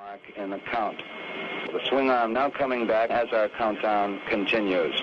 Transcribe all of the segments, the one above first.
Mark in the count. The swing arm now coming back as our countdown continues.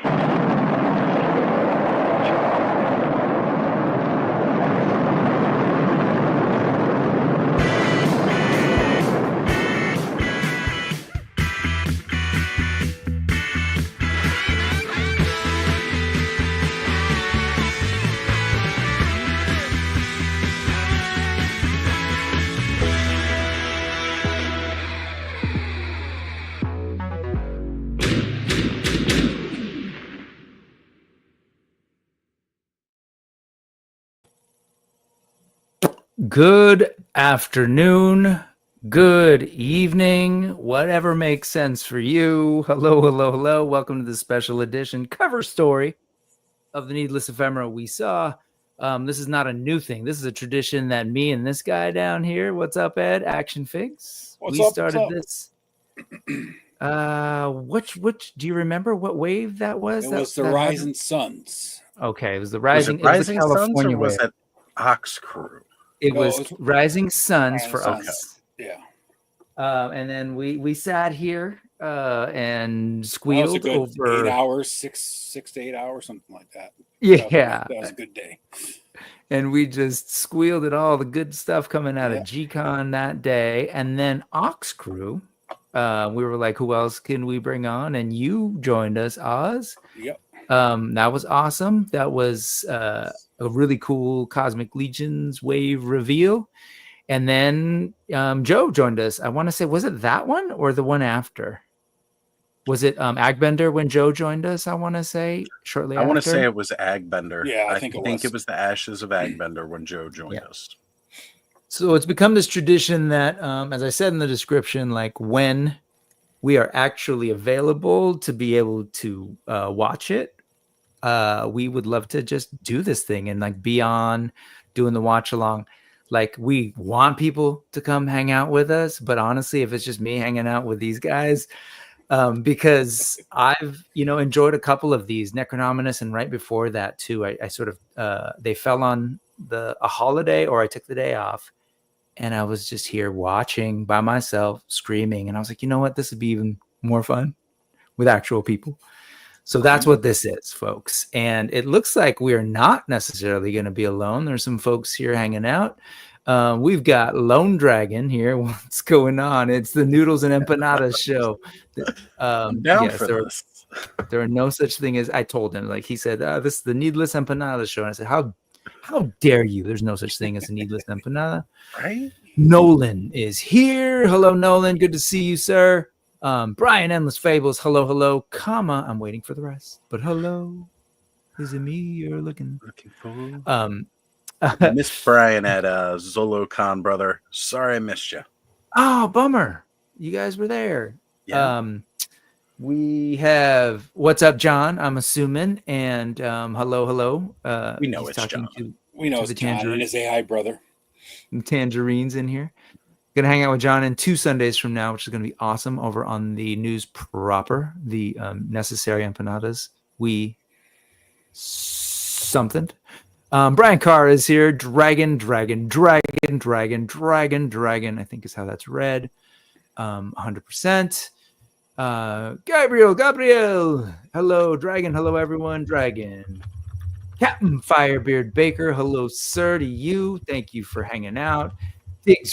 Good afternoon, good evening, whatever makes sense for you. Hello, hello, hello. Welcome to the special edition cover story of the Needless Ephemera we saw. This is not a new thing. This is a tradition that me and this guy down here, what's up, Ed? Action Figs. What's we up, started what's this. Which do you remember what wave that was? It was the Rising Suns. Okay, it was the Rising. Was it Rising it was the Suns California or was wave. it Ox Crew? It No, was it was Rising Suns for Rising us. Yeah. And then we sat here and That was a squealed good over 8 hours, six to 8 hours, something like that. Yeah. That was a good day. And we just squealed at all the good stuff coming out of G-Con that day. And then Ox Crew, we were like, who else can we bring on? And you joined us, Oz. Yep. That was awesome. That was a really cool Cosmic Legions wave reveal. And then Joe joined us. I want to say, was it that one or the one after? Was it Agbender when Joe joined us? I want to say shortly after. I want to say it was Agbender. Yeah, I think think it was the Ashes of Agbender when Joe joined us. So it's become this tradition that, as I said in the description, like when we are actually available to be able to watch it, we would love to just do this thing and like be on doing the watch along. Like we want people to come hang out with us, but honestly, if it's just me hanging out with these guys, because I've, enjoyed a couple of these Necronominus, and right before that too, I sort of, they fell on a holiday, or I took the day off and I was just here watching by myself, screaming. And I was like, you know what, this would be even more fun with actual people. So that's what this is, folks. And it looks like we're not necessarily going to be alone. There's some folks here hanging out. We've got Lone Dragon here. What's going on? It's the Noodles and Empanadas show. I'm down for this. There are no such thing as, I told him, like he said, this is the Needless Empanadas show. And I said, how dare you? There's no such thing as a Needless Empanada. Right? Nolan is here. Hello, Nolan. Good to see you, sir. Brian Endless Fables, hello, comma, I'm waiting for the rest, but hello, is it me you're looking for? Miss Brian at ZoloCon, brother. Sorry I missed you. Oh, bummer. You guys were there. Yeah. We have what's up, John, I'm assuming, and hello. We know it's John. We know it's John and his AI brother. Tangerines in here. Gonna hang out with John in 2 Sundays from now, which is gonna be awesome, over on the news proper, the necessary empanadas. Something. Brian Carr is here. Dragon. I think is how that's read. 100%. Gabriel. Hello, Dragon. Hello, everyone. Dragon. Captain Firebeard Baker. Hello, sir, to you. Thank you for hanging out.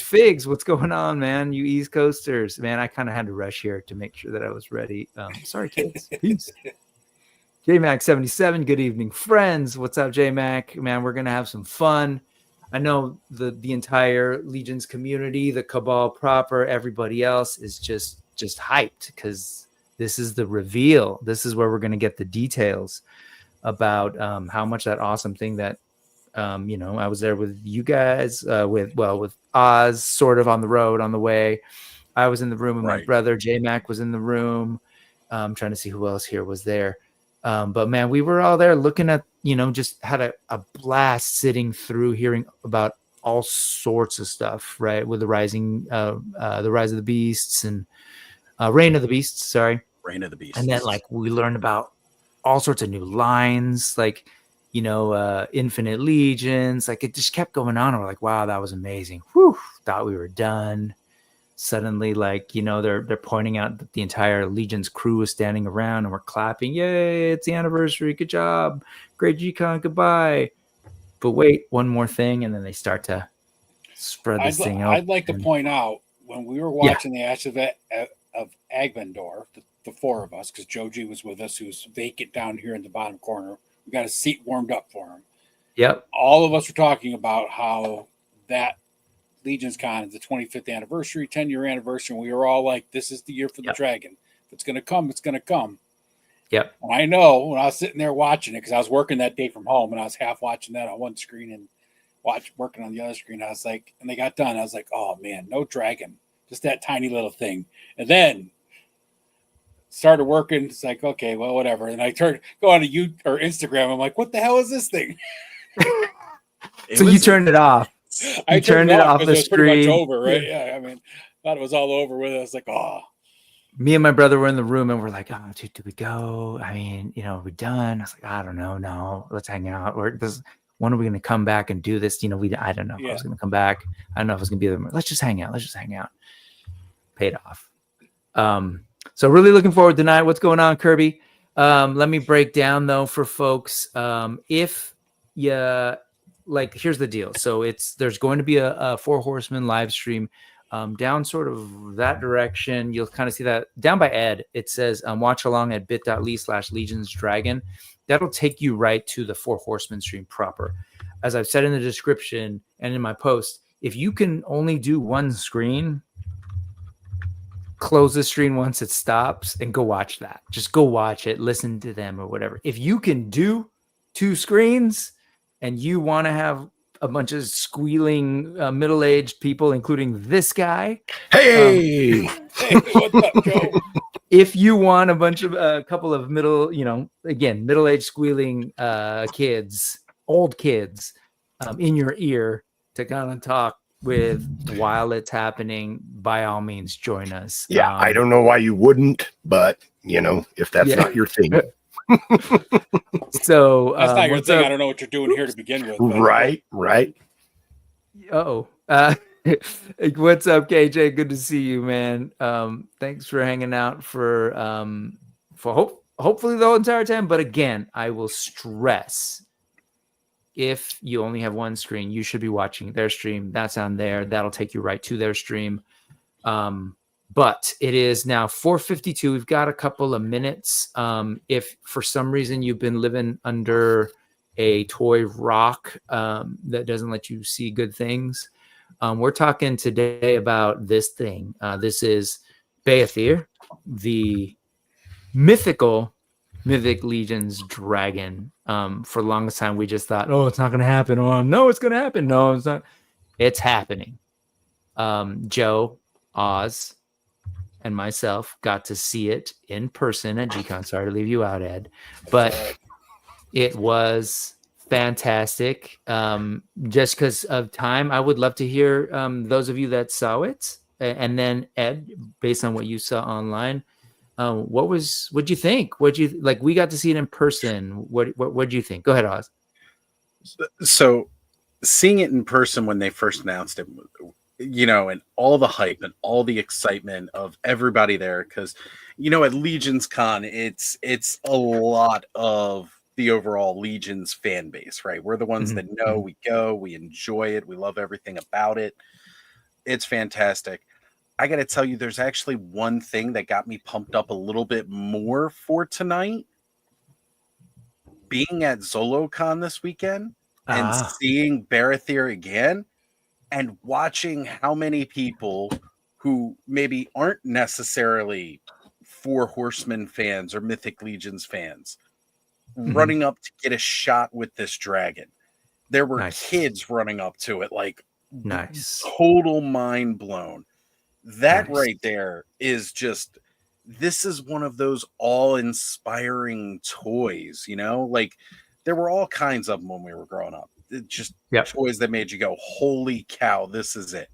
Figs, what's going on, man? You East Coasters, man. I kind of had to rush here to make sure that I was ready. Sorry, kids. Peace. JMac77, good evening, friends. What's up, JMac? Man, we're gonna have some fun. I know the entire Legions community, the Cabal proper, everybody else is just hyped because this is the reveal. This is where we're gonna get the details about how much that awesome thing that I was there with you guys, with Oz, sort of on the road on the way. I was in the room with my brother. J-Mac was in the room. I'm trying to see who else here was there. But man, we were all there looking at, just had a blast sitting through, hearing about all sorts of stuff, right? With the Rise of the Beasts and Reign of the Beasts, sorry. Reign of the Beasts. And then we learned about all sorts of new lines, Infinite Legions. It just kept going on. And we're like, wow, that was amazing. Whew, thought we were done. suddenly, like, they're pointing out that the entire Legion's crew is standing around and we're clapping. Yay, it's the anniversary. Good job. Great G-Con. Goodbye. But wait, one more thing. And then they start to spread this thing out. I'd like to point out, when we were watching the Ashes of Agbendor, the four of us, because Joe G was with us, who's vacant down here in the bottom corner. We got a seat warmed up for him. Yep. All of us were talking about how that Legion's Con is the 25th anniversary, 10-year anniversary. And we were all like, this is the year for the Dragon. If it's going to come, it's going to come. Yep. And I know when I was sitting there watching it, because I was working that day from home, and I was half watching that on one screen and working on the other screen. I was like, and they got done. I was like, oh man, no dragon, just that tiny little thing. And then started working. It's like, okay, well, whatever. And I go on to Instagram. I'm like, what the hell is this thing? You turned it off. I turned it off the screen. Pretty much over, right? Yeah. I mean, thought it was all over with it. I was like, oh. Me and my brother were in the room and we're like, oh, dude, do we go? I mean, are we done? I was like, I don't know. No, let's hang out. When are we going to come back and do this? I don't know if I was going to come back. I don't know if I was going to be there. Let's just hang out. Paid off. So really looking forward tonight. What's going on, Kirby? Let me break down though for folks. If you here's the deal. So there's going to be a Four Horsemen live stream down sort of that direction. You'll kind of see that down by Ed. It says watch along at bit.ly/legionsdragon. That'll take you right to the Four Horsemen stream proper. As I've said in the description and in my post, if you can only do one screen, close the screen once it stops and go watch that. Just go watch it, listen to them or whatever. If you can do two screens and you want to have a bunch of squealing middle-aged people, including this guy. Hey, hey, what's up, Joe? If you want a couple of middle-aged squealing kids, old kids in your ear to kind of talk with while it's happening, by all means, join us. Yeah, I don't know why you wouldn't, but if that's not your thing. So that's not your thing. I don't know what you're doing here to begin with. Right. Oh, what's up, KJ? Good to see you, man. Thanks for hanging out for hopefully the whole entire time. But again, I will stress, if you only have one screen, you should be watching their stream. That's on there. That'll take you right to their stream. But it is now 4:52. We've got a couple of minutes. If for some reason you've been living under a toy rock that doesn't let you see good things, we're talking today about this thing. This is Beyithirr, the mythic Legion's dragon. For the longest time, we just thought, oh, it's not going to happen. Oh, no, it's going to happen. No, it's not. It's happening. Joe, Oz, and myself got to see it in person at G-Con. Sorry to leave you out, Ed. But it was fantastic. Just because of time, I would love to hear those of you that saw it. And then, Ed, based on what you saw online, what'd you think? We got to see it in person. What'd you think? Go ahead, Oz. So seeing it in person when they first announced it, and all the hype and all the excitement of everybody there, because at Legion's Con, it's a lot of the overall Legion's fan base, right? We're the ones that know, we go, we enjoy it, we love everything about it. It's fantastic. I got to tell you, there's actually one thing that got me pumped up a little bit more for tonight. Being at ZoloCon this weekend and seeing Beyithirr again and watching how many people who maybe aren't necessarily Four Horsemen fans or Mythic Legions fans running up to get a shot with this dragon. There were kids running up to it, like total mind blown. That right there is just, this is one of those all-inspiring toys, there were all kinds of them when we were growing up. Just toys that made you go, holy cow, this is it.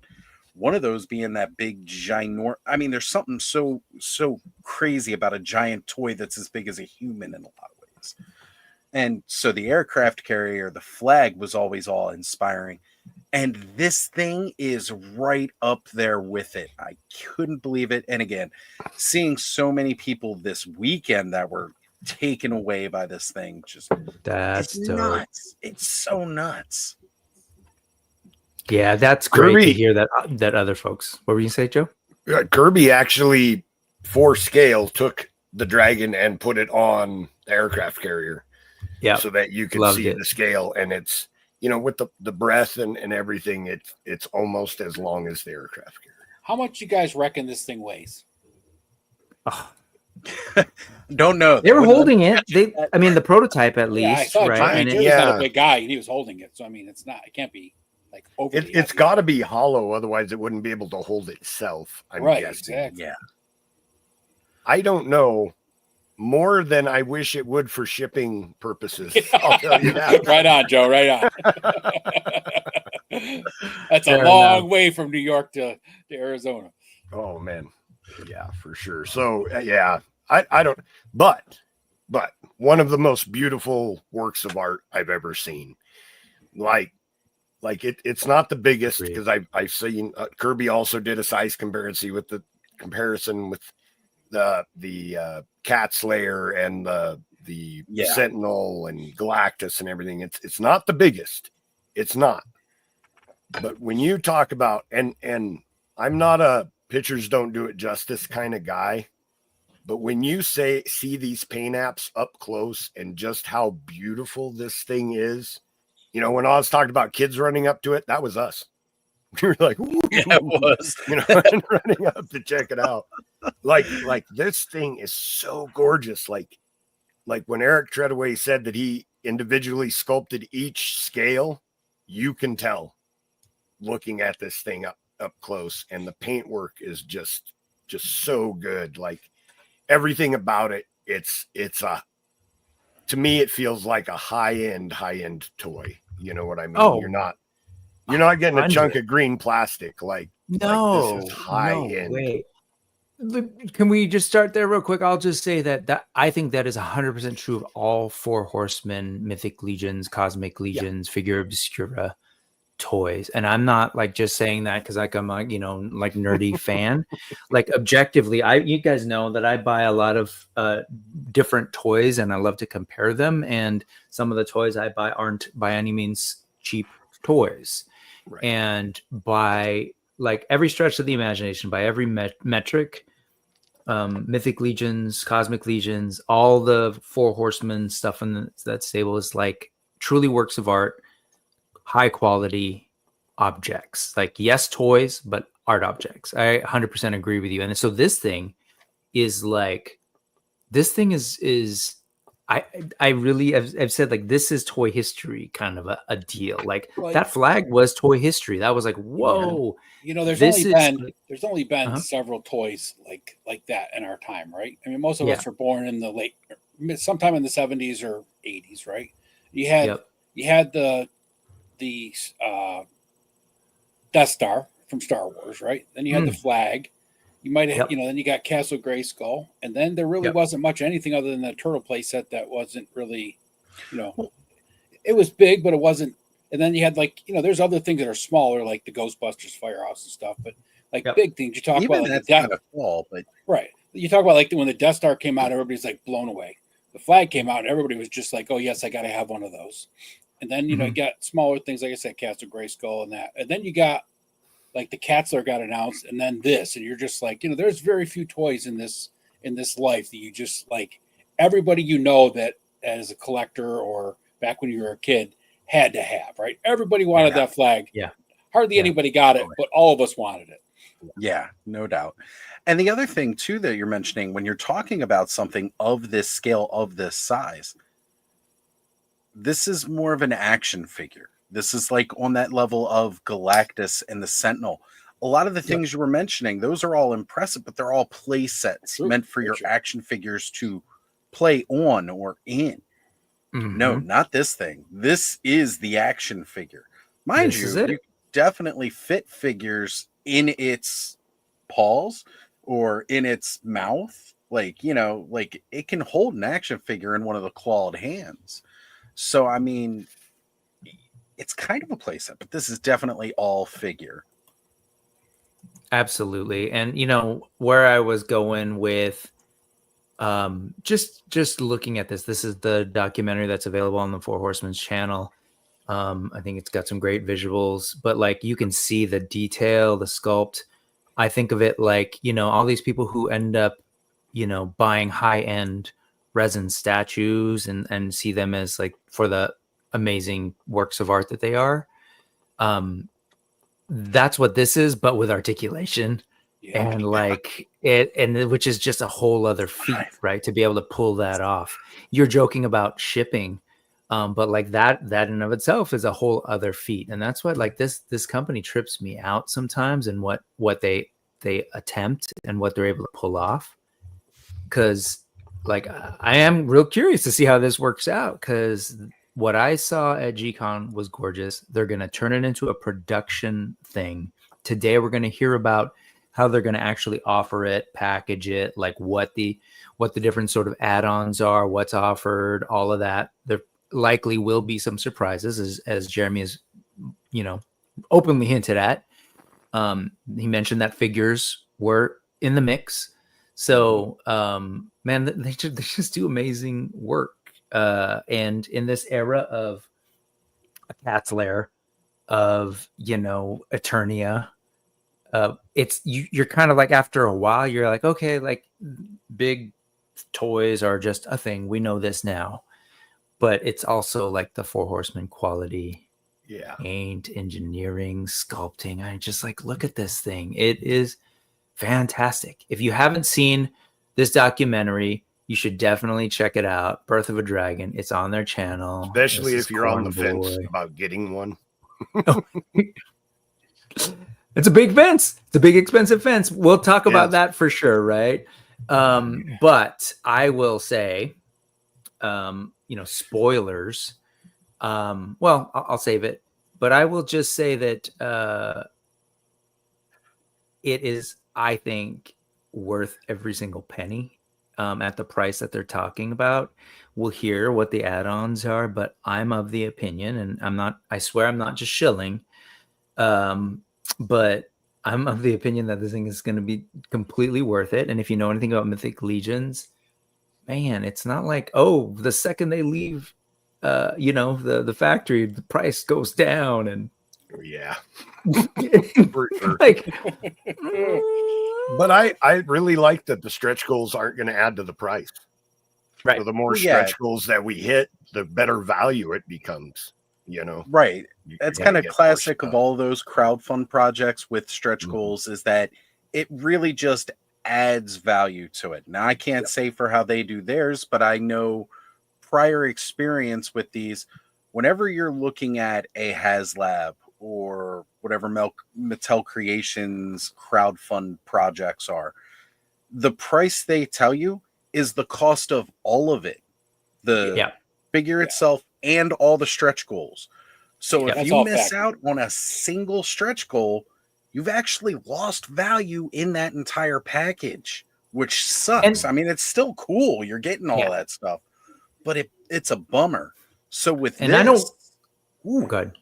One of those being that big giant, there's something so crazy about a giant toy that's as big as a human in a lot of ways. And so the aircraft carrier, the flag, was always all inspiring. And this thing is right up there with it. I couldn't believe it. And again, seeing so many people this weekend that were taken away by this thing, just That's it's dope. nuts. It's so nuts. Yeah, that's great to Kirby- hear that other folks. What were you say, Joe? Kirby actually, for scale, took the dragon and put it on the aircraft carrier. Yeah, So that you could loved see it. the scale, and it's, you know, with the breath and everything, it's almost as long as the aircraft carrier. How much you guys reckon this thing weighs? Oh, Don't know. they were holding it. I mean, the prototype at Yeah, I least, saw right? Johnny And Jim's it, not a big guy, and he was holding it. So I mean, it can't be like over. It's got to be hollow, otherwise it wouldn't be able to hold itself. I'm right, guessing. exactly. Yeah. I don't know. More than I wish it would for shipping purposes. I'll tell you that. Right on, Joe. Right on. That's a Fair long enough. way from New York to Arizona. Oh man, yeah, for sure. So yeah, I don't. But one of the most beautiful works of art I've ever seen. Like it's not the biggest, because I've seen Kirby also did a size comparison with the Cat Slayer and the Sentinel and Galactus and everything. It's not the biggest. It's not. But when you talk about, and I'm not a pictures don't do it justice kind of guy, but when you see these paint apps up close and just how beautiful this thing is, you know, when I was talking about kids running up to it, that was us. We were like, ooh, Yeah, it was. you know, and running up to check it out. Like this thing is so gorgeous. Like when Eric Treadaway said that he individually sculpted each scale, you can tell looking at this thing up close, and the paintwork is just so good. Like everything about it, it's to me, it feels like a high-end toy. You know what I mean? Oh, you're not getting a chunk of green plastic. Like this is high end. Wait. Can we just start there real quick? I'll just say that I think that is 100% true of all Four Horsemen, Mythic Legions, Cosmic Legions, Figure Obscura toys. And I'm not like just saying that because like I'm a, you know, like nerdy fan. Like objectively, you guys know that I buy a lot of different toys and I love to compare them. And some of the toys I buy aren't by any means cheap toys. Right. And by like every stretch of the imagination, by every metric, Mythic Legions, Cosmic Legions, all the Four Horsemen stuff in that stable is like truly works of art. High quality objects, like yes, toys, but art objects. I 100% agree with you. And so this thing is I really have said like this is toy history kind of a deal. Like that flag was toy history. That was like, whoa. You know, there's only been several toys like that in our time, right? I mean, most of us were born in the sometime in the 70s or 80s, right? You had the Death Star from Star Wars, right? Then you had the flag. You might have, then you got Castle Grayskull, and then there really wasn't much anything other than the turtle play set that wasn't really, it was big, but it wasn't. And then you had there's other things that are smaller, like the Ghostbusters Firehouse and stuff, but big things. You talk about that's not a fall, but right. You talk about when the Death Star came out, everybody's like blown away. The flag came out, and everybody was just like, "Oh yes, I got to have one of those." And then you got smaller things, like I said, Castle Grayskull and that. And then you got like the Katzler got announced, and then this, and you're just like, there's very few toys in this life that you just like. Everybody that as a collector or back when you were a kid had to have, right? Everybody wanted that flag. Yeah, hardly anybody got it, but all of us wanted it. Yeah, no doubt. And the other thing too that you're mentioning when you're talking about something of this scale, of this size, this is more of an action figure. This is like on that level of Galactus and the Sentinel. A lot of the things you were mentioning, those are all impressive, but they're all play sets meant for your action figures to play on or in. Mm-hmm. No, not this thing. This is the action figure. Mind you definitely fit figures in its paws or in its mouth. Like it can hold an action figure in one of the clawed hands. So, I mean, it's kind of a playset, but this is definitely all figure. Absolutely. And you know where I was going with just looking at this is the documentary that's available on the Four Horsemen's channel. I think it's got some great visuals, but like you can see the detail, the sculpt. I think of it like, you know, all these people who end up, you know, buying high-end resin statues and see them as like for the amazing works of art that they are. That's what this is, but with articulation. Yeah. And like it, and which is just a whole other feat, right? To be able to pull that off. You're joking about shipping, but like that in and of itself is a whole other feat. And that's what like this company trips me out sometimes, and what they attempt and what they're able to pull off. Because like I am real curious to see how this works out, because what I saw at G-Con was gorgeous. They're going to turn it into a production thing. Today we're going to hear about how they're going to actually offer it, package it, like what the different sort of add-ons are, what's offered, all of that. There likely will be some surprises, as Jeremy has, you know, openly hinted at. He mentioned that figures were in the mix. So, man, they just do amazing work. And in this era of a cat's lair, of, you know, Eternia, it's you're kind of like, after a while you're like, okay, like big toys are just a thing, we know this now, but it's also like the Four Horsemen quality, paint, engineering, sculpting. I just like, look at this thing, it is fantastic. If you haven't seen this documentary, you should definitely check it out. Birth of a Dragon. It's on their channel. Especially if you're on the fence about getting one. It's a big fence. It's a big, expensive fence. We'll talk about that for sure, right? But I will say, you know, spoilers. Well, I'll save it. But I will just say that it is, I think, worth every single penny. At the price that they're talking about. We'll hear what the add-ons are, but I'm of the opinion, and I swear I'm not just shilling, but I'm of the opinion that this thing is going to be completely worth it. And if you know anything about Mythic Legions, man, it's not like, oh, the second they leave, you know, the factory, the price goes down, and like, but I really like that the stretch goals aren't going to add to the price. Right. So the more stretch goals that we hit, the better value it becomes, you know? Right. That's kind of classic of all those crowdfund projects with stretch goals, is that it really just adds value to it. Now, I can't say for how they do theirs, but I know prior experience with these, whenever you're looking at a HasLab or whatever Mattel Creations crowdfund projects are, the price they tell you is the cost of all of it, the figure itself and all the stretch goals. So if you miss out on a single stretch goal, you've actually lost value in that entire package, which sucks. I mean, it's still cool, you're getting all that stuff, but it's a bummer. So with this, I know, good.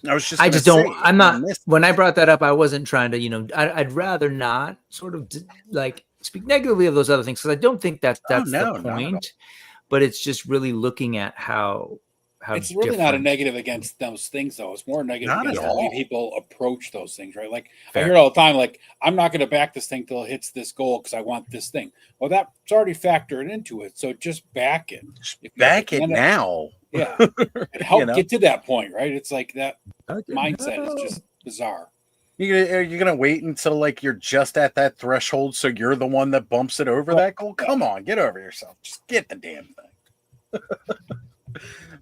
I'm not, when I brought that up, I wasn't trying to, you know, I'd rather not sort of like speak negatively of those other things, because I don't think that's the point, but it's just really looking at how it's really not a negative against those things, though. It's more negative against the way people approach those things, right? Like, I hear it all the time, like, I'm not going to back this thing till it hits this goal because I want this thing. Well, that's already factored into it, so just back it. Back it now. Yeah, and help get to that point, right? It's like that mindset is just bizarre. You're gonna wait until like you're just at that threshold, so you're the one that bumps it over that goal. Come on, get over yourself. Just get the damn thing.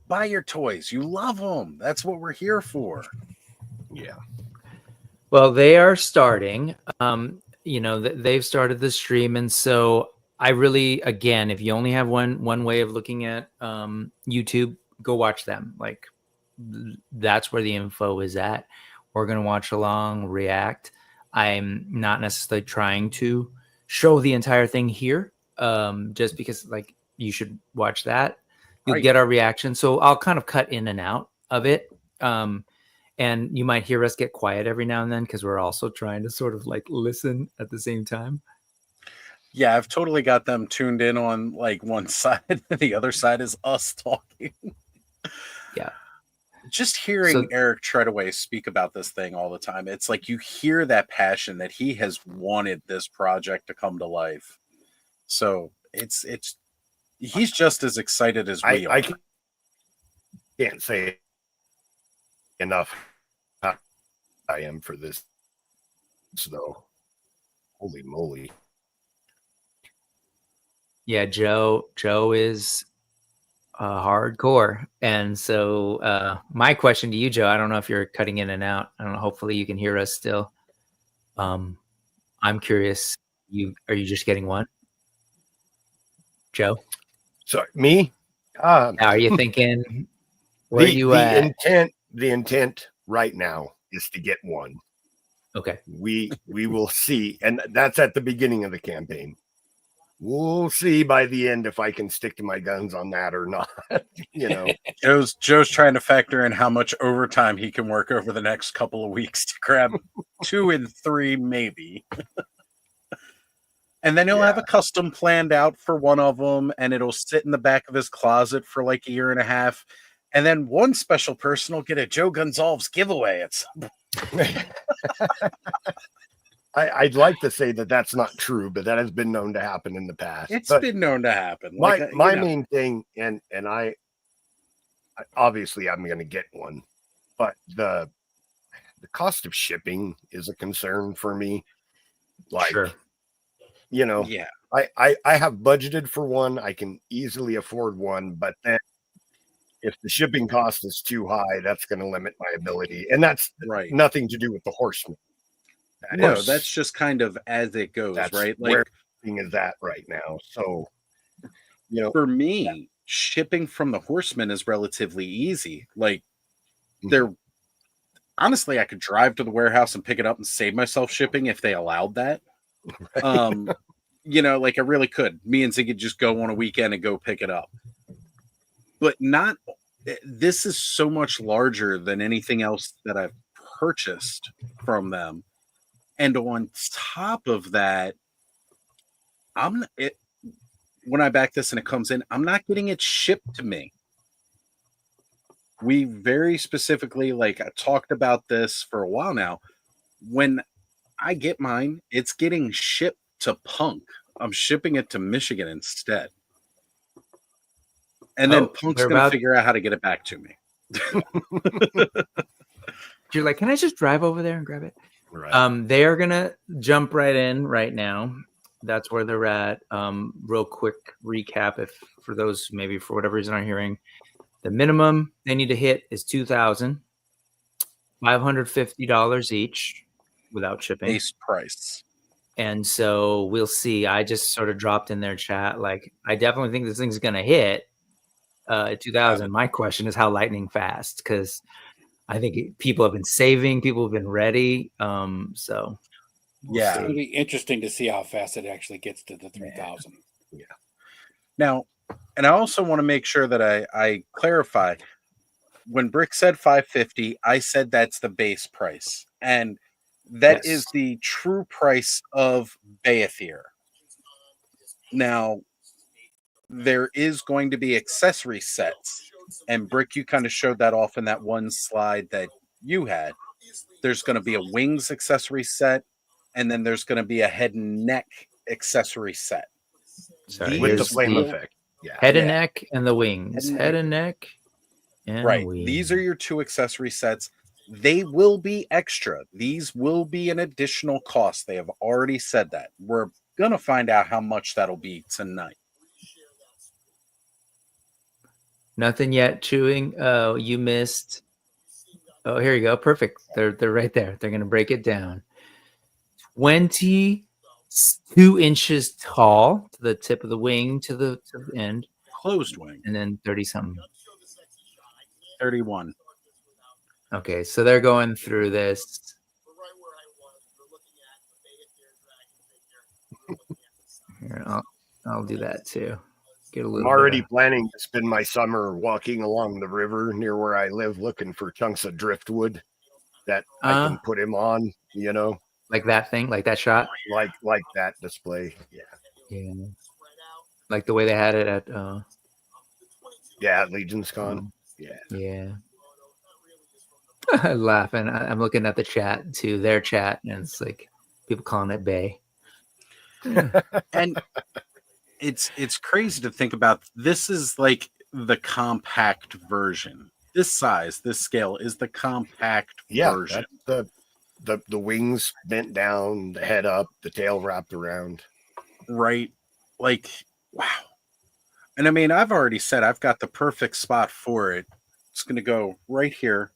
Buy your toys. You love them. That's what we're here for. Yeah. Well, they are starting. You know, they've started the stream, and so I really, again, if you only have one way of looking at YouTube, go watch them. Like, that's where the info is at. We're going to watch along, react. I'm not necessarily trying to show the entire thing here, just because, like, you should watch that. You'll get our reaction. So I'll kind of cut in and out of it. And you might hear us get quiet every now and then because we're also trying to sort of like listen at the same time. Yeah, I've totally got them tuned in on like one side. The other side is us talking. Yeah. Just hearing So- Eric Treadaway speak about this thing all the time, it's like you hear that passion that he has wanted this project to come to life. So he's just as excited as we are. I can't say enough how I am for this, though. Holy moly. Yeah, Joe is hardcore. And so my question to you, Joe, I don't know if you're cutting in and out. I don't know. Hopefully you can hear us still. I'm curious. Are you just getting one? Joe? Sorry, me? Are you thinking where you at? The intent right now is to get one. Okay. We will see. And that's at the beginning of the campaign. We'll see by the end if I can stick to my guns on that or not. You know, Joe's trying to factor in how much overtime he can work over the next couple of weeks to grab 2 and 3, maybe. And then he'll have a custom planned out for one of them, and it'll sit in the back of his closet for like a year and a half. And then one special person will get a Joe Gonzalez giveaway at some point. I'd like to say that that's not true, but that has been known to happen in the past. It's but been known to happen. My main thing, and I obviously I'm going to get one, but the cost of shipping is a concern for me. Like, Sure. You know, yeah, I have budgeted for one. I can easily afford one, but then if the shipping cost is too high, that's going to limit my ability, and that's right. nothing to do with the Horseman. No, that's just kind of as it goes, right? Like where thing is at right now. So, you know, for me, shipping from the Horseman is relatively easy. Like they're honestly, I could drive to the warehouse and pick it up and save myself shipping if they allowed that. Right. You know, like I really could. Me and Ziggy just go on a weekend and go pick it up. But this is so much larger than anything else that I've purchased from them. And on top of that, when I back this and it comes in, I'm not getting it shipped to me. We very specifically, like I talked about this for a while now. When I get mine, it's getting shipped to Punk. I'm shipping it to Michigan instead. And then Punk's going to figure out how to get it back to me. You're like, can I just drive over there and grab it? Right. They are going to jump right in right now. That's where they're at. Real quick recap, if for those maybe for whatever reason aren't hearing, the minimum they need to hit is $2,550 each without shipping. Base price. And so we'll see. I just sort of dropped in their chat. Like, I definitely think this thing's going to hit 2,000. My question is how lightning fast, because I think people have been saving, people have been ready. So it's going to be interesting to see how fast it actually gets to the 3,000. Yeah. Now, and I also want to make sure that I clarify. When Brick said 550, I said that's the base price, and that is the true price of Beyithirr. Now, there is going to be accessory sets, and Brick, you kind of showed that off in that one slide that you had. There's going to be a wings accessory set, and then there's going to be a head and neck accessory set. With the flame effect. Yeah. Head and neck and the wings. Head and neck and right. wings. These are your 2 accessory sets. They will be extra. These will be an additional cost. They have already said that. We're going to find out how much that'll be tonight. Nothing yet. Chewing. Oh, you missed. Oh, here you go. Perfect. They're right there. They're going to break it down. 22 inches tall to the tip of the wing to the end. Closed wing. And then 30 something. 31. Okay, so they're going through this. Here, I'll do that too. Get a I'm little. already planning to spend my summer walking along the river near where I live, looking for chunks of driftwood that I can put him on. You know, like that thing, like that shot, like that display. Yeah, yeah, like the way they had it at. yeah, at Legion's Con. Yeah. Yeah. Laughing. I'm looking at the chat too, their chat, and it's like people calling it Bay. And it's crazy to think about. This is like the compact version. This size, this scale is the compact version. That's the wings bent down, the head up, the tail wrapped around. Right? Like, wow. And I mean, I've already said I've got the perfect spot for it. It's going to go right here.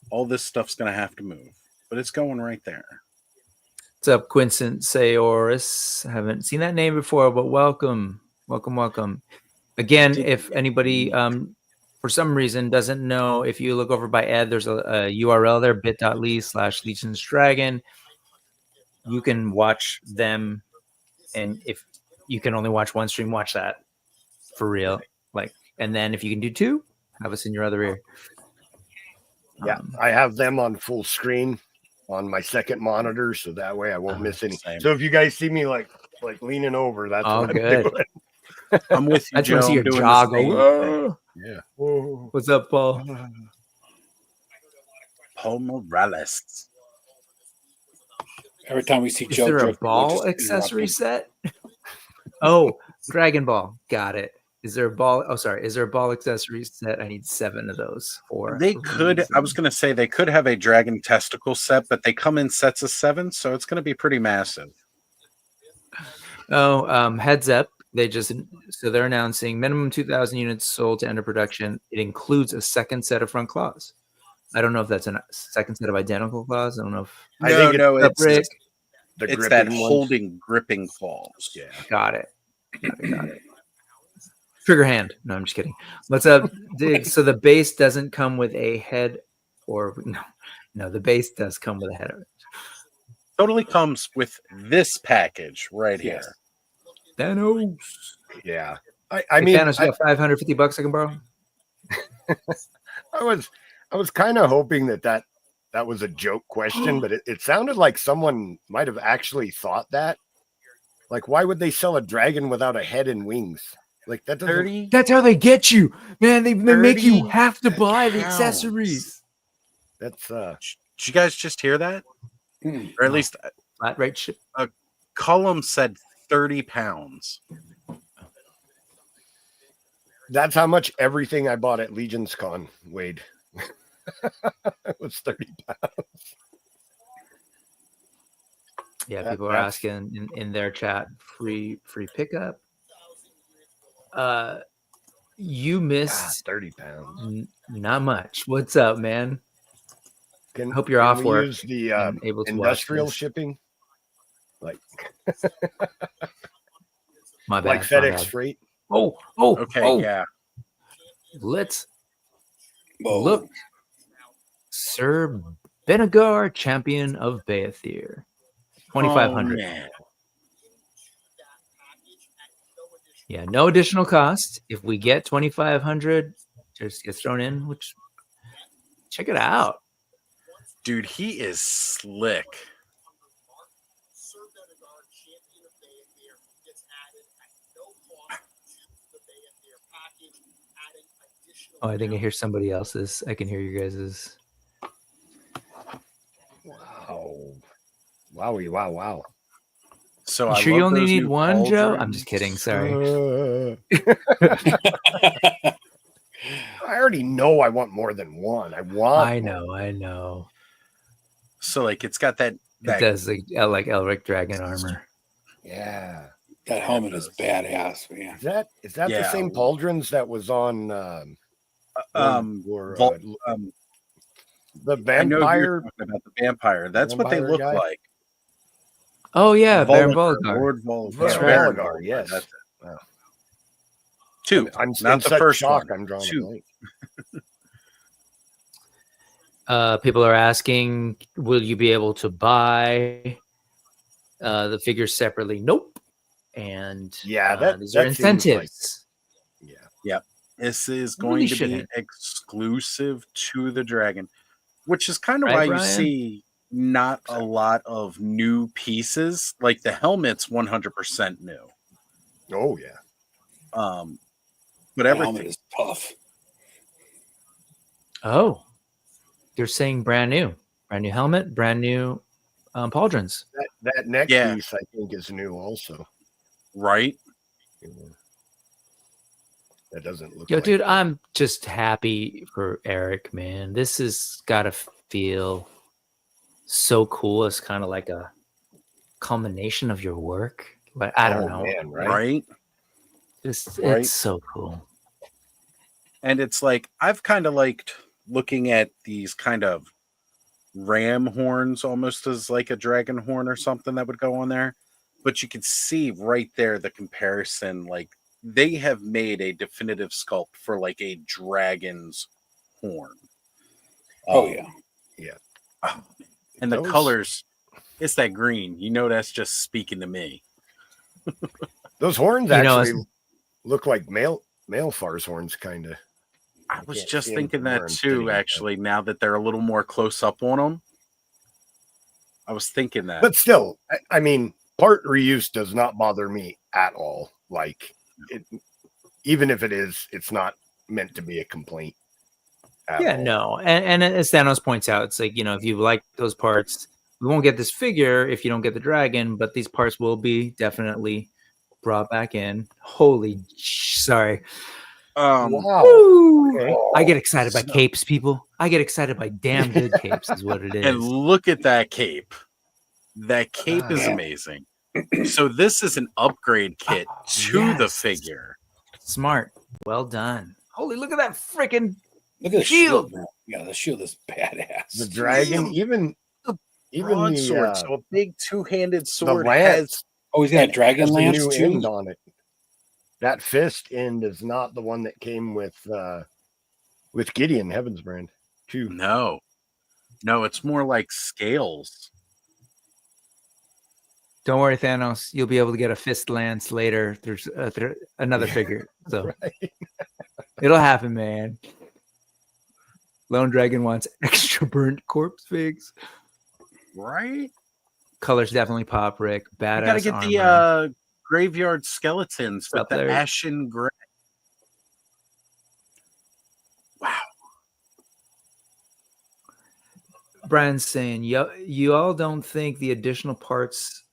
All this stuff's going to have to move, but it's going right there. What's up, Quincent Sayoris? Haven't seen that name before, but welcome. Again, if anybody for some reason doesn't know, if you look over by Ed, there's a URL there, bit.ly/LegionsDragon. You can watch them, and if you can only watch one stream, watch that for real. Like, and then if you can do two, have us in your other ear. Yeah, I have them on full screen on my second monitor, so that way I won't miss any. Same. So if you guys see me like leaning over, that's all what good. I'm doing. I'm with you, I just want to Joe. see your I'm doing jaw the same go. thing. Yeah. What's up, Paul? Paul Morales. Every time we see Is Joe there a drift, we'll ball just accessory interrupt him. set? Oh, Dragon Ball. Got it. Is there a ball? Oh, sorry. Is there a ball accessory set? I need 7 of those for. They could. I was going to say they could have a dragon testicle set, but they come in sets of 7, so it's going to be pretty massive. Oh, heads up. They're announcing minimum 2,000 units sold to enter production. It includes a second set of front claws. I don't know if that's a second set of identical claws. I don't know if. I think it's that holding gripping claws. Yeah. Got it. Trigger hand. No, I'm just kidding. What's up, Dig? So the base doesn't come with a head, or no, the base does come with a head. Totally comes with this package right here. Thanos. Yeah. I mean, Thanos, you got $550 I can borrow? I was kind of hoping that was a joke question, but it sounded like someone might have actually thought that. Like, why would they sell a dragon without a head and wings? Like that doesn't. 30. That's how they get you, man. They make you have to buy the accessories. That's Did you guys just hear that? Or at least flat rate ship. A column said 30 pounds. That's how much everything I bought at Legion's Con weighed. It was 30 pounds. Yeah, people are asking in their chat, free pickup. You missed 30 pounds. Not much. What's up, man? I hope you're off work. Use the able to industrial shipping, like my bad, like FedEx freight. Okay, yeah. Let's look. Sir Benegar, champion of Beyithirr, 2,500. Yeah, no additional cost. If we get 2,500, just gets thrown in. Which, check it out, dude. He is slick. Oh, I think I hear somebody else's. I can hear you guys's. Wow. So you sure you only need one, Joe? I'm just kidding. Sorry. I already know I want more than one. I know. So like it's got that it does like Elric dragon armor. Yeah. That helmet is badass, man. Is that the same pauldrons that was on the vampire? About the vampire. That's what they look like. Oh yeah, Baron Volgar. Lord Volgar, yes. That's it. Wow. 2. I'm not the first shock. one. I'm drawing 2. People are asking, will you be able to buy the figures separately? Nope. And yeah, these are incentives. Yep. This is Really going to be shouldn't. exclusive to the Dragon, which is kind of Right, why you Brian? see not a lot of new pieces. Like the helmet's 100% new. Oh yeah. But The everything helmet is tough. Oh, they're saying brand new helmet, brand new pauldrons. That neck Yeah. piece I think is new also. right. That doesn't look Yo, like dude, that. I'm just happy for Eric, man. This has got to feel so cool. It's kind of like a culmination of your work. But I don't know. Man, Right. It's Right. so cool. And it's like I've kind of liked looking at these kind of ram horns almost as like a dragon horn or something that would go on there. But you can see right there the comparison. Like they have made a definitive sculpt for like a dragon's horn. Oh yeah. And the Those- colors, it's that green. You know, that's just speaking to me. Those horns You know, actually look like male far's horns, kind of. I was can't just see 'em thinking from where that I'm too, sitting, but- actually, now that they're a little more close up on them. I was thinking that. But still, I mean, part reuse does not bother me at all. Like, even if it is, it's not meant to be a complaint. Yeah, no. And as Thanos points out, it's like, if you like those parts, we won't get this figure if you don't get the dragon, but these parts will be definitely brought back in. Sorry. Wow. Woo! Okay. I get excited by So- capes, people. I get excited by damn good capes, is what it is. And look at that cape. That cape is Yeah. amazing. So this is an upgrade kit to the yes. figure. Smart. Well done. Holy, look at that freaking Look at the Shield. shield. Man. Yeah, the shield is badass. The dragon, even Broadsword, the so a big two-handed the sword lance has Oh, he's got a dragon has a lance new too. end on it. That fist end is not the one that came with Gideon Heaven's Brand too. no, it's more like scales. Don't worry, Thanos. You'll be able to get a fist lance later. There's another figure. So Right. it'll happen, man. Lone Dragon wants extra burnt corpse figs. Right? Colors definitely pop, Rick. Badass. You gotta get armor. the graveyard skeletons What's with up, the Larry? ashen gray. Wow. Brian's saying, you all don't think the additional parts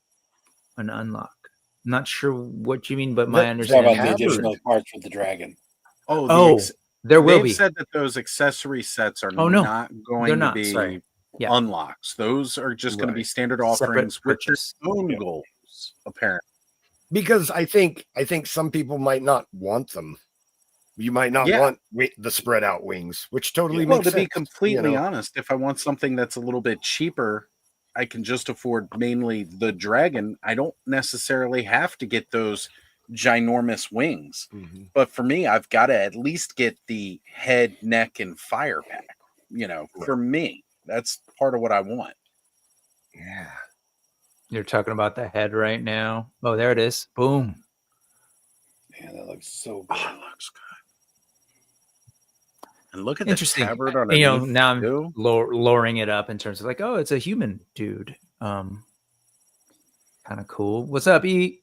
an unlock. I'm not sure what you mean, but my That- He's talking understanding about the is additional parts with the dragon. Oh, Oh, there will they've be. said that those accessory sets are Oh, no. not going They're to not, be sorry. Yeah. unlocks. Those are just going to be Right. standard Separate offerings with their purchase. own Yeah. goals, apparently. Because I think some people might not want them. You might not Yeah. want the spread out wings, which totally Well, makes to sense. be completely you know? honest, if I want something that's a little bit cheaper, I can just afford mainly the dragon. I don't necessarily have to get those ginormous wings. Mhm. But for me, I've got to at least get the head, neck, and fire pack. For me, that's part of what I want. Yeah. You're talking about the head right now. Oh, there it is. Boom. Man, that looks so good. Oh, it looks good. And look at the Interesting. tabard Now underneath. I'm too. lowering it up in terms of like, oh, it's a human dude. Kind of cool. What's up, E?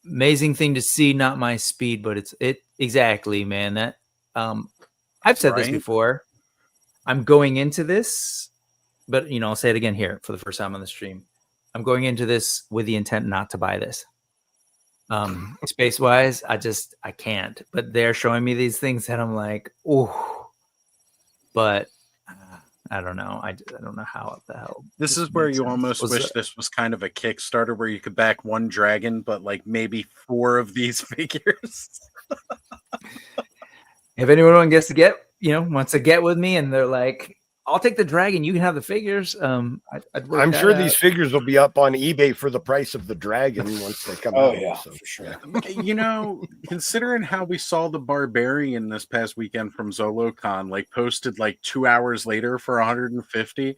Amazing thing to see. Not my speed, but it exactly, man. That I've said this Right? before. I'm going into this, but I'll say it again here for the first time on the stream. I'm going into this with the intent not to buy this. Space wise, I can't. But they're showing me these things, and I'm like, oh. But I don't know. I don't know how the hell. This is where makes you sense. almost Was wish it- this was kind of a Kickstarter where you could back one dragon, but like maybe 4 of these figures. If anyone gets to get, wants to get with me, and they're like, "I'll take the dragon. You can have the figures." I'd work I'm that sure out. these figures will be up on eBay for the price of the dragon once they come Oh out. yeah, so, for sure. Considering how we saw the barbarian this past weekend from ZoloCon, like posted like 2 hours later for 150,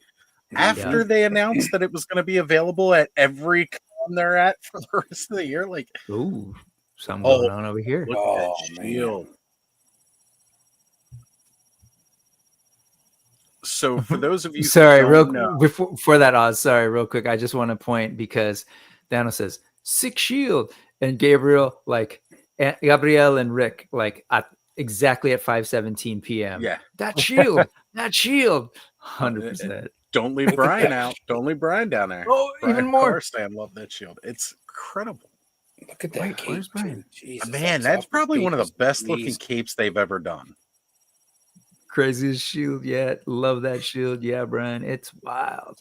after they announced that it was going to be available at every con they're at for the rest of the year, like, Ooh, something Oh, going on over here. look Oh, at that man. shield. So for those of you Sorry, who don't know, before that, Oz. Sorry, real quick. I just want to point because Dano says 6 shield, and Gabriel and Rick exactly at 5:17 p.m. yeah, That shield, 100%. don't leave Brian out. Don't leave Brian down there. Oh, Brian even more. Carstam love that shield. It's incredible. Look at that Wait, cape, where's Brian? too. Jesus, Man, that that's soft probably cape one of is the best looking amazing. capes they've ever done. Craziest shield yet. Love that shield. Yeah, Brian. It's wild.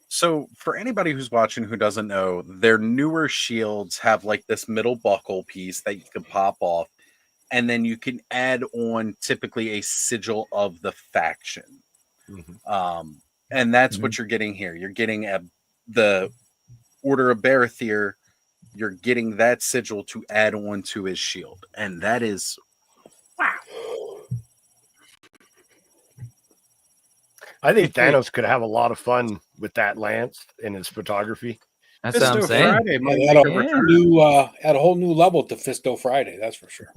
So for anybody who's watching who doesn't know, their newer shields have like this middle buckle piece that you can pop off, and then you can add on typically a sigil of the faction. And that's what you're getting here. You're getting the Order of Beyithirr. You're getting that sigil to add on to his shield, and that is wow. I think Thanos could have a lot of fun with that lance in his photography. That's what I'm Fisto saying. Friday might Yeah, make a Yeah. return. Add a whole new level to Fisto Friday, that's for sure.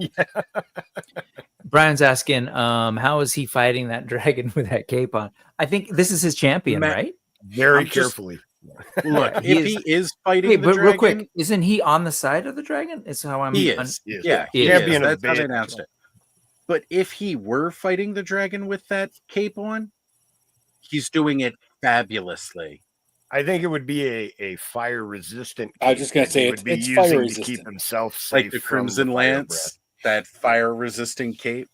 Brian's asking, how is he fighting that dragon with that cape on? I think this is his champion, Matt- right? Very I'm just- carefully. Look, He if is- he is fighting Wait, the but dragon, real quick, isn't he on the side of the dragon? Is how I'm. he is. He is. Yeah, He he is. is. Champion of That's the how they band. announced it. But if he were fighting the dragon with that cape on, he's doing it fabulously. I think it would be a fire resistant. I was just gonna say, would be it's using fire to resistant. keep himself safe Like the from Crimson fire Lance, that fire resisting cape.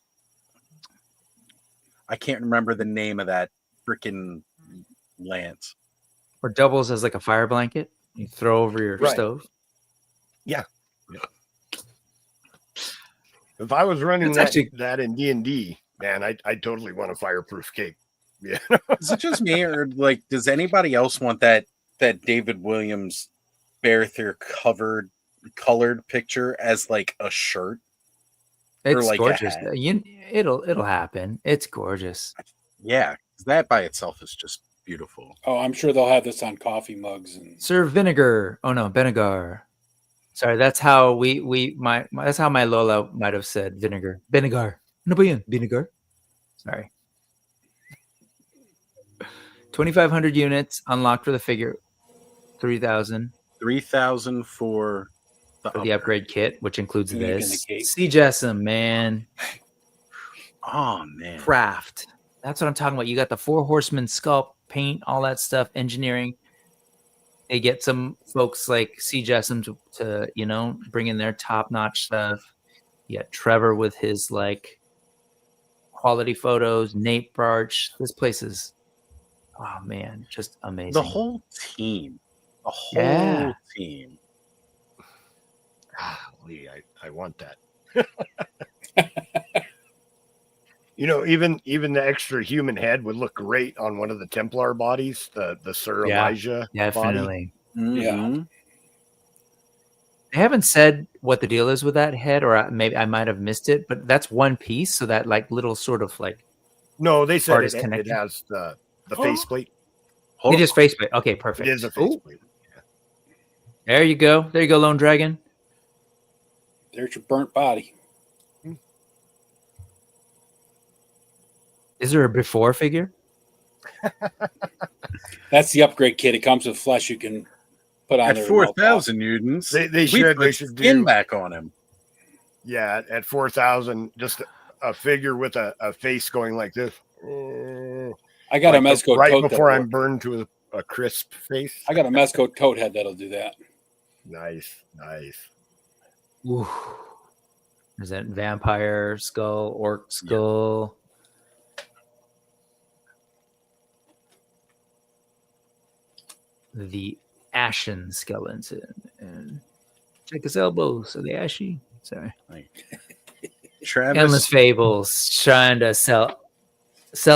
I can't remember the name of that freaking lance. Or doubles as like a fire blanket. You throw over your Right. stove. If I was running That's that in D&D, man, I totally want a fireproof cape. Yeah. Is it just me, or like does anybody else want that David Williams Beyithirr colored picture as like a shirt? It's like a gorgeous. hat. It'll happen. It's gorgeous. Yeah, that by itself is just beautiful. Oh, I'm sure they'll have this on coffee mugs and Sir Vinegar. Oh no, Vinegar. Sorry, that's how that's how my Lola might have said vinegar. Vinegar. No bien, vinegar. Sorry. 2,500 units unlocked for the figure. 3,000 3,000 for the upgrade kit, which includes Unique in the this. cape. Sea Jessam, man. Oh man, Craft. That's what I'm talking about. You got the Four Horsemen sculpt, paint, all that stuff, engineering. They get some folks like Sea Jessam to bring in their top-notch stuff. You got Trevor with his like quality photos, Nate Barch. This place is, oh man, just amazing. the whole team, Yeah. team. Golly, I want that. Even the extra human head would look great on one of the Templar bodies, the Sir Yeah, Elijah body. Definitely. Mhm. They haven't said what the deal is with that head, or maybe I might have missed it, but that's one piece. So that like little sort of like No, they said Part is it connected. has the faceplate. it is faceplate. Okay, perfect. It is a Ooh, faceplate. there you go. There you go, Lone Dragon. there's your burnt body. Is there a before figure? That's the upgrade kit. It comes with flesh you can put on At there. 4,000 newtons, They put should skin do back on him. at 4,000, just a figure with a face going like this. I got a Like Mezco right tote before that'll I'm burned to a crisp face. I got a Mezco tote head that'll do that. Nice. Ooh. There's that vampire skull, orc skull. The ashen skeleton. And check his elbows. Are they ashy? Sorry. Travis, Endless Fables trying to sell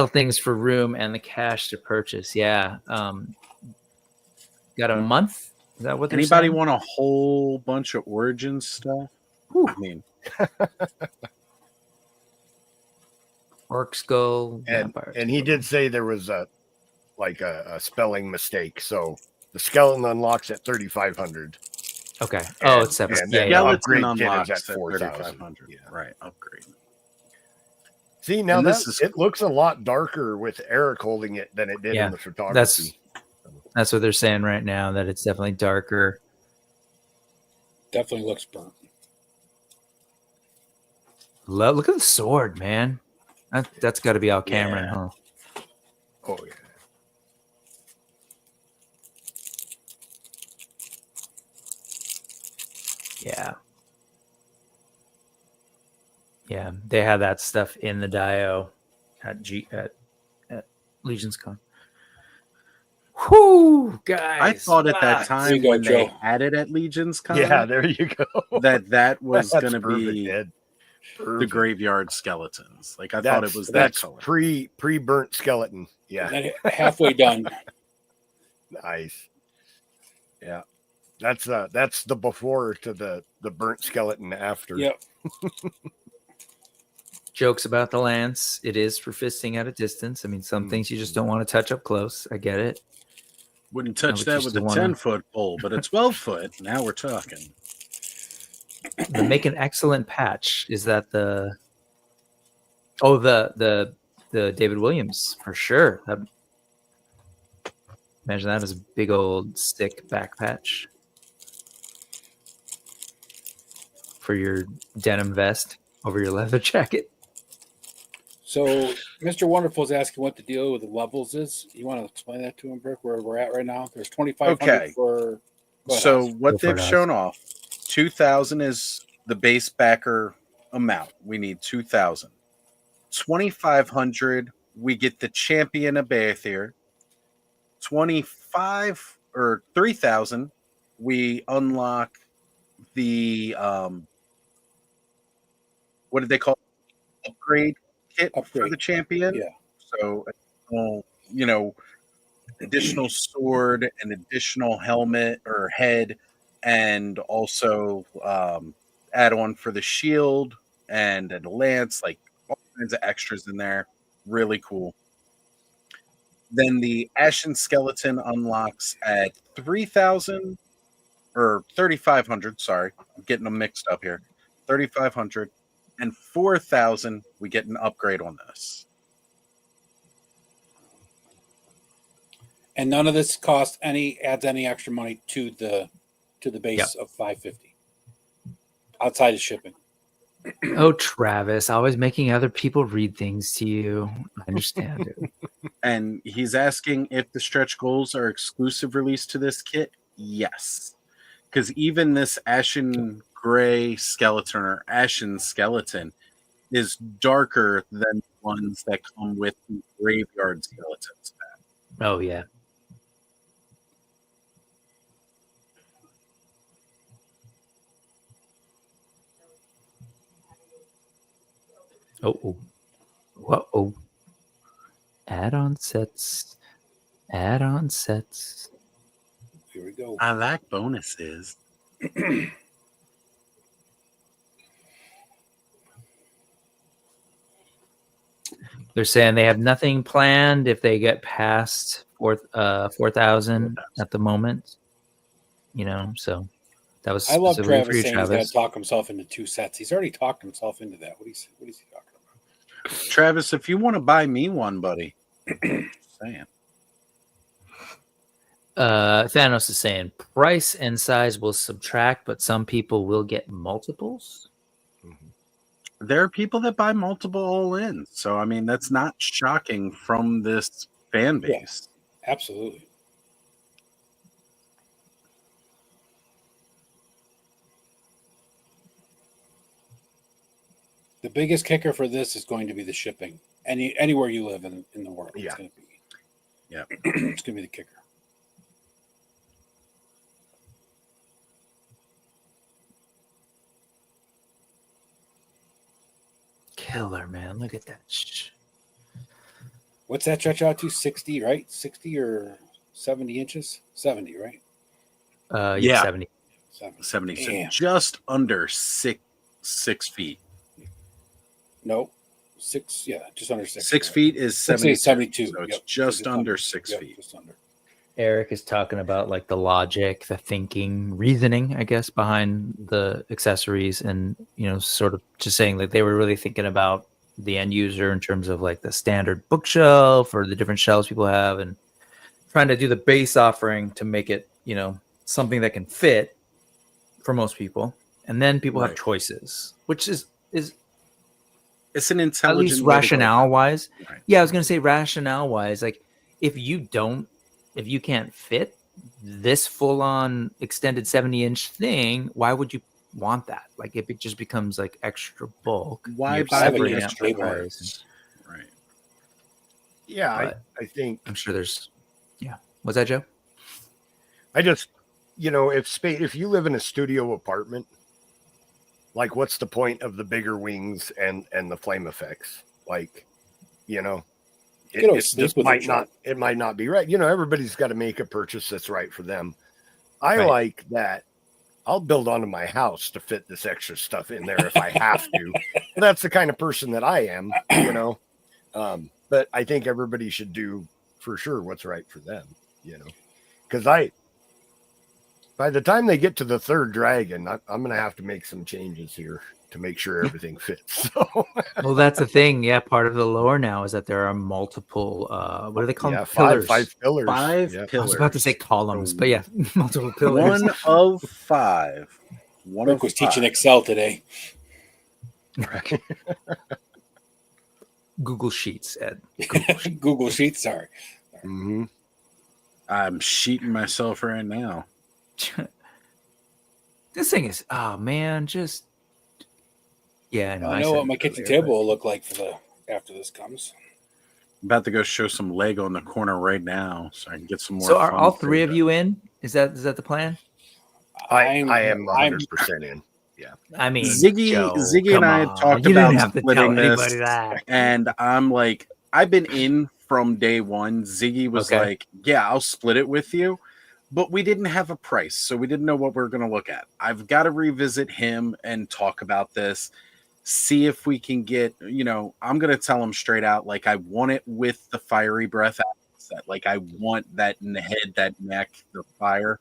things for room and the cash to purchase. Yeah. Got a month? Is that what they're anybody saying? want a whole bunch of origin stuff? I mean, Orc skull, And vampire. he did say there was a spelling mistake. So the skeleton unlocks at 3,500. Okay. Oh, it's separate. and Yeah, then yeah. the skeleton upgrade kit is unlocks at at 4,000. 3,500. Yeah. Right, upgrade. See, now And that it looks a lot darker with Eric holding it than it did in the photography. That's what they're saying right now, that it's definitely darker. Definitely looks burnt. Look at the sword, man. That's got to be out Cameron, huh? Oh, yeah. Yeah. Yeah, they had that stuff in the Dio at Legion's Con. Whoo, guys! I thought at that time when they had it at Legion's Con, there you go. that was going to perfect, be Ed. the graveyard skeletons. Like I That's, thought it was that color. Pre-burnt skeleton. Yeah, halfway done. Nice. Yeah, that's the before to the burnt skeleton after. Yep. Jokes about the lance. It is for fisting at a distance. I mean, some things you just don't want to touch up close. I get it. Wouldn't touch that with a 10-foot pole, but a 12-foot. Now we're talking. They make an excellent patch. Is that the David Williams for sure? Imagine that as a big old stick back patch for your denim vest over your leather jacket. So, Mr. Wonderful is asking what the deal with the levels is. You want to explain that to him, Brick, where we're at right now? There's 2,500 for. So, what they've shown off, 2,000 is the base backer amount. We need 2,000. 2,500, we get the champion of Beyithirr. 25 or 3,000, we unlock the what did they call it? Upgrade kit for the champion. Yeah. So, additional sword, an additional helmet or head, and also add-on for the shield and a lance, like all kinds of extras in there. Really cool. Then the Ashen Skeleton unlocks at 3,000 or 3,500. Sorry, I'm getting them mixed up here. 3,500 and 4,000. We get an upgrade on this. And none of this adds any extra money to the base of 550 outside of shipping. Oh, Travis, always making other people read things to you. I understand it. And he's asking if the stretch goals are exclusive release to this kit. Yes. Because even this Ashen Gray Skeleton or Ashen Skeleton is darker than the ones that come with the Graveyard Skeletons. Oh, yeah. Oh. Whoa. Add-on sets. Here we go. I like bonuses. They're saying they have nothing planned if they get past 4,000 at the moment. So that was. I love specifically Travis for you, saying he's got to talk himself into 2 sets. He's already talked himself into that. What is he talking about? Travis, if you want to buy me one, buddy. Saying. Thanos is saying price and size will subtract, but some people will get multiples. There are people that buy multiple all-ins. So, I mean, that's not shocking from this fan base. Yeah, absolutely. The biggest kicker for this is going to be the shipping. Anywhere you live in the world, it's going to be. Yeah, it's going to be the kicker. Killer, man! Look at that. What's that stretch out to? 60, right? 60 or 70 inches? 70, right? Yeah, 70. 70. So just under six feet. No, 6. Yeah, just under 6. 6 feet is 72. 72. So it's just under 6 feet. Just under. Eric is talking about like the logic, the thinking, reasoning, I guess, behind the accessories, and sort of just saying that they were really thinking about the end user in terms of like the standard bookshelf or the different shelves people have, and trying to do the base offering to make it, something that can fit for most people. And then people have choices, which is it's an intelligent at least way to go rationale about it. wise. Right. Yeah, I was going to say rationale wise, like if you can't fit this full on extended 70-inch thing, why would you want that? Like if it just becomes like extra bulk, Why you're buy the separating out extra the price. parts? Right. Yeah, But I think I'm sure there's, what's that, Joe? I just, if you live in a studio apartment, like what's the point of the bigger wings and the flame effects? Like, it just might not be right. Everybody's got to make a purchase that's right for them. I like that. I'll build onto my house to fit this extra stuff in there if I have to. That's the kind of person that I am, but I think everybody should do for sure what's right for them, because by the time they get to the third dragon, I'm going to have to make some changes here to make sure everything fits. So. Well, that's the thing. Yeah, part of the lore now is that there are multiple. What do they call them? Pillars. Five pillars. Pillars. I was about to say columns, but yeah, multiple pillars. 1 of 5. Rick was teaching Excel today. Right. Google Sheets, Ed. Google Sheets. Sorry. Mm-hmm. I'm sheeting myself right now. This thing is, oh man, just yeah. No, I know what my kitchen table will look like after this comes. I'm about to go show some Lego in the corner right now, so I can get some more. So, are all three of you in? Is that the plan? I am 100% in. Yeah. I mean, Ziggy and I have talked about splitting this, and I'm like, I've been in from day one. Ziggy was like, "Yeah, I'll split it with you," but we didn't have a price, so we didn't know what we were going to look at. I've got to revisit him and talk about this, see if we can get. I'm going to tell him straight out, like, I want it with the fiery breath set. Like, I want that in the head, that neck, the fire.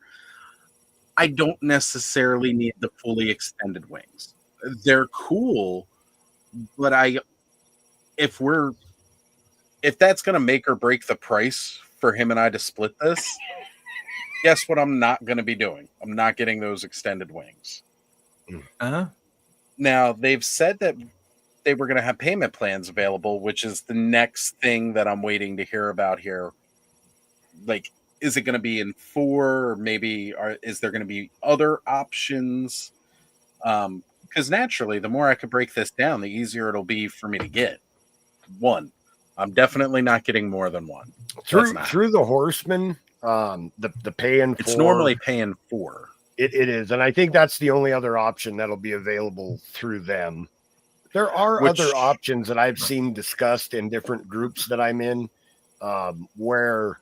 I don't necessarily need the fully extended wings. They're cool, but if that's going to make or break the price for him and I to split this, guess what I'm not going to be doing? I'm not getting those extended wings. Uh-huh. Now, they've said that they were going to have payment plans available, which is the next thing that I'm waiting to hear about here. Like, is it going to be in 4, or maybe is there going to be other options? Because naturally, the more I could break this down, the easier it'll be for me to get. 1, I'm definitely not getting more than 1. Through the Horsemen, the pay in 4. It's normally paying 4. It is, and I think that's the only other option that'll be available through them. There are other options that I've seen discussed in different groups that I'm in, where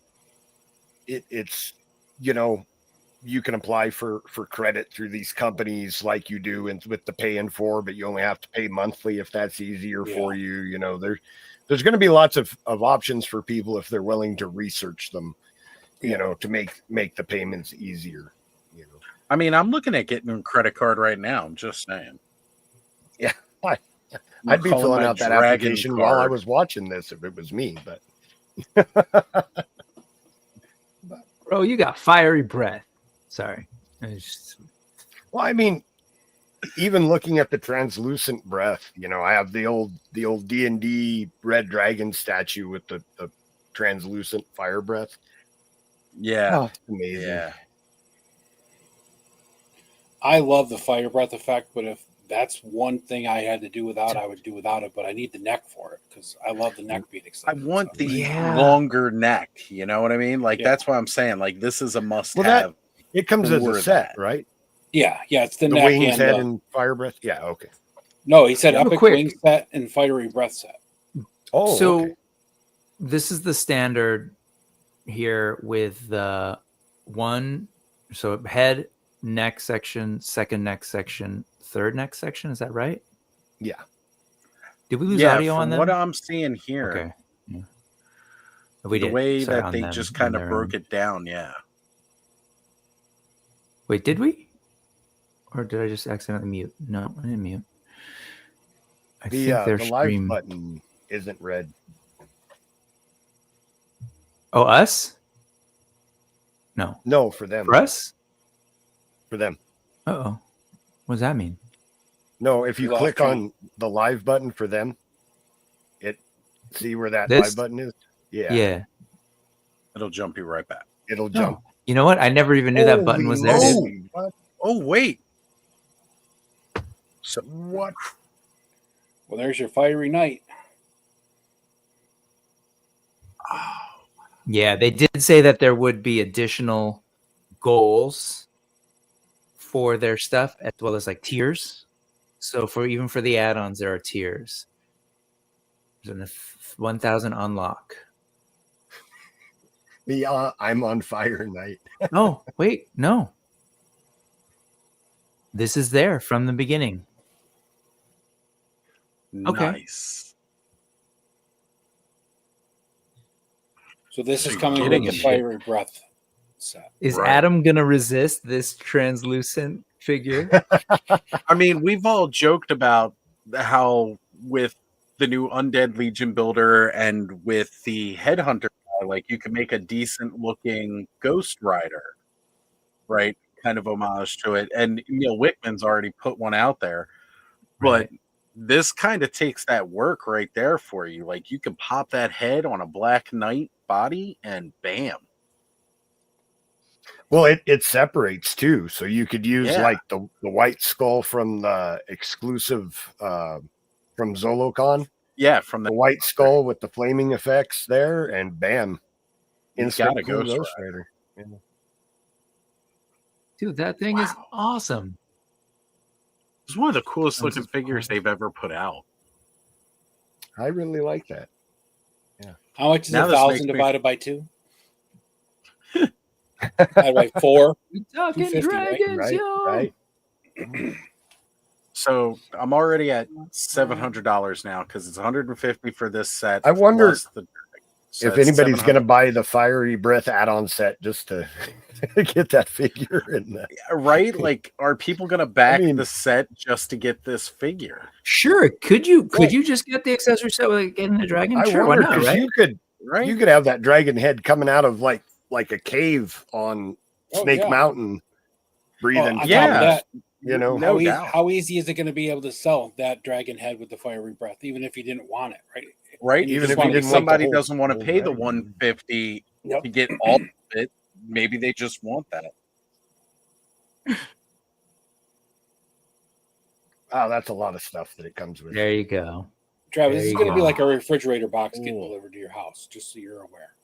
it's you can apply for credit through these companies like you do and with the pay in 4, but you only have to pay monthly if that's easier for you. There's going to be lots of options for people if they're willing to research them, to make the payments easier. I mean, I'm looking at getting a credit card right now. I'm just saying. Yeah, I'd be filling out that application while I was watching this if it was me, but. Bro, you got fiery breath. Sorry. Well, I mean, even looking at the translucent breath, I have the old D&D red dragon statue with the translucent fire breath. Yeah. Oh, it's amazing. Yeah. I love the fire breath effect, but if that's one thing I had to do without, I would do without it, but I need the neck for it because I love the neck being extended. I want the longer neck. You know what I mean? Like, that's why I'm saying, like, this is a must-have. It comes as a set, right? Yeah. It's the neck wings, head, and fire breath. Yeah, okay. No, he said epic wing set and fiery breath set. Oh, so this is the standard here with the head, neck section, second neck section, third neck section. Is that right? Yeah. Did we lose audio on them? What I'm seeing here. Okay. Yeah. The way that they just kind of broke it down. Yeah. Wait, did we? Or did I just accidentally mute? No, I didn't mute. I think their The live stream. button isn't red. Oh, us? No, No, for them. for us. For them. Oh, what does that mean? No, if you Lost click count. on the live button for them, see where that This? live button is? Yeah. Yeah. It'll jump you right back. It'll jump. Oh, you know what? I never even knew that button was there, dude. moly, What? Oh, wait. So What? Well, there's your fiery night. Yeah, they did say that there would be additional goals for their stuff as well as like tiers. So even for the add-ons, there are tiers. There's an 1,000 unlock. The I'm on fire night. Oh, wait, no. This is there from the beginning. Okay. nice. So this is You're coming with getting the it. fiery breath set. Is Right. Adam gonna resist this translucent figure? I mean, we've all joked about how with the new Undead Legion builder and with the Headhunter guy, like you can make a decent looking Ghost Rider, right? Kind of homage to it. And Neil Wickman's already put one out there. But this kind of takes that work right there for you. Like you can pop that head on a Black Knight body and bam. Well, it separates too. So you could use Yeah. like the white skull from the exclusive from Zolocon. Yeah, from The the white skull with the flaming effects there, and bam. You Instant got a cool Ghost Rider. Dude, that thing is Wow. awesome. it's one of the coolest I'm looking just- figures they've ever put out. I really like that. How much is Now this 1,000 makes me- divided by 2? Divided by 4. We talking 250, right? dragons, Right, yo. right. So I'm already at $700 now because it's 150 for this set. I wonder plus the- so if it's anybody's going to 700. buy the fiery breath add-on set just to get that figure in the Right? Like, are people going to back mean- the set just to get this figure? Sure. Could you just get the accessory set with getting the dragon? I Sure, why wonder not, 'cause right? Right? you could have that dragon head coming out of like a cave on Oh, Snake yeah. Mountain, breathing. On top of Yeah. that, You know, No how, doubt. how easy is it going to be able to sell that dragon head with the fiery breath, even if you didn't want it, right? Right? You Even just if you want didn't want somebody the whole- doesn't want to whole pay the dragon. 150 Yep. to get all of it, maybe they just want that. Oh, that's a lot of stuff that it comes with. There you go. Travis, There this is you going to be go. like a refrigerator box getting Cool. delivered to your house, just so you're aware.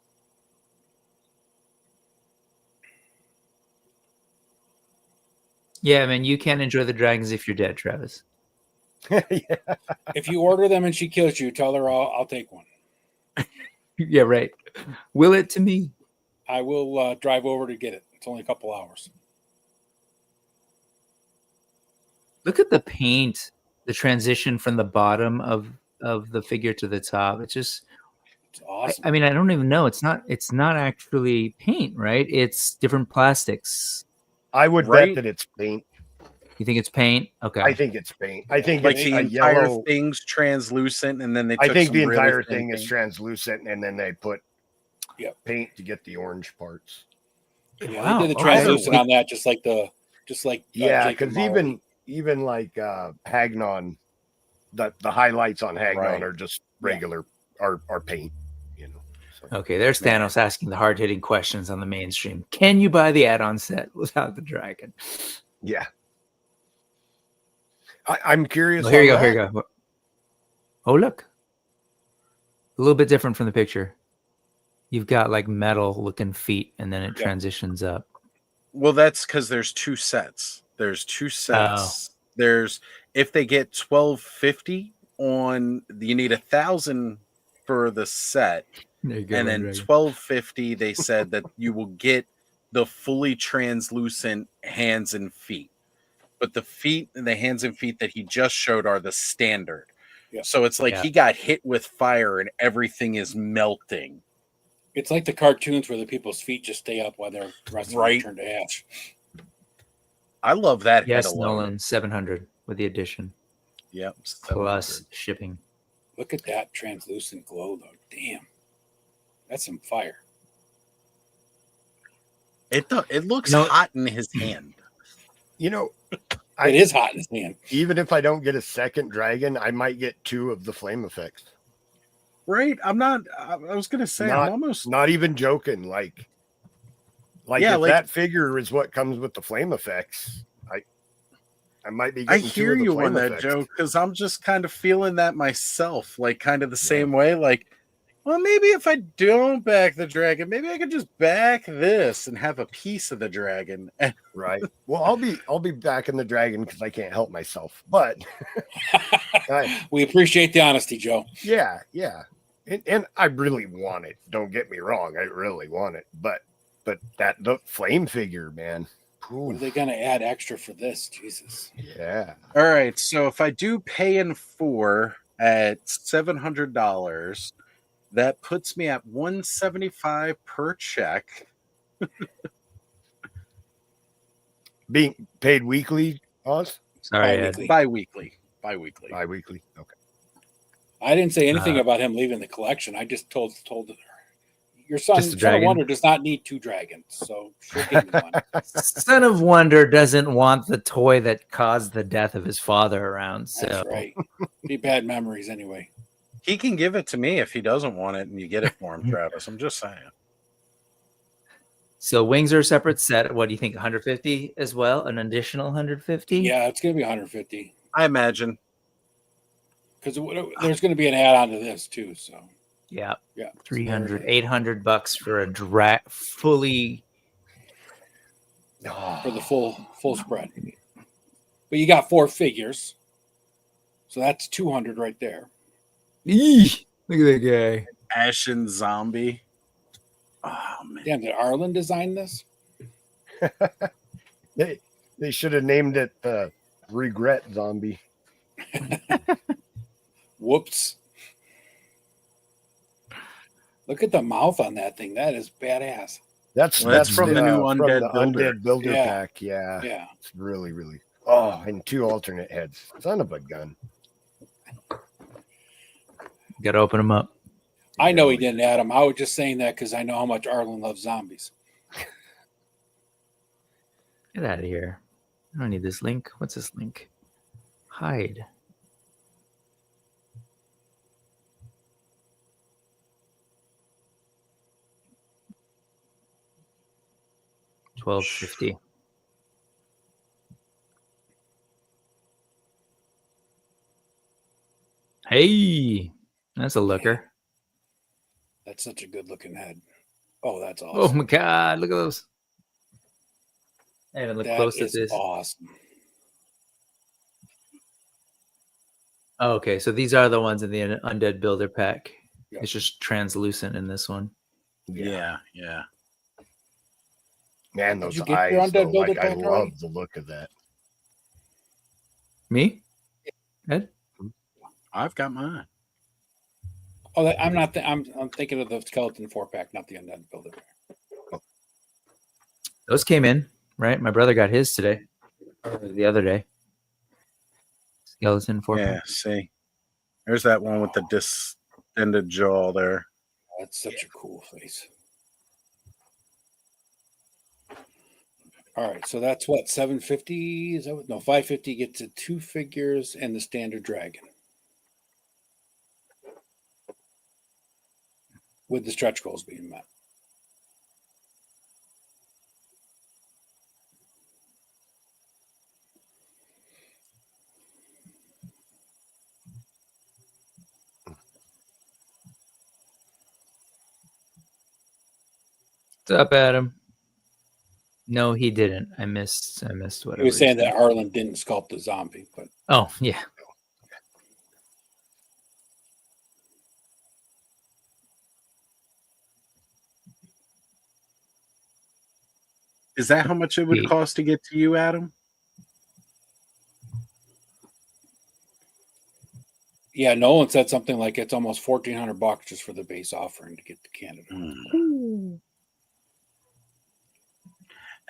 Yeah, man, you can't enjoy the dragons if you're dead, Travis. Yeah. If you order them and she kills you, tell her I'll take one. Yeah, right. Will it to me? I will drive over to get it. It's only a couple hours. Look at the paint, the transition from the bottom of the figure to the top. It's just It's awesome. I mean, I don't even know. It's not actually paint, right? It's different plastics. I would Right? bet that it's paint. You think it's paint? Okay. I think it's paint. I think Like it's the a entire yellow. thing's translucent, and then they. I took think some the really entire thin thing is paint. translucent, and then they put Yep. paint to get the orange parts. Yeah, Wow, they did the okay. translucent on that, just like Yeah, Jake and because Molly. even like Hagnon, the highlights on Hagnon Right. are just regular are paint. You know. So. Okay, there's Thanos asking the hard-hitting questions on the mainstream. Can you buy the add-on set without the dragon? Yeah. I'm curious. Oh, here you on go. Here that. you go. Oh, look. A little bit different from the picture. You've got like metal-looking feet, and then it Yeah. transitions up. Well, that's because there's two sets. There's two sets. There's if they get 1250 on, you need 1,000 for the set, There you go. and then 1250 they said that you will get the fully translucent hands and feet. But the feet and the hands and feet that he just showed are the standard. Yeah. So it's like Yeah. he got hit with fire and everything is melting. It's like the cartoons where the people's feet just stay up while their rest of them Right. turn to ash. I love that Yes, head alone. Nolan, 700 with the addition. Yep. plus 700. shipping. Look at that translucent glow, though. Damn. That's some fire. It looks You know- hot in his hand. You know, It is hot in his hand. even if I don't get a second dragon, I might get 2 of the flame effects. Right? I was gonna say I'm almost Not even joking. Like Yeah, if like- that figure is what comes with the flame effects, I might be I getting 2 hear of the you flame on that, effects. Joe, because I'm just kind of feeling that myself, like kind of the same way. Like, well, maybe if I don't back the dragon, maybe I could just back this and have a piece of the dragon. Right. Well, I'll be backing the dragon because I can't help myself. But We appreciate the honesty, Joe. yeah. And I really want it. Don't get me wrong. I really want it. But the flame figure, man. What are they going to add extra for this? Jesus. Yeah. All right, so if I do pay in 4 at $700, that puts me at $175 per check. Being paid weekly, Oz? Sorry, Ed. Bi-weekly. Bi-weekly. Bi-weekly. Okay. I didn't say anything about him leaving the collection. I just told her, your son, Just a Son of dragon. Wonder, does not need 2 dragons, so she'll give me one. Son of Wonder doesn't want the toy that caused the death of his father around. So That's right. Be bad memories anyway. He can give it to me if he doesn't want it, and you get it for him, Travis. I'm just saying. So wings are a separate set. What do you think? 150 as well? An additional 150? Yeah, it's going to be 150 I imagine. because there's going to be an add-on to this too. So Yeah. yeah, 300, 800 bucks for a fully. for the full spread. But you got 4 figures, so that's 200 right there. Eesh, look at that guy. Ashen Zombie. Oh, man. Damn, did Arlen design this? They should have named it Regret Zombie. Whoops. Look at the mouth on that thing. That is badass. That's from the new from Undead the Builder. Undead Builder Yeah. pack. Yeah. Yeah. It's really, really. Oh, and 2 alternate heads. Son of a gun. Got to open them up. I know he didn't add them. I was just saying that because I know how much Arlen loves zombies. Get out of here. I don't need this link. What's this link? Hide. $12.50. Hey, that's a looker. That's such a good looking head. Oh, that's Oh awesome. my god, look at those. I haven't looked That close at is this. awesome. Oh, okay, so these are the ones in the Undead Builder pack. Yeah. It's just translucent in this one. Yeah. Man, Did those you get eyes. your Undead Though, Builder like, I pack love already? the look of that. Me? Ed? I've got mine. Oh, I'm not. I'm thinking of the skeleton 4-pack, not the Undead Builder pack. Those came in, right? My brother got his today. Or the other day. Skeleton 4 Yeah, see. There's that one with the distended jaw there. That's such a cool face. All right, so that's what, 750? Is that what, no, 550 gets to 2 figures and the standard dragon with the stretch goals being met. What's up, Adam? No, he didn't. I missed whatever. He was saying that Arlen didn't sculpt the zombie, but Oh, yeah. Is that how much it would Yeah. cost to get to you, Adam? yeah, Nolan said something like it's almost $1,400 just for the base offering to get to Canada.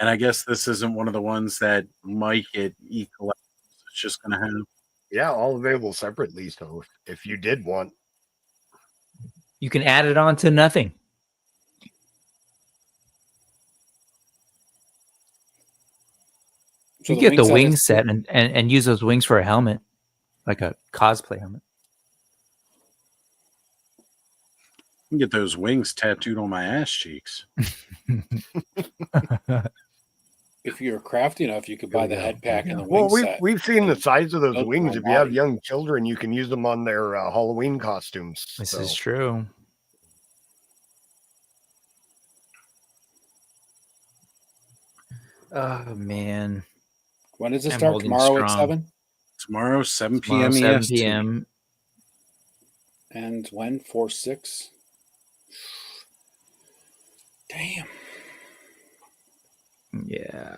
And I guess this isn't one of the ones that might get equalized. It's just going to have. Yeah, all available separately. So if you did want, You can add it on to nothing. So You get the set wing is- set and use those wings for a helmet, like a cosplay helmet. I can get those wings tattooed on my ass cheeks. If you're crafty enough, you could buy the head pack and the wing well, set. we've seen the size of those build your wings. own If you have body. young children, you can use them on their Halloween costumes. This So, is true. Oh man, When does it I'm start? holding Tomorrow at strong. 7? Tomorrow, 7 tomorrow p.m. 7 EST. p.m. And when? 4/6? Damn. Yeah.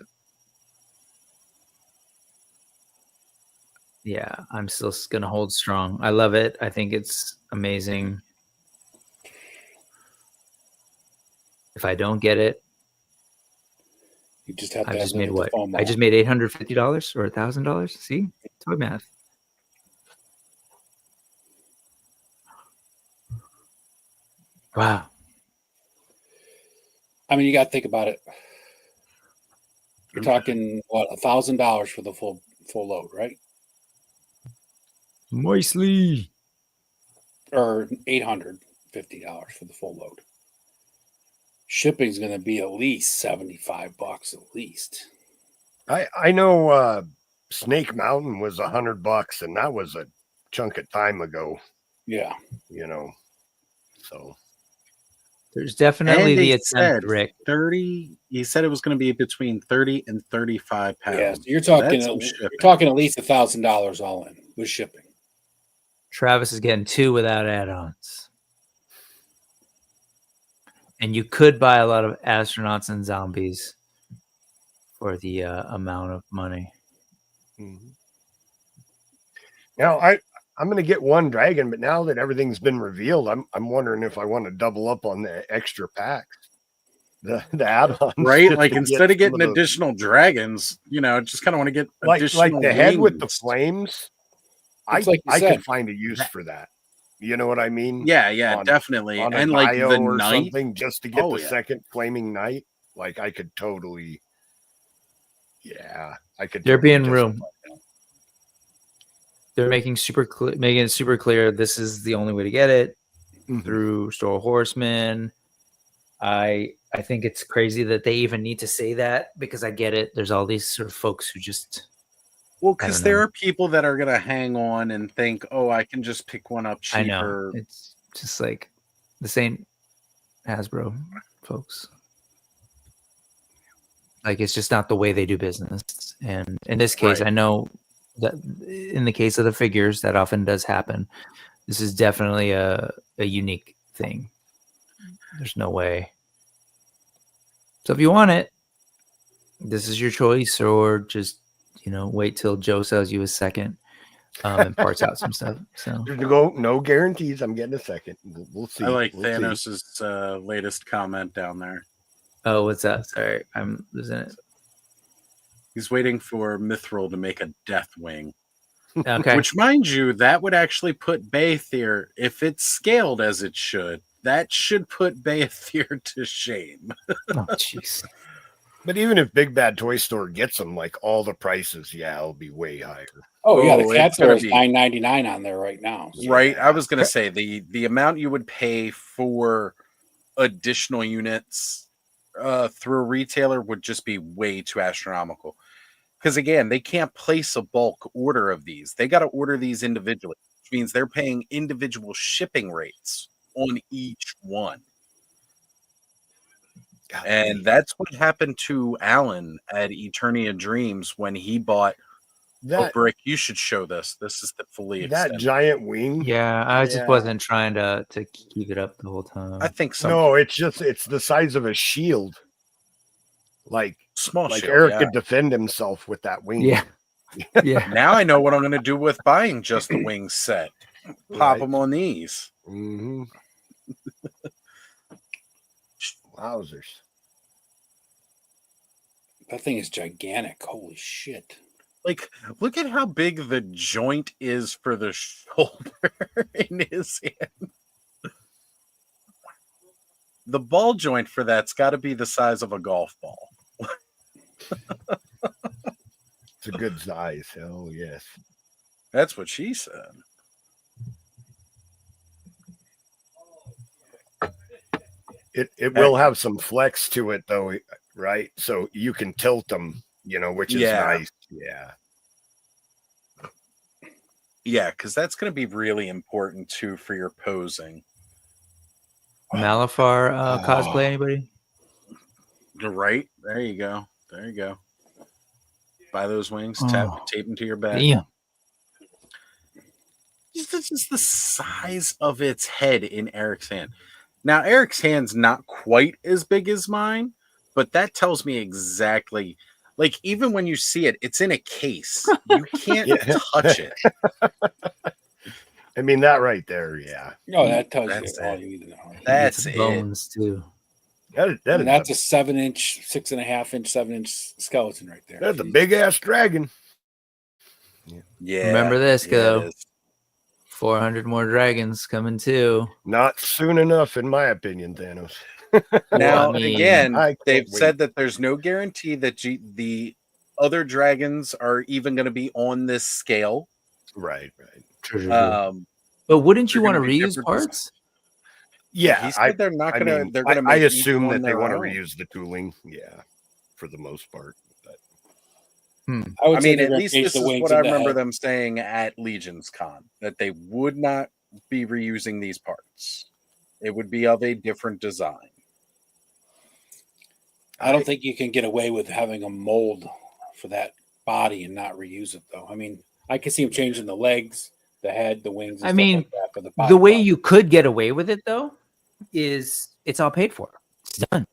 Yeah, I'm still gonna hold strong. I love it. I think it's amazing. If I don't get it, You just have I to just live made with what? the FOMO. I just made $850 or $1,000. See, toy math. Wow. I mean, you got to think about it. You're talking what, $1,000 for the full load, right? Moistly. Or $850 for the full load. Shipping's going to be at least $75 at least. I know Snake Mountain was $100, and that was a chunk of time ago. Yeah. You know, so There's definitely And the they attempt, said Rick. 30. He said it was going to be between 30 and 35 pounds. Yeah. So you're So talking that's some you're shipping. talking at least $1,000 all in with shipping. Travis is getting 2 without add-ons. And you could buy a lot of astronauts and zombies for the amount of money. Now I'm going to get one dragon, but now that everything's been revealed, I'm wondering if I want to double up on the extra packs, the add-ons, Right? just Like to instead of get some getting those- additional dragons, just kind of want to get like additional the head with the wings. flames. It's like you I said. could find a use for that. You know what I mean? Yeah, on- definitely. On a And like Dio the or knight. something, just to get Oh, the yeah. second flaming knight. Like I could totally. Yeah, I could. There totally being room. justify that. They're making it super clear. This is the only way to get it Mhm. through Four Horsemen. I think it's crazy that they even need to say that, because I get it. There's all these sort of folks who just Well, I because don't there know. are people that are going to hang on and think, oh, I can just pick one up I know cheaper. it's just like this ain't Hasbro, folks. Like it's just not the way they do business. And in this case, Right. I know that in the case of the figures, that often does happen. This is definitely a unique thing. There's no way. So if you want it, this is your choice, or just wait till Joe sells you a second and parts out some stuff. So There's no guarantees. I'm getting a second. We'll see. I like We'll see. Thanos' latest comment down there. oh, what's that? Sorry, I'm losing it. He's waiting for Mithril to make a death wing. Okay. Which, mind you, that would actually put Beyithirr, if it's scaled as it should, that should put Beyithirr to shame. Oh, jeez. But even if Big Bad Toy Store gets them, like all the prices, it'll be way higher. Oh, yeah. Oh, The it's cats are gonna at be- $9.99 on there right now. So. Right? I was going to say the amount you would pay for additional units through a retailer would just be way too astronomical. Because again, they can't place a bulk order of these. They got to order these individually, which means they're paying individual shipping rates on each one. And that's what happened to Alan at Eternia Dreams when he bought That Brick. You should show this. This is the fully that extended. giant wing. Yeah, I just Yeah. wasn't trying to keep it up the whole time. I think so. No, it's the size of a shield. Like Small like shield, Eric yeah. could defend himself with that wing. Yeah. Yeah. Now I know what I'm going to do with buying just the wings set. Pop Right. them on these. Mm-hmm. Wowzers. That thing is gigantic. Holy shit. Like, look at how big the joint is for the shoulder in his hand. The ball joint for that's got to be the size of a golf ball. It's a good size. Oh, yes. That's what she said. It will have some flex to it, though, right? So you can tilt them, which is nice. Yeah. Yeah, because that's going to be really important, too, for your posing. Malifar cosplay, anybody? Right? There you go. There you go. Buy those wings, tape them to your back. Yeah. Just the size of its head in Eric's hand. Now, Eric's hand's not quite as big as mine, but that tells me exactly. Like, even when you see it, it's in a case. You can't touch it. I mean, that right there, yeah. No, that tells That's you all it. you need to know. That's It's it. bones too. That's a 7-inch, 6.5-inch, 7-inch skeleton right there. That's a big ass dragon. Yeah. Remember this, though. it is. 400 more dragons coming too. Not soon enough, in my opinion, Thanos. Now, I mean, again, I can't they've wait. said that there's no guarantee that the other dragons are even going to be on this scale. Right. True. But wouldn't you they're want to gonna be reuse different parts? Yeah, he said they're not going to. They're going to. I assume that they want to reuse. reuse the tooling. Yeah, for the most part. But I I mean, at least this is what I remember them saying at Legion's Con, that they would not be reusing these parts. It would be of a different design. I don't think you can get away with having a mold for that body and not reuse it, though. I mean, I can see them changing the legs, the head, the wings. And I mean, like that, but the body the way part- you could get away with it, though, is it's all paid for. It's done.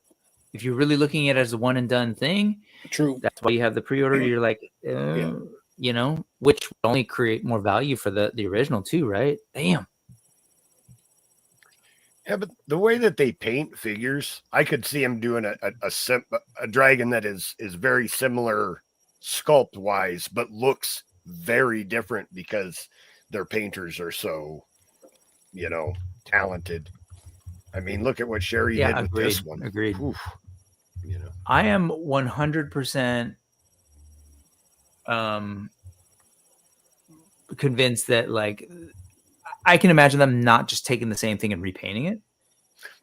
If you're really looking at it as a one and done thing, True. that's why you have the pre-order. You're like, which would only create more value for the original too, right? Damn. yeah, but the way that they paint figures, I could see them doing a dragon that is very similar sculpt wise, but looks very different because their painters are so, talented. I mean, look at what Sherry did with this one. Agreed. Oof, I am 100% convinced that, like, I can imagine them not just taking the same thing and repainting it.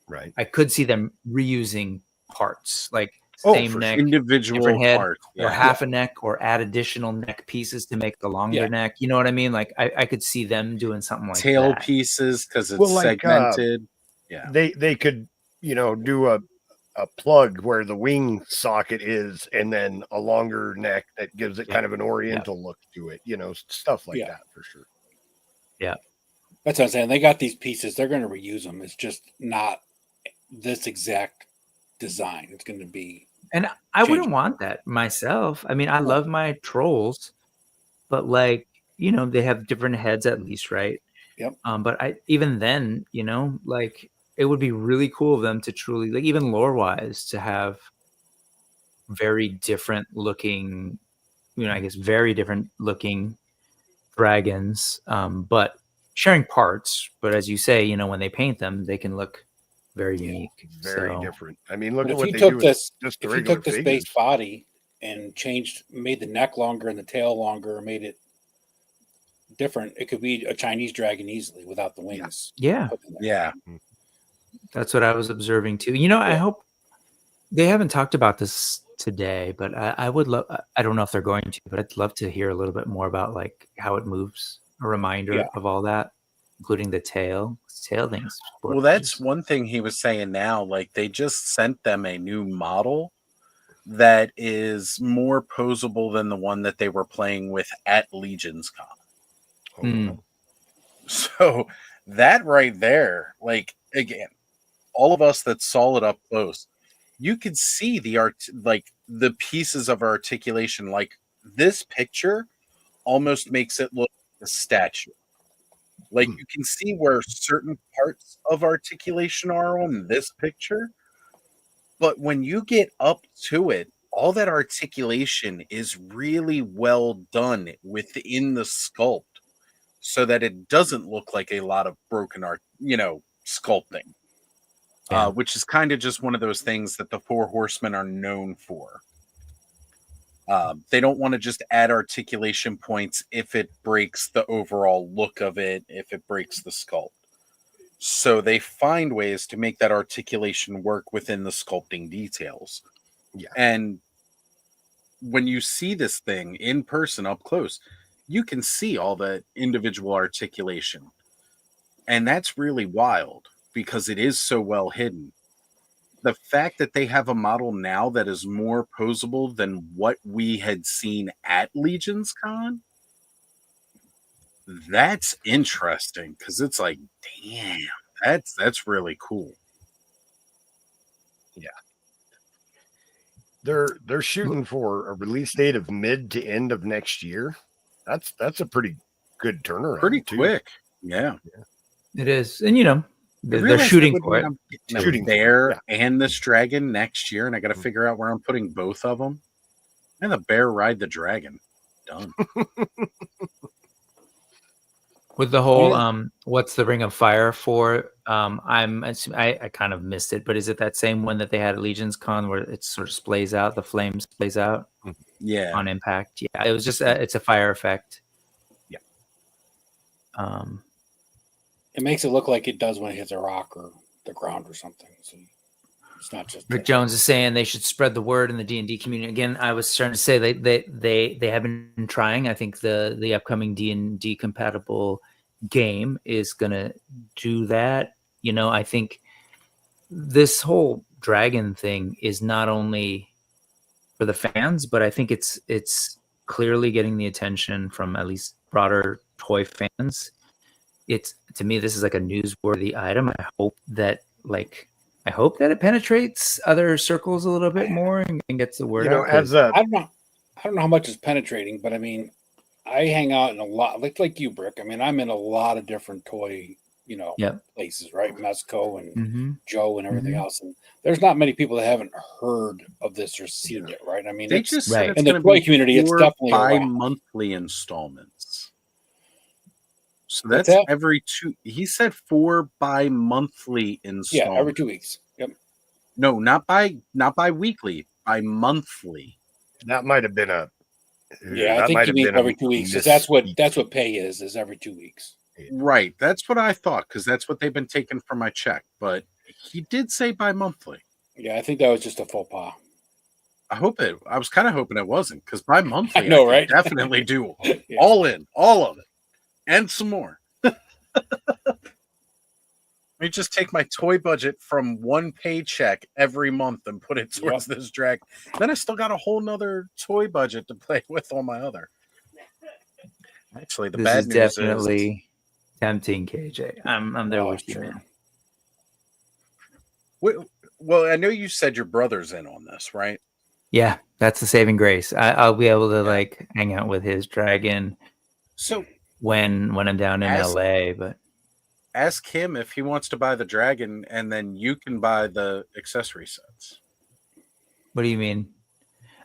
right. I could see them reusing parts, like Oh, same for neck, Individual different head, parts. or half a neck, or add additional neck pieces to make the longer Yeah. neck. You know what I mean? Like, I could see them doing something like Tail that. pieces because it's Well, like, segmented. Yeah. They could, do a plug where the wing socket is and then a longer neck that gives it kind of an oriental look to it, stuff like that for sure. That's what I'm saying. They got these pieces. They're going to reuse them. It's just not this exact design. It's going to be. And I wouldn't changing. want that myself. I mean, I love my trolls, but, like, they have different heads at least, right? Yep. But even then, like, it would be really cool of them to truly, like, even lore wise, to have very different looking, I guess very different looking dragons, but sharing parts. But as you say, when they paint them, they can look very unique. Very So, different. I mean, look But at if what you they took do this, with just the if you regular took this figures. base body and made the neck longer and the tail longer, made it different, it could be a Chinese dragon easily without the wings. yeah, put in there. Yeah. that's what I was observing too. I hope they haven't talked about this today, but I would love. I don't know if they're going to, but I'd love to hear a little bit more about, like, how it moves. A reminder of all that, including the tail. Tail things. Well, that's one thing he was saying now. Like, they just sent them a new model that is more posable than the one that they were playing with at Legion's Con. So that right there, like, again, all of us that saw it up close, you could see the pieces of articulation. Like, this picture almost makes it look like a statue. Like, you can see where certain parts of articulation are on this picture, but when you get up to it, all that articulation is really well done within the sculpt so that it doesn't look like a lot of broken art, sculpting. Yeah. Which is kind of just one of those things that the Four Horsemen are known for. They don't want to just add articulation points if it breaks the overall look of it, if it breaks the sculpt. So they find ways to make that articulation work within the sculpting details. Yeah. And when you see this thing in person up close, you can see all the individual articulation. And that's really wild because it is so well hidden. The fact that they have a model now that is more posable than what we had seen at Legion's Con, that's interesting because it's like, damn, that's really cool. Yeah. They're shooting for a release date of mid to end of next year. That's a pretty good turnaround. Pretty too. quick. Yeah. It is. And they're I shooting would for it. I'm getting a bear and this dragon next year, and I got to figure out where I'm putting both of them. And the bear ride the dragon. Done. With the whole what's the Ring of Fire for? I kind of missed it, but is it that same one that they had at Legion's Con where it sort of splays out, the flame splays out? Yeah. On impact. Yeah, it was just it's a fire effect. Yeah. It makes it look like it does when it hits a rock or the ground or something. So it's not just. Rick Jones is saying they should spread the word in the D&D community. Again, I was starting to say they have been trying. I think the upcoming D&D compatible game is going to do that. I think this whole dragon thing is not only for the fans, but I think it's clearly getting the attention from at least broader toy fans. To me, this is like a newsworthy item. I hope that it penetrates other circles a little bit more and gets the word out. I don't know how much is penetrating, but I mean, I hang out in a lot, like you, Brick. I mean, I'm in a lot of different toy, places, right? Mezco and Joe and everything else. And there's not many people that haven't heard of this or seen it, right? I mean, they just said it's in the toy community, it's definitely bi-monthly installments. So that's every two. He said 4 bi-monthly installments. Yeah, every 2 weeks. Yep. No, not bi-weekly, bi-monthly. That might have been a. Yeah, I think you mean every 2 weeks. That's what pay is every 2 weeks. Right. That's what I thought, because that's what they've been taking for my check. But he did say bi-monthly. Yeah, I think that was just a faux pas. I was kind of hoping it wasn't, because bi-monthly, I know, right? Definitely do all of it, and some more. Let me just take my toy budget from one paycheck every month and put it towards this drag. Then I still got a whole nother toy budget to play with on my other. Actually, the bad news is definitely tempting, KJ. I'm there with you, man. Well, I know you said your brother's in on this, right? Yeah, that's the saving grace. I'll be able to hang out with his dragon. So when I'm down in LA, but ask him if he wants to buy the dragon, and then you can buy the accessory sets. What do you mean?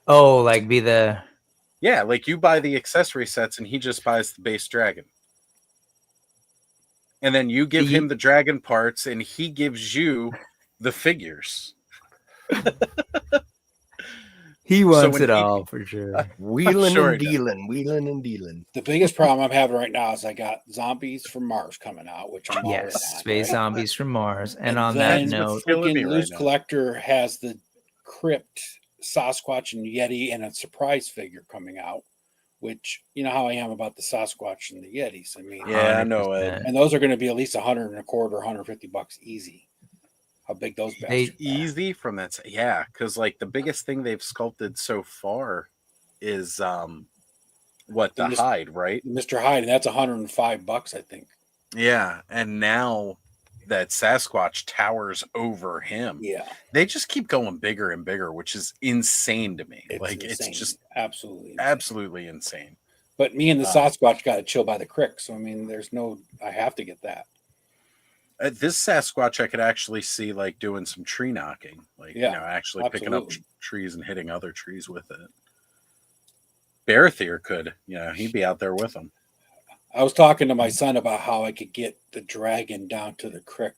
Oh, yeah, you buy the accessory sets, and he just buys the base dragon. And then you give him the dragon parts, and he gives you the figures. He wants it all for sure. Wheeling and dealing. The biggest problem I'm having right now is I got Zombies from Mars coming out, which I'm always on, Space right? Zombies from Mars. And on that note, Loose Collector has the Crypt, Sasquatch, and Yeti, and a surprise figure coming out. Which, you know how I am about the Sasquatch and the Yetis. I mean, yeah, I know it. And those are going to be at least $125, $150 easy. How big those bastards easy from that? Yeah, because the biggest thing they've sculpted so far is the hide, right? Mr. Hyde, and that's $105, I think. Yeah, and now that Sasquatch towers over him. Yeah, they just keep going bigger and bigger, which is insane to me. It's just absolutely insane. But me and the Sasquatch got to chill by the creek, so I mean, I have to get that. This Sasquatch I could actually see like doing some tree knocking, like actually picking up trees and hitting other trees with it. Beyithirr could, he'd be out there with them. I was talking to my son about how I could get the dragon down to the creek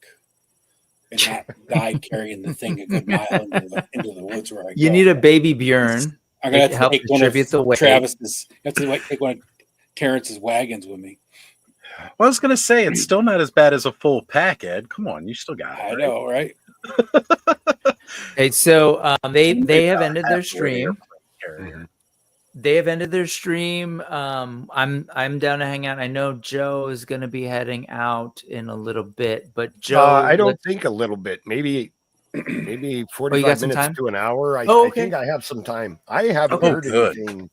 and not die carrying the thing a good mile into the woods where I go. You need a baby Bjorn. I'm gonna have to help take one distribute of the weight. Travis's. I have to take one of Terrence's wagons with me. Well, I was gonna say it's still not as bad as a full pack, Ed. Come on, you still got it. I know, right? Hey, so they have ended their stream. They have ended their stream. I'm down to hang out. I know Joe is going to be heading out in a little bit, but Joe, I don't think a little bit. Maybe 45 minutes time? to an hour. I think I have some time. I haven't heard anything.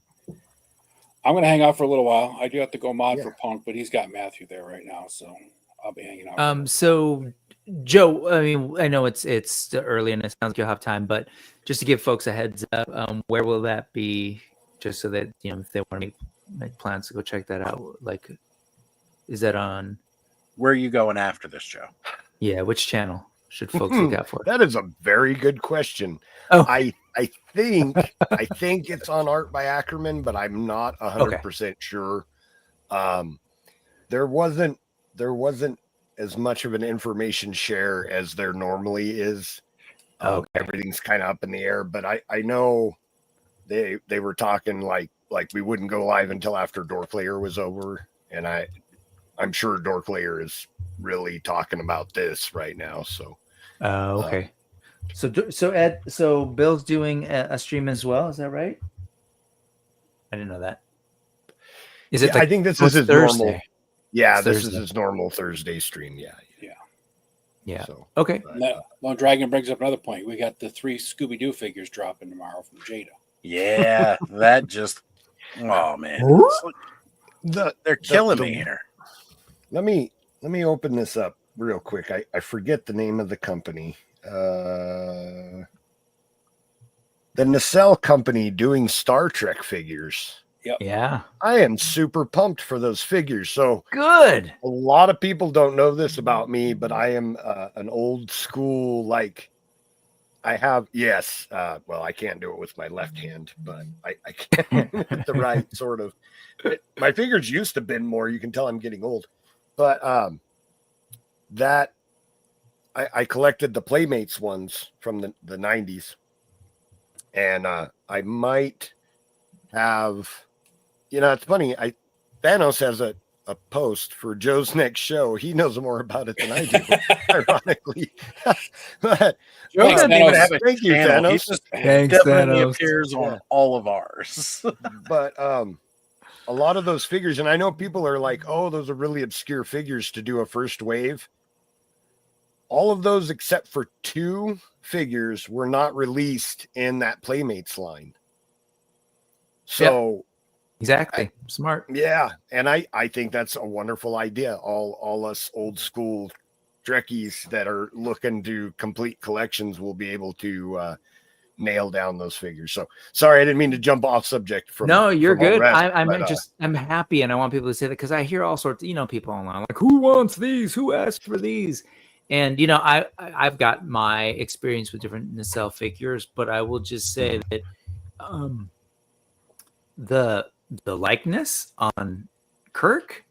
I'm going to hang out for a little while. I do have to go mod for Punk, but he's got Matthew there right now, so I'll be hanging out. So Joe, I mean, I know it's still early and it sounds like you'll have time, but just to give folks a heads up, where will that be? Just so that, if they want to make plans to go check that out, like, is that on? Where are you going after this, Joe? Yeah, which channel should folks look out for? That is a very good question. Oh, I think it's on Art by Ackerman, but I'm not 100% sure. There wasn't as much of an information share as there normally is. Everything's kind of up in the air, but I know. They were talking like we wouldn't go live until after Door Player was over, and I'm sure Door Player is really talking about this right now. So, okay. So Ed, so Bill's doing a stream as well. Is that right? I didn't know that. Is it? I think this is his Thursday. Normal. Yeah, this is his normal Thursday stream. Yeah. So, okay. Well, Dragon brings up another point. We got the 3 Scooby-Doo figures dropping tomorrow from Jada. Yeah, that just man. They're killing me here. Let me open this up real quick. I forget the name of the company. The Nacelle company doing Star Trek figures. Yep. Yeah. I am super pumped for those figures. So good. A lot of people don't know this about me, but I am an old school, I have, well, I can't do it with my left hand, but I can with the right sort of. My fingers used to bend more. You can tell I'm getting old. But that I collected the Playmates ones from the 90s. And I might have, it's funny. Thanos has a post for Joe's next show. He knows more about it than I do, ironically. But thank you, Thanos. He just Thanks, definitely Thanos. appears on all of ours. But a lot of those figures, and I know people are like, oh, those are really obscure figures to do a first wave. All of those except for 2 figures were not released in that Playmates line. So exactly. Smart. Yeah. And I think that's a wonderful idea. All us old school Trekkies that are looking to complete collections will be able to nail down those figures. So sorry, I didn't mean to jump off subject from. No, you're good. Rest, I'm happy, and I want people to say that because I hear all sorts, people online like, who wants these? Who asked for these? And I've got my experience with different nacelle figures, but I will just say that the likeness on Kirk,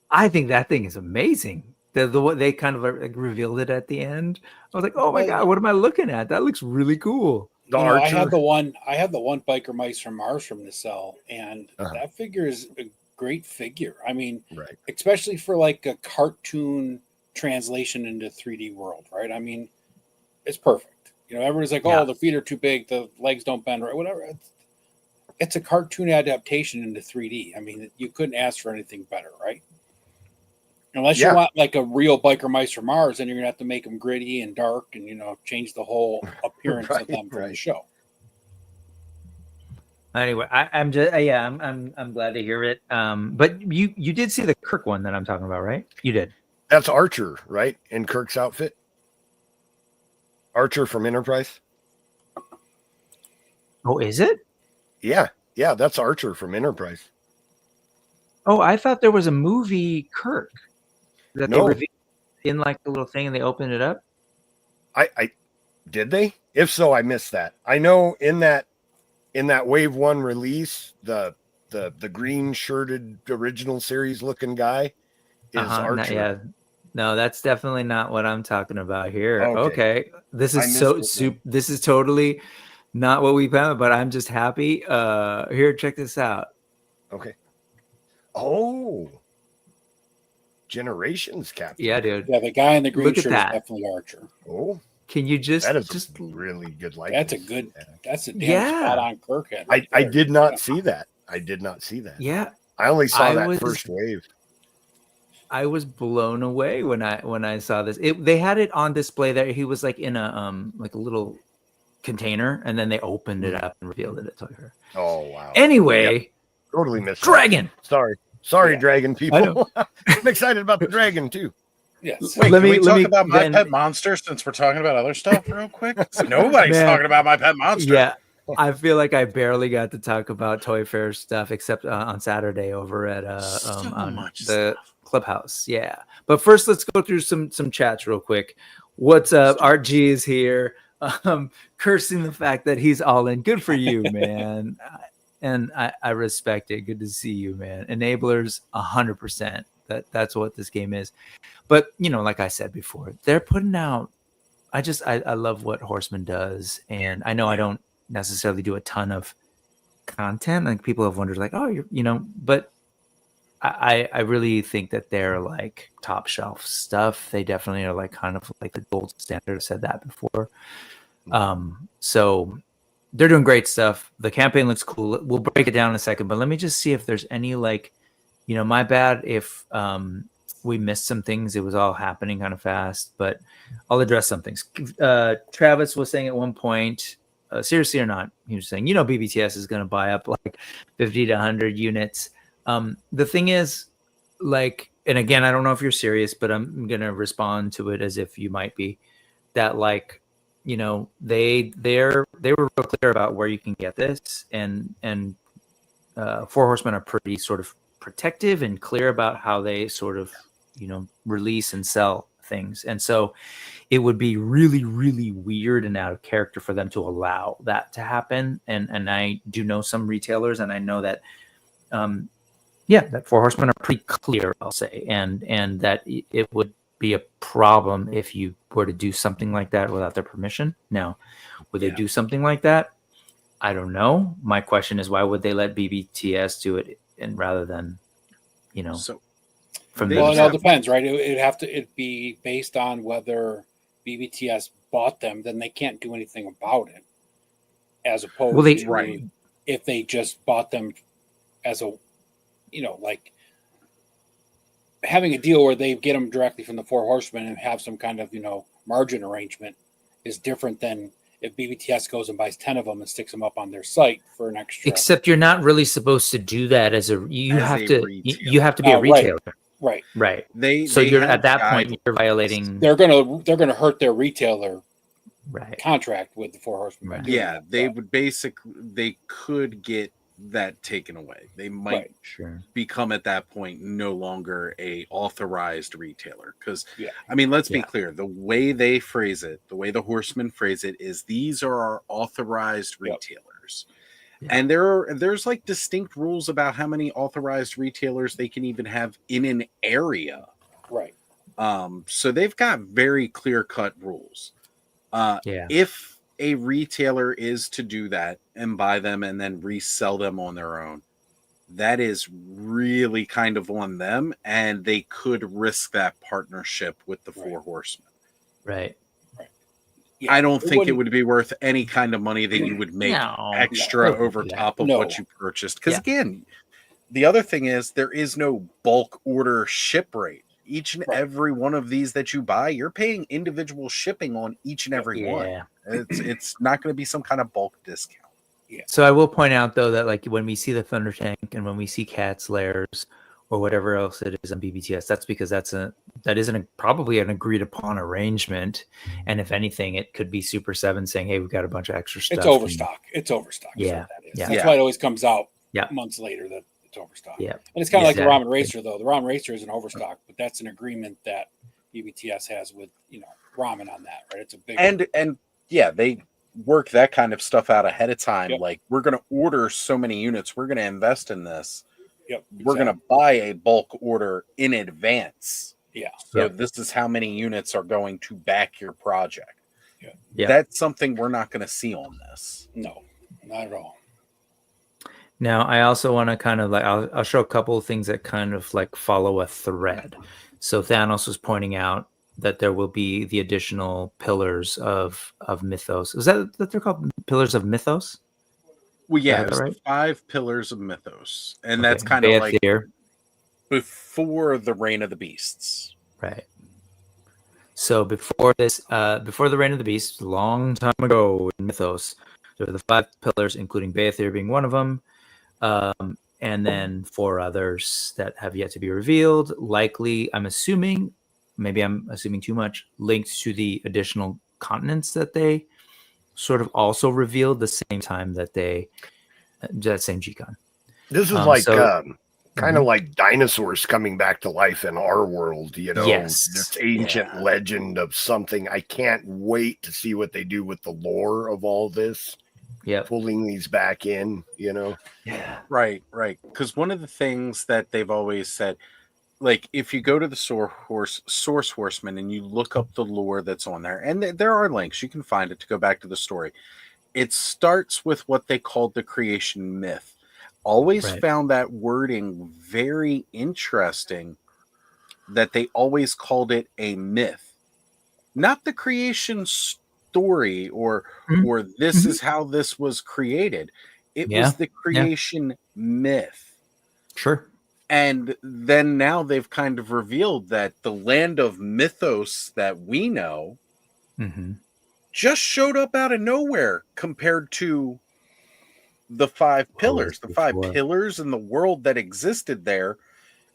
I think that thing is amazing. The way they kind of revealed it at the end, I was like, oh my god, what am I looking at? That looks really cool. I had the one Biker Mice from Mars from Nacelle, and that figure is a great figure. I mean, especially for like a cartoon translation into 3D world, right? I mean, it's perfect. Everybody's like, oh, the feet are too big, the legs don't bend, right? Whatever. It's a cartoon adaptation into 3D. I mean, you couldn't ask for anything better, right? Unless you want like a real Biker Mice from Mars, then you're gonna have to make them gritty and dark, and change the whole appearance of them for the show. Anyway, I'm just I'm glad to hear it. But you did see the Kirk one that I'm talking about, right? You did. That's Archer, right? In Kirk's outfit. Archer from Enterprise. Oh, is it? Yeah, that's Archer from Enterprise. Oh, I thought there was a movie Kirk that they revealed. in like a little thing and they opened it up? I did they? If so, I missed that. I know in that Wave 1 release, the green shirted original series looking guy is Archer. Yeah. No, that's definitely not what I'm talking about here. Okay. This I is missed it then. this is totally not what we found, but I'm just happy. Here, check this out. Okay. Oh. Generations captain. Yeah, dude. Yeah, the guy in the green Look at shirt is that. definitely Archer. Oh. Can you just That is just a really good light. That's a damn spot on Kirkhead. I did not see that. I did not see that. Yeah. I only saw that first wave. I was blown away when I saw this. They had it on display there. He was like in a like a little container, and then they opened it up and revealed it. To her. Oh wow! Anyway, yep. Totally missed Dragon. That. Sorry, Dragon people. I'm excited about the Dragon too. Yes. Wait, can we talk about my pet monster since we're talking about other stuff real quick? Nobody's talking about my pet monster. Yeah. I feel like I barely got to talk about Toy Fair stuff except on Saturday over at the Clubhouse. Yeah. But first, let's go through some chats real quick. What's up? Art G is here, cursing the fact that he's all in. Good for you, man. And I respect it. Good to see you, man. Enablers, 100%. That's what this game is. But, like I said before, they're putting out. I love what Horseman does. And I know I don't necessarily do a ton of content. Like people have wondered, like, oh, but I really think that they're like top shelf stuff. They definitely are like kind of like the gold standard. I've said that before. So they're doing great stuff. The campaign looks cool. We'll break it down in a second, but let me just see if there's any like, my bad if we missed some things. It was all happening kind of fast, but I'll address some things. Travis was saying at one point, seriously or not, he was saying, BBTS is going to buy up like 50 to 100 units. The thing is, like, and again, I don't know if you're serious, but I'm going to respond to it as if you might be, that like, they were real clear about where you can get this, and Four Horsemen are pretty sort of protective and clear about how they sort of, release and sell things. And so it would be really, really weird and out of character for them to allow that to happen. And I do know some retailers, and I know that, that Four Horsemen are pretty clear, I'll say, and that it would be a problem if you were to do something like that without their permission. Now, would they do something like that? I don't know. My question is, why would they let BBTS do it, and rather than, So, it all depends, right? It'd be based on whether BBTS bought them. Then they can't do anything about it, as opposed to if they just bought them as a, like having a deal where they get them directly from the Four Horsemen and have some kind of, margin arrangement is different than if BBTS goes and buys 10 of them and sticks them up on their site for an extra. Except you're not really supposed to do that you have to be a retailer. Right. You're at that point, you're violating. They're gonna hurt their retailer contract with the Four Horsemen. Right. Yeah, they would they could get that taken away. They might become at that point no longer a authorized retailer, because let's be clear, the way they phrase it, the way the Horsemen phrase it, is these are our authorized retailers. And there's like distinct rules about how many authorized retailers they can even have in an area, so they've got very clear-cut rules. If a retailer is to do that and buy them and then resell them on their own, that is really kind of on them, and they could risk that partnership with the Four Horsemen. Right. Yeah, I don't think it would be worth any kind of money that you would make extra over top of what you purchased. Because again, the other thing is there is no bulk order ship rate. Each and every one of these that you buy, you're paying individual shipping on each and every one. It's not going to be some kind of bulk discount. Yeah. So I will point out though that like when we see the Thunder Tank and when we see Cat's Lairs or whatever else it is on BBTS, that's because that isn't probably an agreed upon arrangement. And if anything, it could be Super 7 saying, "Hey, we've got a bunch of extra stuff." It's overstock. It's overstock. Yeah. That's why it always comes out months later that it's overstock. Yeah. And it's kind of like the Ramen Racer though. The Ramen Racer is an overstock, but that's an agreement that BBTS has with ramen on that, right? It's a big and yeah, they work that kind of stuff out ahead of time. Yep. Like, we're going to order so many units, we're going to invest in this. Yep, We're going to buy a bulk order in advance. Yeah. So this is how many units are going to back your project. Yeah. That's something we're not going to see on this. No, not at all. Now, I also want to kind of like, I'll show a couple of things that kind of like follow a thread. So Thanos was pointing out that there will be the additional pillars of mythos. Is that they're called pillars of mythos? Well, yeah, Is that right? 5 pillars of mythos. And Okay. that's kind of like Beyithirr. before the reign of the beasts. Right. So before this, before the reign of the beasts, a long time ago in mythos, there were the 5 pillars, including Beyithirr being one of them. And then 4 others that have yet to be revealed. Likely, I'm assuming, maybe I'm assuming too much, linked to the additional continents that they sort of also revealed the same time that that same G-Con. This is kind of like dinosaurs coming back to life in our world, Yes. This ancient legend of something. I can't wait to see what they do with the lore of all this. Yeah. Pulling these back in, Yeah. Right. Because one of the things that they've always said, like, if you go to the Source Horseman and you look up the lore that's on there, and there are links, you can find it to go back to the story. It starts with what they called the creation myth. Always found that wording very interesting, that they always called it a myth, not the creation story or this is how this was created. It was the creation myth. Sure. And then now they've kind of revealed that the land of mythos that we know just showed up out of nowhere compared to the 5 pillars. The 5 pillars in the world that existed there.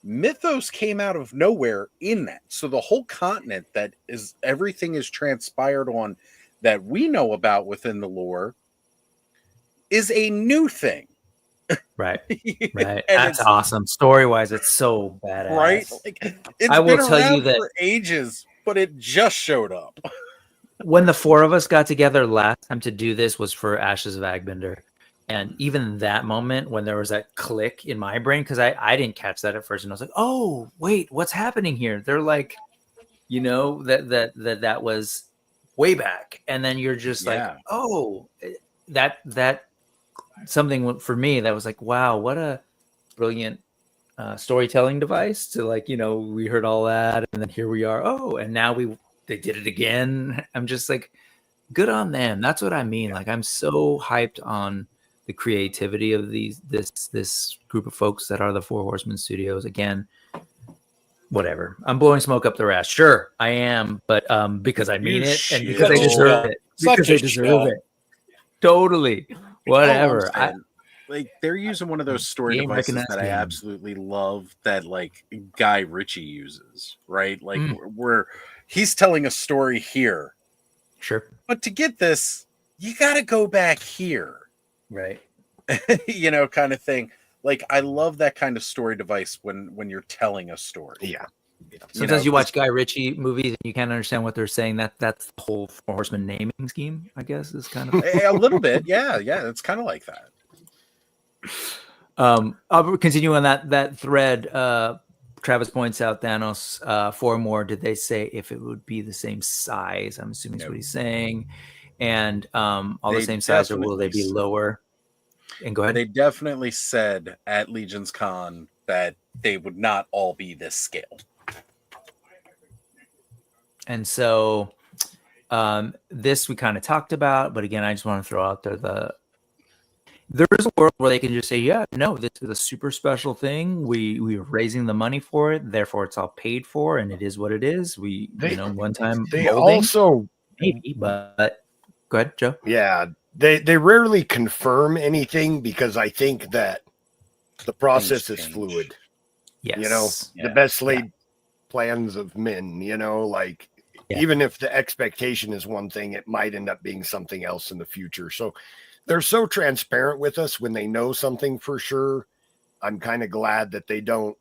Mythos came out of nowhere in that. So the whole continent that is everything is transpired on that we know about within the lore is a new thing. Right. That's awesome. Story-wise, it's so badass. Right? Like, it's I will been tell you around that for ages, but it just showed up. when the 4 of us got together last time to do this was for Ashes of Agbinder. And even that moment when there was that click in my brain, because I didn't catch that at first, and I was like, oh, wait, what's happening here? They're like, that was way back. And then you're just like, oh, that something for me that was like, wow, what a brilliant storytelling device to we heard all that and then here we are. Oh, and now they did it again. I'm just like, good on them. That's what I mean. Like, I'm so hyped on the creativity of this group of folks that are the Four Horsemen Studios. Again, whatever. I'm blowing smoke up their ass. Sure, I am, but because I mean it and because they deserve it. Because they deserve it. Totally. Whatever. Like, they're using one of those story devices that I absolutely love that Guy Ritchie uses, right? Like where he's telling a story here. Sure. But to get this, you got to go back here. Right. Kind of thing. Like, I love that kind of story device when you're telling a story. Yeah. Sometimes you watch Guy Ritchie movies and you can't understand what they're saying. That's the whole Four Horsemen naming scheme, I guess, is kind of a little bit. Yeah. It's kind of like that. I'll continue on that thread. Travis points out Thanos 4 more. Did they say if it would be the same size? I'm assuming that's what he's saying. And all the same size, or will they be lower? And go ahead. They definitely said at Legion's Con that they would not all be this scale. And so this we kind of talked about, but again, I just want to throw out there there's a world where they can just say, yeah, no, this is a super special thing. We are raising the money for it, therefore it's all paid for, and it is what it is. One time they molding, also maybe, but go ahead, Joe. Yeah, they rarely confirm anything because I think that the process is fluid. Yes. The best laid plans of men, even if the expectation is one thing, it might end up being something else in the future. So they're so transparent with us when they know something for sure. I'm kind of glad that they don't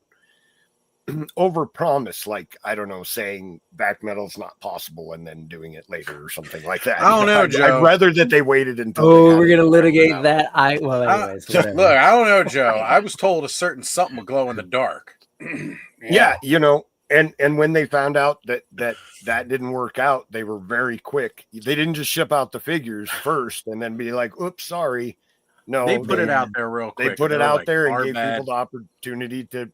overpromise, like, I don't know, saying back metal's not possible and then doing it later or something like that. I don't know, Joe. I'd rather that they waited until. Oh, we're gonna litigate that. Anyways, look, I don't know, Joe. I was told a certain something will glow in the dark. Yeah, you know, and when they found out that didn't work out, they were very quick. They didn't just ship out the figures first and then be like, "Oops, sorry." No, they put it out there real quick. They put it out like, there and gave people the opportunity to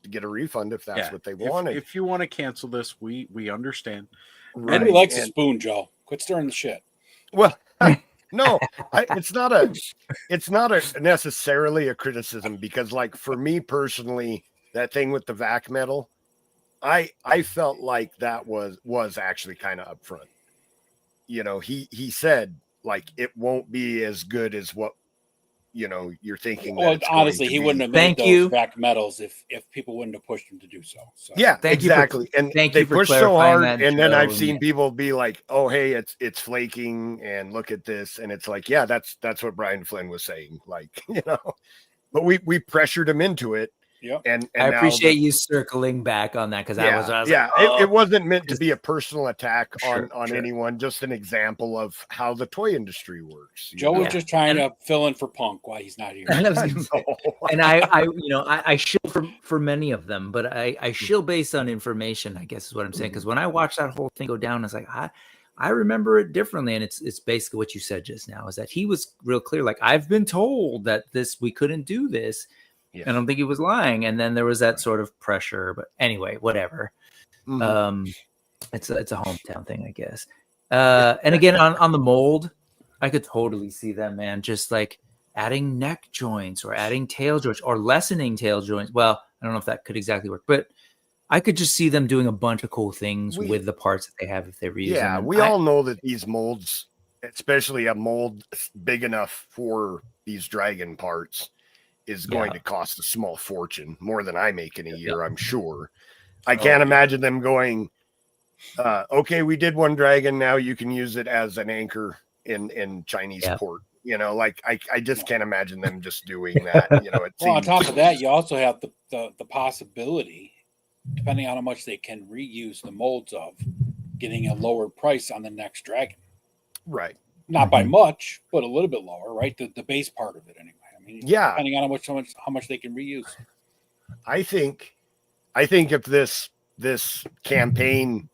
get a refund if that's what they wanted. If you want to cancel this, we understand. Right. Nobody likes a spoon, Joe. Quit stirring the shit. Well, no, it's not necessarily a criticism, because, like, for me personally, that thing with the vac metal, I felt like that was actually kind of upfront. You know, he said, like, it won't be as good as what, you know, you're thinking. Well, honestly, he wouldn't have made those back metals if people wouldn't have pushed him to do so. Yeah, exactly. And they pushed so hard, and then I've seen people be like, "Oh, hey, it's flaking, and look at this," and it's like, yeah, that's what Brian Flynn was saying, like, you know. But we pressured him into it. Yeah, and I appreciate you circling back on that, because I was like, it wasn't meant to be a personal attack on anyone, just an example of how the toy industry works. Joe was just trying to fill in for Punk while he's not here. And I shill for many of them, but I shill based on information, I guess is what I'm saying. Because when I watched that whole thing go down, it's like I remember it differently, and it's basically what you said just now, is that he was real clear, like, I've been told that we couldn't do this. Yeah. I don't think he was lying, and then there was that sort of pressure. But anyway, whatever. Mm-hmm. It's a hometown thing, I guess. And again, on the mold, I could totally see them, man, just like adding neck joints or adding tail joints or lessening tail joints. Well, I don't know if that could exactly work, but I could just see them doing a bunch of cool things with the parts that they have if they reuse them. Yeah, we all know that these molds, especially a mold big enough for these dragon parts, is going to cost a small fortune, more than I make in a year, I'm sure. I can't imagine them going, okay, we did one dragon, now you can use it as an anchor in Chinese port. You know, like, I just can't imagine them just doing that. You know, on top of that, you also have the possibility, depending on how much they can reuse the molds of, getting a lower price on the next dragon. Right. Not by much, but a little bit lower, right? The base part of it, anyway. I mean, depending on how much they can reuse. I think if this campaign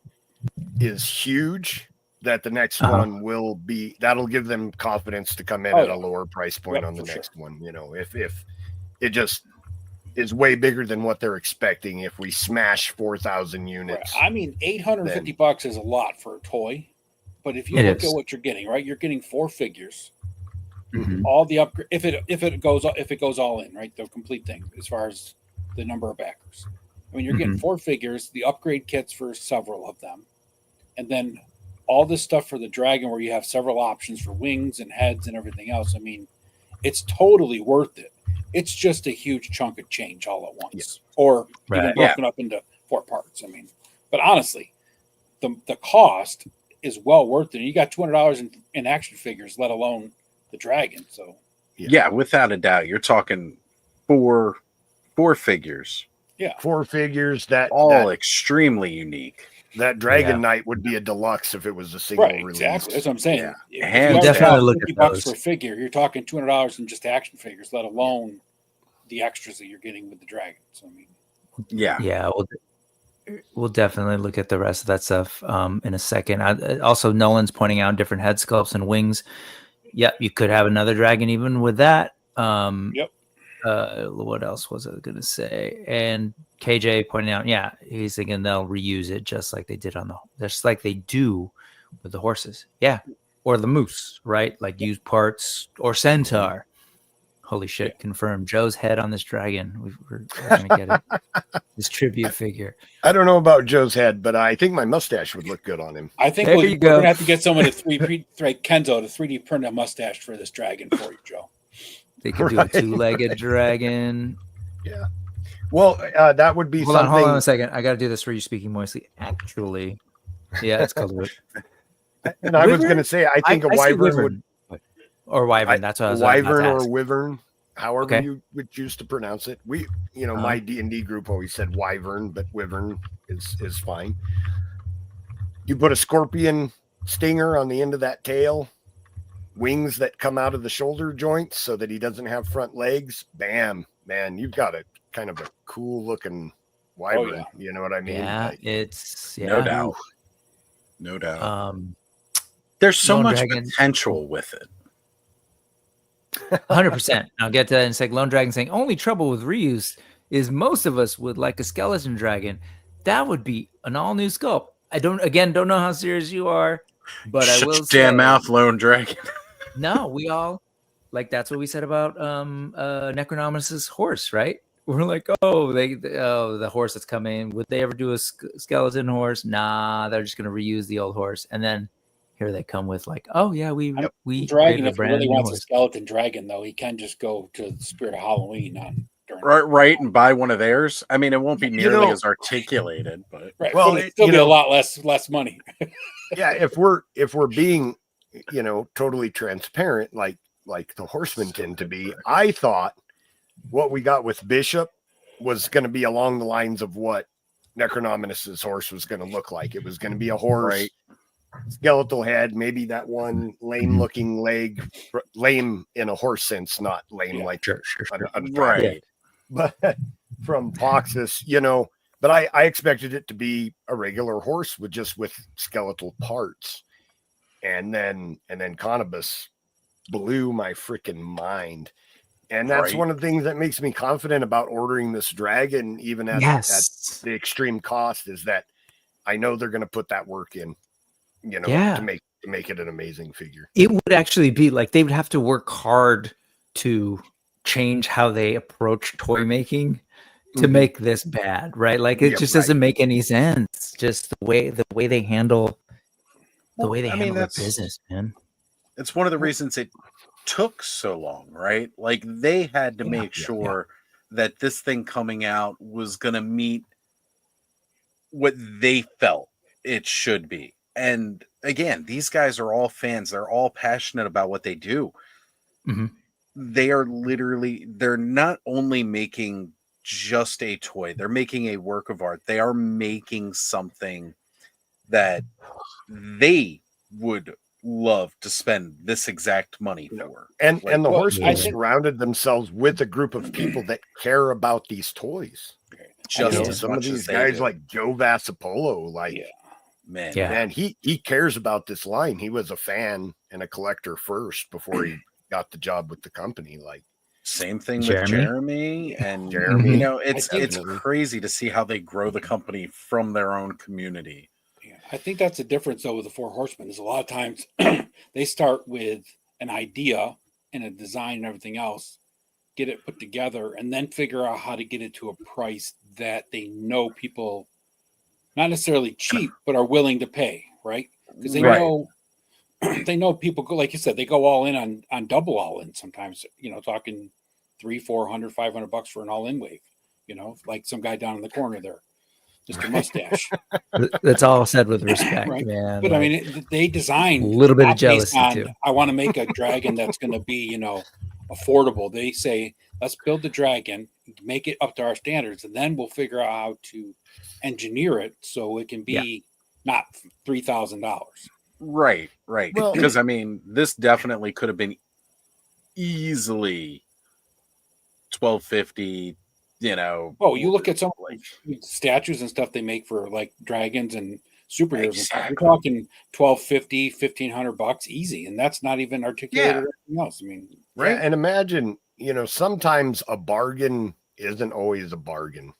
is huge, that the next one that'll give them confidence to come in at a lower price point on the next one. You know, if it just is way bigger than what they're expecting, if we smash 4,000 units. Right. I mean, $850 is a lot for a toy, but if you look at what you're getting, right, you're getting 4 figures. Mm-hmm. All the upgrade, if it goes all in, right, the complete thing as far as the number of backers. I mean, you're getting 4 figures, the upgrade kits for several of them, and then all this stuff for the dragon, where you have several options for wings and heads and everything else. I mean, it's totally worth it. It's just a huge chunk of change all at once, or even broken up into 4 parts. I mean, but honestly, the cost is well worth it. You got $200 in action figures, let alone the dragon. So without a doubt, you're talking four figures. Yeah, 4 figures that extremely unique. That Dragon Knight would be a deluxe if it was a single release. Exactly. That's what I'm saying. Yeah. If you definitely look at $50 for a figure, you're talking $200 in just action figures, let alone the extras that you're getting with the dragon. So I mean, we'll definitely look at the rest of that stuff in a second. Also, Nolan's pointing out different head sculpts and wings. Yep, you could have another dragon even with that. What else was I going to say? And KJ pointing out, he's thinking they'll reuse it just like they did just like they do with the horses. Yeah, or the moose, right? Like used parts or centaur. Holy shit! Confirmed. Joe's head on this dragon. We're going to get it. This tribute figure. I don't know about Joe's head, but I think my mustache would look good on him. I think we're going to have to get someone to 3D print a mustache for this dragon for you, Joe. They could do a 2-legged dragon. Yeah. Well, that would be something. Hold on a second. I got to do this for you speaking moistly. Actually, it's called and I was going to say, I think a wyvern would. Or wyvern. That's what I was wyvern or wyvern. however Okay. you would choose to pronounce it. My D&D group always said wyvern, but wyvern is fine. You put a scorpion stinger on the end of that tail, wings that come out of the shoulder joints so that he doesn't have front legs. Bam, man, you've got a kind of a cool looking wyvern. yeah. You know what I mean? Yeah, No doubt. No doubt. There's so Lone much Dragon. potential with it. 100%. I'll get to that in a sec. Lone Dragon saying only trouble with reuse is most of us would like a skeleton dragon. That would be an all new sculpt. I don't know how serious you are, but Shut I will your damn say, mouth, Lone Dragon. no, we all like that's what we said about Necronomus's horse, right? We're like, the horse that's coming. Would they ever do a skeleton horse? Nah, they're just gonna reuse the old horse, and then here they come with like, oh yeah, we Dragon, created a if he brand really new wants a horse. skeleton dragon, though, he can just go to the Spirit of Halloween during Right, and buy one of theirs. I mean, it won't be nearly as articulated, but right. Well, But it'll still be a lot less money. Yeah, if we're being, totally transparent, like the horsemen tend to be, I thought what we got with Bishop was going to be along the lines of what Necronominus's horse was going to look like. It was going to be a horse, right. Skeletal head, maybe that one lame-looking leg, lame in a horse sense, not lame like Sure. Right. But from Foxus, but I expected it to be a regular horse with skeletal parts. And then Cannabis blew my freaking mind. And that's one of the things that makes me confident about ordering this dragon, even at the extreme cost, is that I know they're going to put that work in, to make it an amazing figure. It would actually be like they would have to work hard to change how they approach toy making to make this bad, right? Like it just doesn't make any sense. Just the way they handle their business, man. It's one of the reasons it took so long, right? Like they had to make sure that this thing coming out was going to meet what they felt it should be. And again, these guys are all fans. They're all passionate about what they do. Mm-hmm. They're not only making just a toy, they're making a work of art. They are making something that they would love to spend this exact money for. And the horsemen surrounded themselves with a group of people that care about these toys. Just as some much of as these they guys do. like Joe Vassapolo, man, he cares about this line. He was a fan and a collector first before he got the job with the company. Like same thing with Jeremy and Jeremy. It's crazy to see how they grow the company from their own community. Yeah, I think that's the difference though with the Four Horsemen is a lot of times they start with an idea and a design and everything else, get it put together, and then figure out how to get it to a price that they know people, not necessarily cheap, but are willing to pay, right? Because they know people go, like you said, they go all in on double all in sometimes, talking $300, $400, $500 for an all in wave, like some guy down in the corner there, Mr. Mustache. That's all said with respect, right? man. But I mean, they designed a little bit of jealousy too. I want to make a dragon that's going to be, affordable. They say, let's build the dragon, make it up to our standards, and then we'll figure out how to engineer it so it can be not $3,000. Right. Well, because I mean, this definitely could have been easily $1,250. Oh, you look at some statues and stuff they make for like dragons and superheroes and stuff. You're talking $1,250, $1,500 easy, and that's not even articulated or anything else. I mean, right? And imagine, sometimes a bargain isn't always a bargain.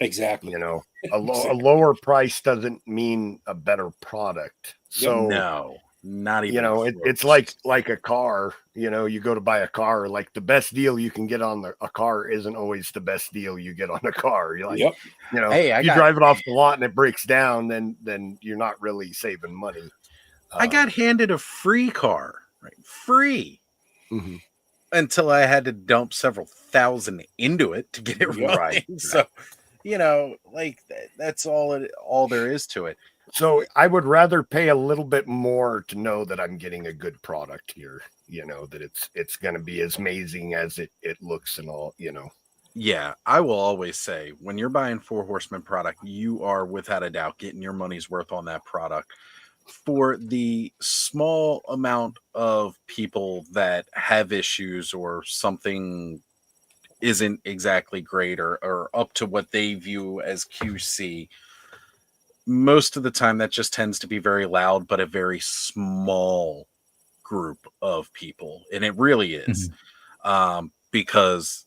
Exactly. A lower price doesn't mean a better product. So no, not even. It's like a car. You go to buy a car. Like the best deal you can get on a car isn't always the best deal you get on a car. You're like, if you drive it off the lot and it breaks down, then you're not really saving money. I got handed a free car, right? Free. Mm-hmm. Until I had to dump several thousand into it to get it running. Right. So, like that's all there is to it. So I would rather pay a little bit more to know that I'm getting a good product here. You know, that it's going to be as amazing as it looks and all. You know. Yeah, I will always say when you're buying Four Horsemen product, you are without a doubt getting your money's worth on that product. For the small amount of people that have issues or something isn't exactly great or up to what they view as QC, most of the time that just tends to be very loud, but a very small group of people. And it really is. Because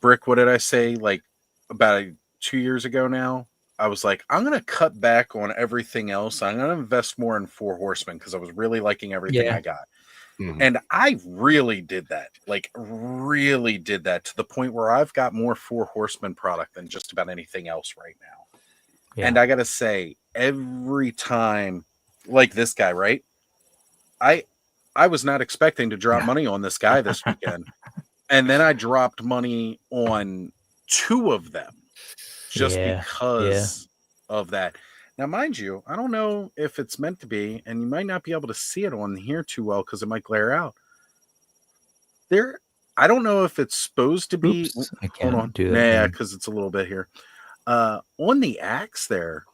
Brick, what did I say? Like about 2 years ago now, I was like, I'm going to cut back on everything else. I'm going to invest more in Four Horsemen because I was really liking everything I got. And I really did that. Like, really did that to the point where I've got more Four Horsemen product than just about anything else right now. Yeah. And I got to say, every time, like this guy, right? I was not expecting to drop money on this guy this weekend. And then I dropped money on 2 of them just because of that. Now, mind you, I don't know if it's meant to be, and you might not be able to see it on here too well because it might glare out. I don't know if it's supposed to be. Oops, I can't do that. Yeah, because it's a little bit here. On the axe there,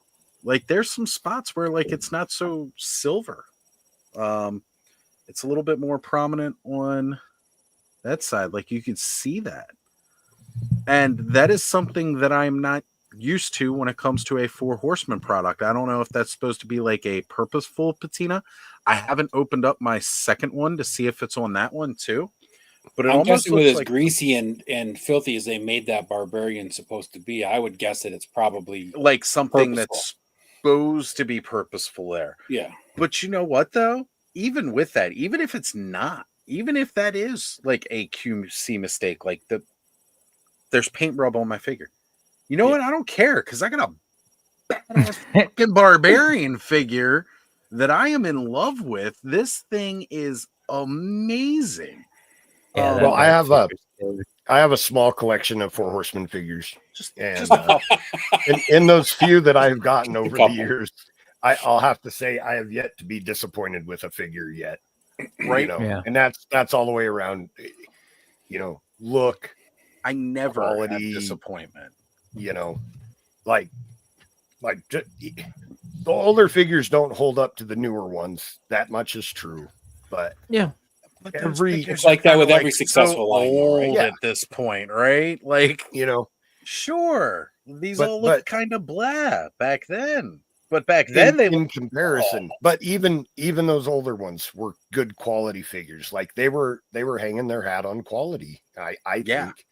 like there's some spots where like it's not so silver. It's a little bit more prominent on that side, like you could see that, and that is something that I'm not used to when it comes to a Four Horsemen product. I don't know if that's supposed to be like a purposeful patina. I haven't opened up my second one to see if it's on that one too, but I'm guessing with as like greasy and filthy as they made that barbarian supposed to be, I would guess that it's probably like something that's supposed to be purposeful there. Yeah, but you know what though, even with that, even if it's not, even if that is like a QC mistake, like there's paint rub on my figure. You know what? I don't care because I got a badass fucking barbarian figure that I am in love with. This thing is amazing. Yeah, well, I have a small collection of Four Horsemen figures, in those few that I've gotten over the years, I'll have to say I have yet to be disappointed with a figure yet. Right. You know, and that's all the way around. You know, look, I never had disappointment. You know, like the older figures don't hold up to the newer ones. That much is true. But it's like that with every successful line, right? At this point, right? Like, you know, sure, these all look kind of blah back then. But back then, in comparison, but even those older ones were good quality figures. Like they were hanging their hat on quality. I think.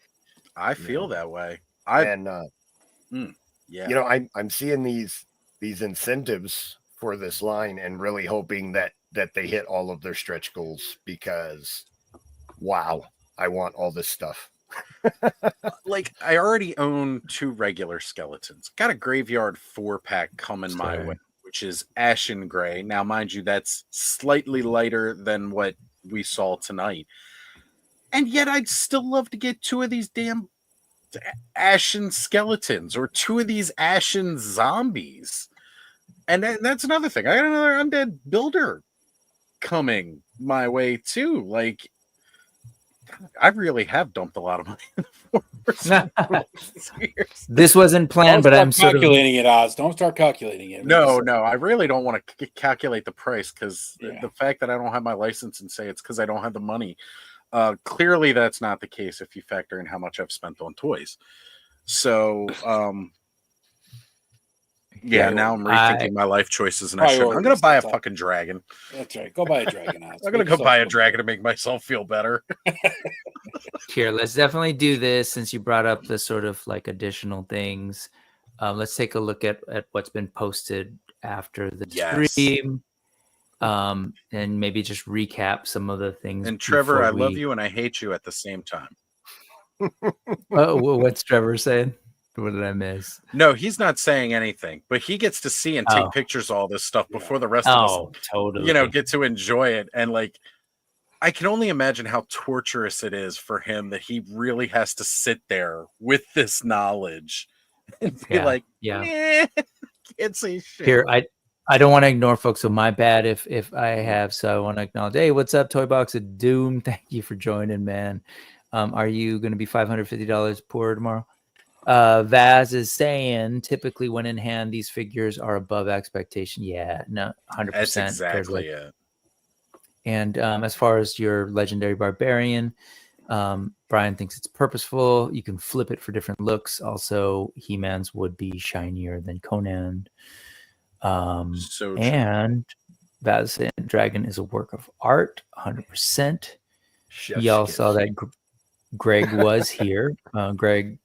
I feel that way. You know, I'm seeing these incentives for this line and really hoping that they hit all of their stretch goals because, wow, I want all this stuff. Like I already own 2 regular skeletons. Got a graveyard 4-pack coming my way, which is ashen gray. Now, mind you, that's slightly lighter than what we saw tonight. And yet I'd still love to get 2 of these damn ashen skeletons or 2 of these ashen zombies. And that's another thing. I got another undead builder coming my way too. Like, I really have dumped a lot of money. This wasn't planned, but I'm calculating it, Oz. Don't start calculating it. No, I really don't want to calculate the price because the fact that I don't have my license and say it's because I don't have the money. Clearly, that's not the case if you factor in how much I've spent on toys. So, now I'm rethinking my life choices, and I'm going to buy a fucking dragon. That's right. Go buy a dragon. I'm going to go buy a dragon to make myself feel better. Here, let's definitely do this since you brought up the sort of like additional things. Let's take a look at what's been posted after the stream. And maybe just recap some of the things. And Trevor, I love you and I hate you at the same time. What's Trevor saying? What did I miss? No, he's not saying anything, but he gets to see and take pictures of all this stuff before the rest of us, totally. Get to enjoy it. And like, I can only imagine how torturous it is for him that he really has to sit there with this knowledge and be Can't say shit. Here, I don't want to ignore folks, so my bad if I have. So I want to acknowledge. Hey, what's up, Toy Box of Doom? Thank you for joining, man. Are you going to be $550 poor tomorrow? Vaz is saying typically when in hand, these figures are above expectation. Yeah, no, 100%. That's exactly it. And as far as your legendary barbarian, Brian thinks it's purposeful. You can flip it for different looks. Also, He-Man's would be shinier than Conan. So true. And Vaz saying Dragon is a work of art, 100%. Y'all saw that Greg was here. Greg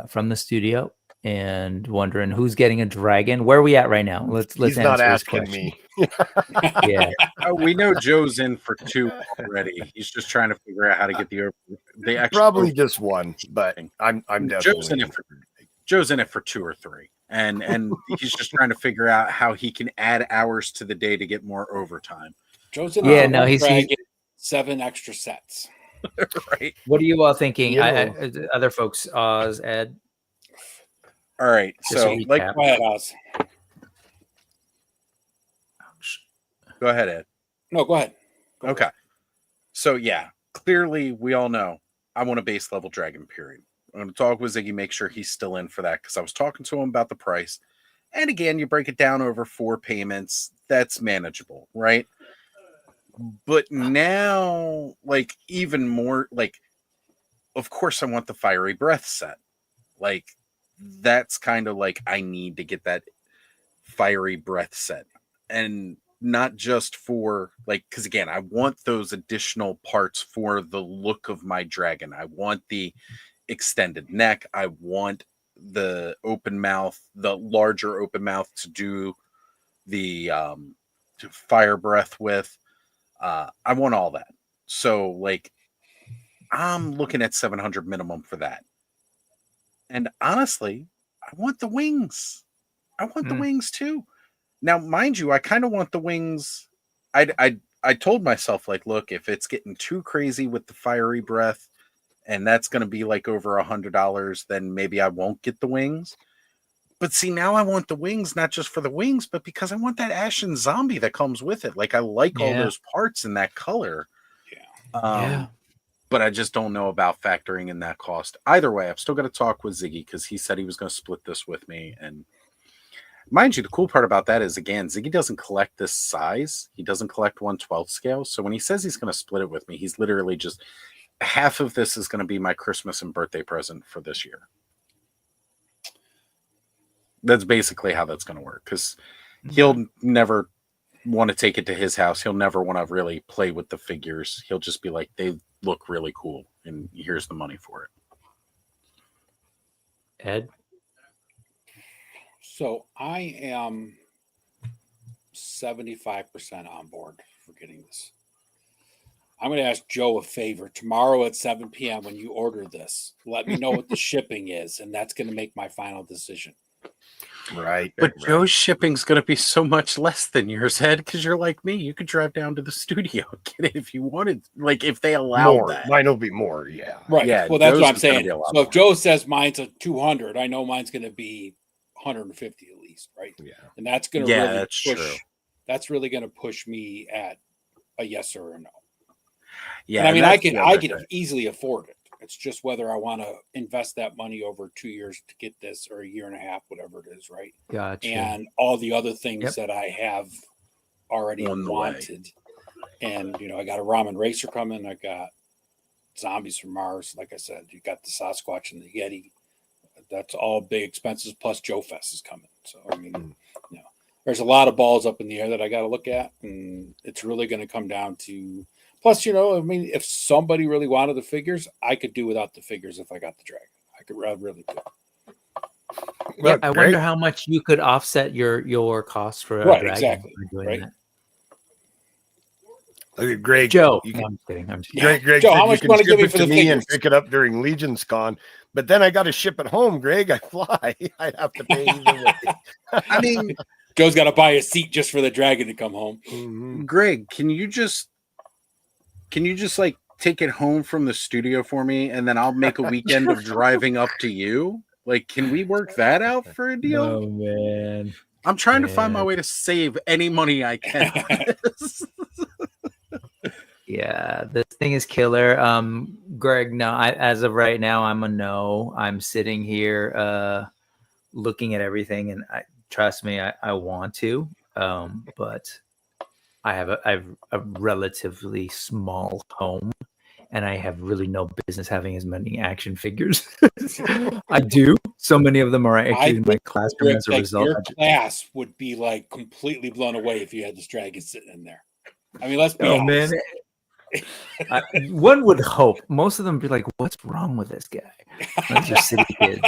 from the studio, and wondering who's getting a dragon. Where are we at right now? Let's He's not asking me. Yeah, We know Joe's in for 2 already. He's just trying to figure out how to get the extra. Probably just 1, but I'm definitely Joe's in it for 2 or 3, and he's just trying to figure out how he can add hours to the day to get more overtime. Joe's in he's 7 extra sets. Right. What are you all thinking? Yeah. Other folks, Oz, Ed. All right. So, Go ahead, Oz. Go ahead, Ed. No, go ahead. Okay. So, yeah, clearly we all know I want a base level dragon, period. I'm going to talk with Ziggy, make sure he's still in for that, because I was talking to him about the price. And again, you break it down over 4 payments. That's manageable, right? But now, like, even more, like, of course I want the Fiery Breath set. Like, that's kind of like, I need to get that Fiery Breath set. And not just for, like, because again, I want those additional parts for the look of my dragon. I want the extended neck. I want the open mouth, the larger open mouth to do the to fire breath with. I want all that. So, like, I'm looking at 700 minimum for that. And honestly, I want the wings. I want the wings too. Now, mind you, I kind of want the wings. I told myself, like, look, if it's getting too crazy with the fiery breath, and that's going to be like over $100, then maybe I won't get the wings. But see, now I want the wings, not just for the wings, but because I want that ashen zombie that comes with it. Like, I like all those parts in that color. Yeah. But I just don't know about factoring in that cost. Either way, I've still got to talk with Ziggy, because he said he was going to split this with me. And mind you, the cool part about that is, again, Ziggy doesn't collect this size. He doesn't collect 1/12 scale. So when he says he's going to split it with me, he's literally just, half of this is going to be my Christmas and birthday present for this year. That's basically how that's going to work, because he'll never want to take it to his house. He'll never want to really play with the figures. He'll just be like, they look really cool, and here's the money for it. Ed? So I am 75% on board for getting this. I'm going to ask Joe a favor. Tomorrow at 7 p.m. when you order this, let me know what the shipping is, and that's going to make my final decision. Right. But Joe's shipping's going to be so much less than yours, Ed, because you're like me. You could drive down to the studio and get it if you wanted. Like, if they allow that. Mine will be more, yeah. Right. Yeah, well, that's Joe's what I'm is gonna saying. be a lot So if more. Joe says mine's a 200, I know mine's going to be 150 at least, right? Yeah. And that's going to Yeah, really that's push. true. That's really going to push me at a yes or a no. Yeah, And I mean, that's I the other can thing. easily afford it. It's just whether I want to invest that money over 2 years to get this, or a year and a half, whatever it is, right? Gotcha. And all the other things that I have already On the wanted. And, you know, I got a ramen racer coming. I got zombies from Mars. Like I said, you got the Sasquatch and the Yeti. That's all big expenses. Plus Joe Fest is coming. So, I mean, you know, there's a lot of balls up in the air that I got to look at. And it's really going to come down to, plus, you know, I mean, if somebody really wanted the figures, I could do without the figures if I got the dragon. I could really do. Yeah, I wonder how much you could offset your costs for a Right, dragon exactly, by doing right. that. Look at Greg. Joe, You no, can, I'm kidding. I'm just Yeah. Greg Joe, said how you much can you want to ship give me it for to the me and figures? pick it up during Legion's Con, but then I got to ship it home, Greg. I fly. I'd have to pay either way. I mean, Joe's got to buy a seat just for the dragon to come home. Mhm. Greg, can you just like take it home from the studio for me, and then I'll make a weekend of driving up to you? Like, can we work that out for a deal? Oh man. I'm trying to find my way to save any money I can. Yeah, this thing is killer. Greg, no, as of right now, I'm a no. I'm sitting here looking at everything, and trust me, I want to. But I have a relatively small home, and I have really no business having as many action figures. I do. So many of them are actually in my classroom as a result. Your class would be like completely blown away if you had this dragon sitting in there. I mean, let's be honest. Man. One would hope. Most of them be like, "What's wrong with this guy?" Those are city kids.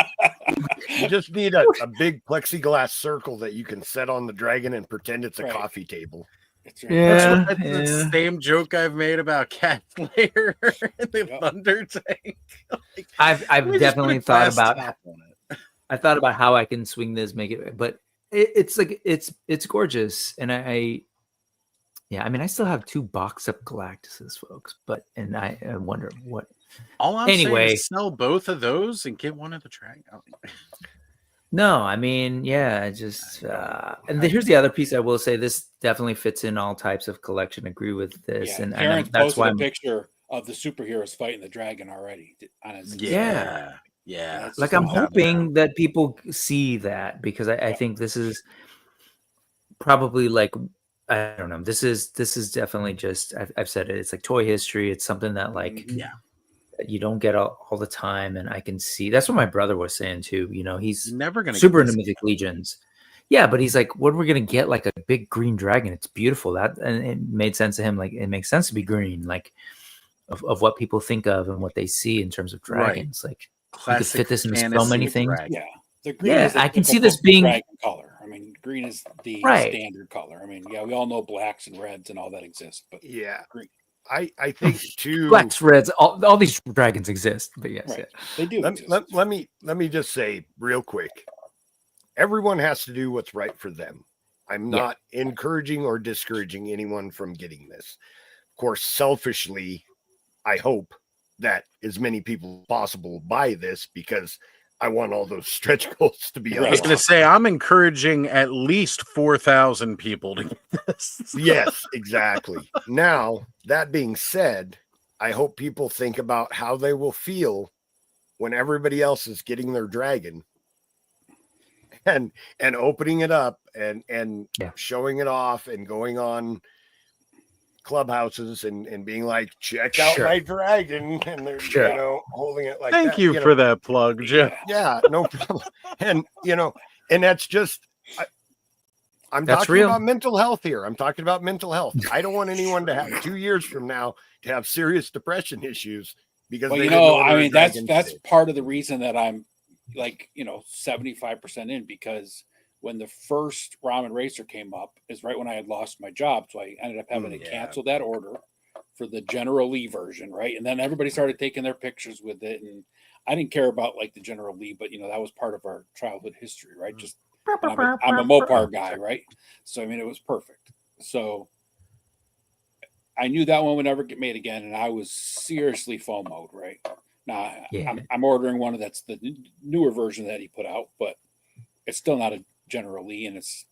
You just need a big plexiglass circle that you can set on the dragon and pretend it's a coffee table. That's right. Yeah, That's the same joke I've made about Cat Slayer and the Thunder Tank. Like, I've definitely thought about. I thought about how I can swing this, make it, but it's like it's gorgeous, and yeah, I mean, I still have 2 box up Galactuses, folks, and I wonder what. All I'm saying is sell both of those and get one of the dragon. No, I mean, yeah, just and here's the other piece I will say. This definitely fits in all types of collection. Agree with this, and that's posted why a picture of the superheroes fighting the dragon already. Yeah. Like I'm hoping that people see that, because I think this is probably like, I don't know. This is definitely just, I've said it. It's like toy history. It's something that like, you don't get all the time. And I can see, that's what my brother was saying too. You know, he's never going to super into Mythic Legions. Yeah. But he's like, what are we going to get? Like a big green dragon. It's beautiful. And it made sense to him. Like, it makes sense to be green, like of what people think of and what they see in terms of dragons. Right. Like, classic, you could fit this into so many things. Dragon. Yeah. The green is I can see this being dragon color. I mean, green is the standard color. I mean, yeah, we all know blacks and reds and all that exist, but green. I think too. Blacks, reds, all these dragons exist, but yes, they do. Let me just say real quick. Everyone has to do what's right for them. I'm not encouraging or discouraging anyone from getting this. Of course, selfishly, I hope that as many people as possible buy this, because I want all those stretch goals to be. I was going to say, I'm encouraging at least 4,000 people to get this. Yes, exactly. Now, that being said, I hope people think about how they will feel when everybody else is getting their dragon and opening it up and showing it off and going on clubhouses and being like, check out my dragon, and they're you know, holding it like thank you for that plug, Jeff. Yeah, no problem. And and that's just I'm talking about mental health here. I'm talking about mental health. I don't want anyone to have 2 years from now to have serious depression issues because I mean, that's part of the reason that I'm like 75% in, because when the first Ramen Racer came up is right when I had lost my job. So I ended up having to cancel that order for the General Lee version. Right. And then everybody started taking their pictures with it. And I didn't care about like the General Lee, but that was part of our childhood history, right? Just, I'm a Mopar guy. Right. So, I mean, it was perfect. So I knew that one would never get made again. And I was seriously FOMO'd. Right now, I'm ordering one that's the newer version that he put out, but it's still not a General Lee, and it's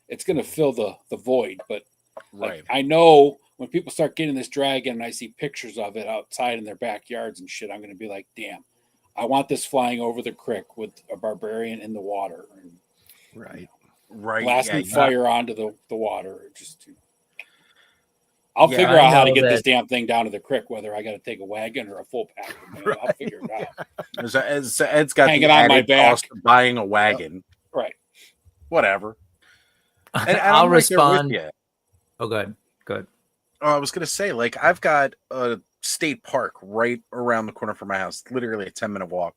it's going to fill the void. But like, I know when people start getting this dragon and I see pictures of it outside in their backyards and shit, I'm going to be like, damn, I want this flying over the creek with a barbarian in the water, and blasting fire onto the water. Just I'll figure out how to get this damn thing down to the creek, whether I got to take a wagon or a full pack. I'll figure it out. Ed's got hanging on my back, cost of buying a wagon. Right. Whatever. And I'll respond. Oh, good. Oh, I was going to say, like, I've got a state park right around the corner from my house, literally a 10-minute walk.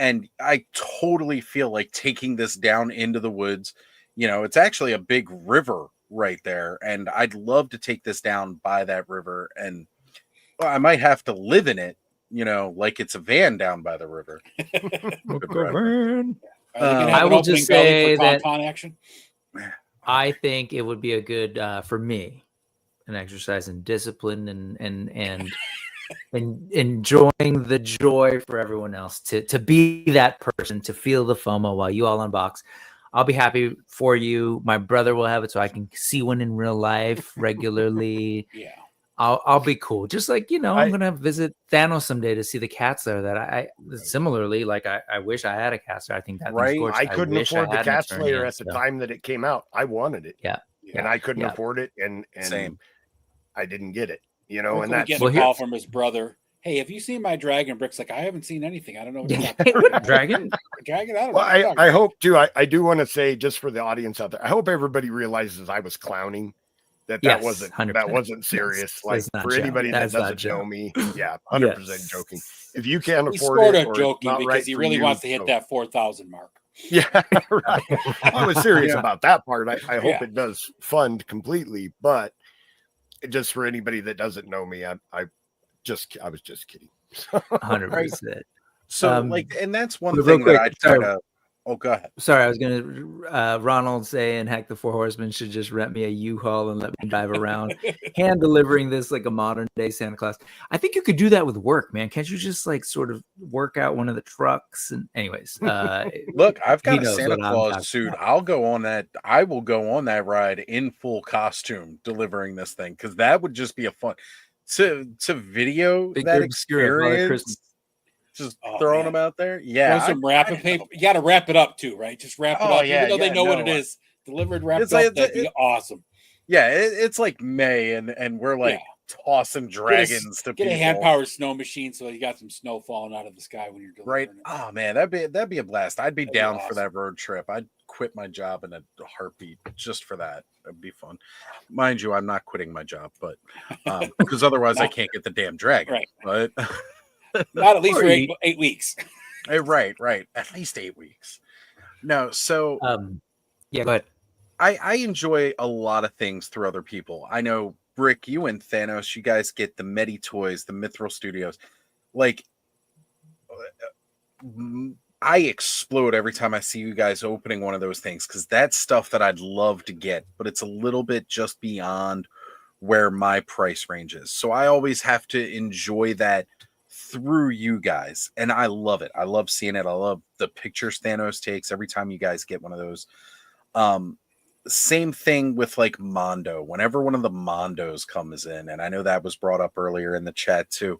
And I totally feel like taking this down into the woods. It's actually a big river right there. And I'd love to take this down by that river. And I might have to live in it, like it's a van down by the river. I will just say that I think it would be a good for me an exercise in discipline and and enjoying the joy for everyone else to be that person, to feel the FOMO while you all unbox. I'll be happy for you. My brother will have it so I can see one in real life regularly. Yeah. I'll be cool. Just like, I'm I- gonna visit Thanos someday to see the cats there. That I similarly, like I wish I had a cat there. I think that thing's Right. gorgeous. I couldn't wish afford the had an Cat Slayer Eternia, at the so- time that it came out. I wanted it, Yeah. and I couldn't Yeah. afford it, and Same. I didn't get it. And We that's get Well, a here- call from his brother. Hey, have you seen my dragon? Brick's like, I haven't seen anything. I don't know what you're Yeah. talking about. Dragon. Dragon? I don't know. well. what you're talking I about. hope too. I do want to say, just for the audience out there, I hope everybody realizes I was clowning. That Yes, wasn't 100%. serious. Yes, Like that's not for joke. anybody that That's not doesn't know joke. me, yeah, 100% Yes. joking. If you can't He's afford sort it, of or it's joking not because right he for really you, wants to hit don't. that 4,000 mark. Yeah, right. I was serious Yeah. about that part. I hope Yeah. it does fund completely, but just for anybody that doesn't know me, I was just kidding. 100%. So and that's one real thing quick, that I try sorry. to. Oh, go ahead. Sorry, I was gonna Ronald saying Hack the Four Horsemen should just rent me a U-Haul and let me drive around, hand delivering this like a modern day Santa Claus. I think you could do that with work, man. Can't you just like sort of work out one of the trucks? And anyways, Look, I've he got a knows Santa what I'm Claus talking suit. about. I'll go on that. I will go on that ride in full costume delivering this thing, because that would just be a fun to video Big that Obscura, Father experience. Christmas. Just Oh, throwing man. them out there. Yeah. Throw some wrapping paper. You got to wrap it up too, right? Just wrap it Oh, up. yeah, Even though they yeah, know what no, it is. Delivered, wrapped it's up. like- That'd be awesome. Yeah, it's like May, and we're like tossing dragons to Get people. a hand-powered snow machine so you got some snow falling out of the sky when you're Right. delivering it. Oh man, that'd be a blast. I'd be That'd be down for awesome. that road trip. I'd quit my job in a heartbeat just for that. That'd be fun. Mind you, I'm not quitting my job, but because otherwise I can't get the damn dragon. Right. But Not at least for Or 8 weeks. right. At least 8 weeks. No, so Yeah, go ahead. I enjoy a lot of things through other people. I know, Brick, you and Thanos, you guys get the Medi Toys, the Mithril Studios. Like, I explode every time I see you guys opening one of those things, because that's stuff that I'd love to get, but it's a little bit just beyond where my price range is. So I always have to enjoy that through you guys, and I love it. I love seeing it. I love the pictures Thanos takes every time you guys get one of those. Same thing with like Mondo. Whenever one of the Mondos comes in, and I know that was brought up earlier in the chat too,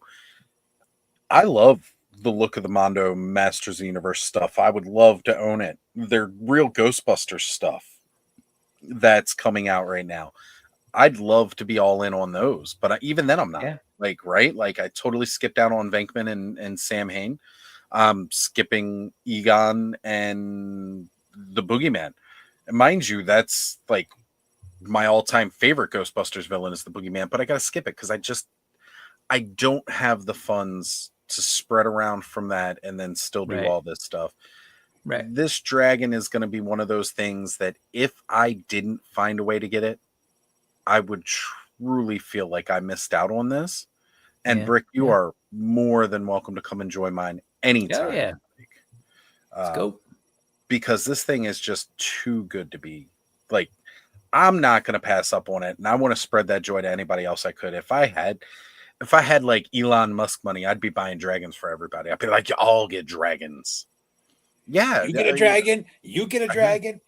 I love the look of the Mondo Masters of the Universe stuff. I would love to own it. They're real Ghostbusters stuff that's coming out right now. I'd love to be all in on those, but even then I'm not. Yeah. Like, right? Like, I totally skipped out on Venkman and Sam Hain. Skipping Egon and the Boogeyman. And mind you, that's like my all-time favorite Ghostbusters villain is the Boogeyman, but I gotta skip it because I don't have the funds to spread around from that and then still do Right. all this stuff. Right. This dragon is going to be one of those things that if I didn't find a way to get it, I would truly feel like I missed out on this. And Yeah. Brick, you Yeah. are more than welcome to come enjoy mine anytime. Oh, yeah. Let's go. Because this thing is just too good to be like, I'm not going to pass up on it. And I want to spread that joy to anybody else I could. If I had like Elon Musk money, I'd be buying dragons for everybody. I'd be like, you all get dragons. Yeah. You get a dragon. You get a dragon.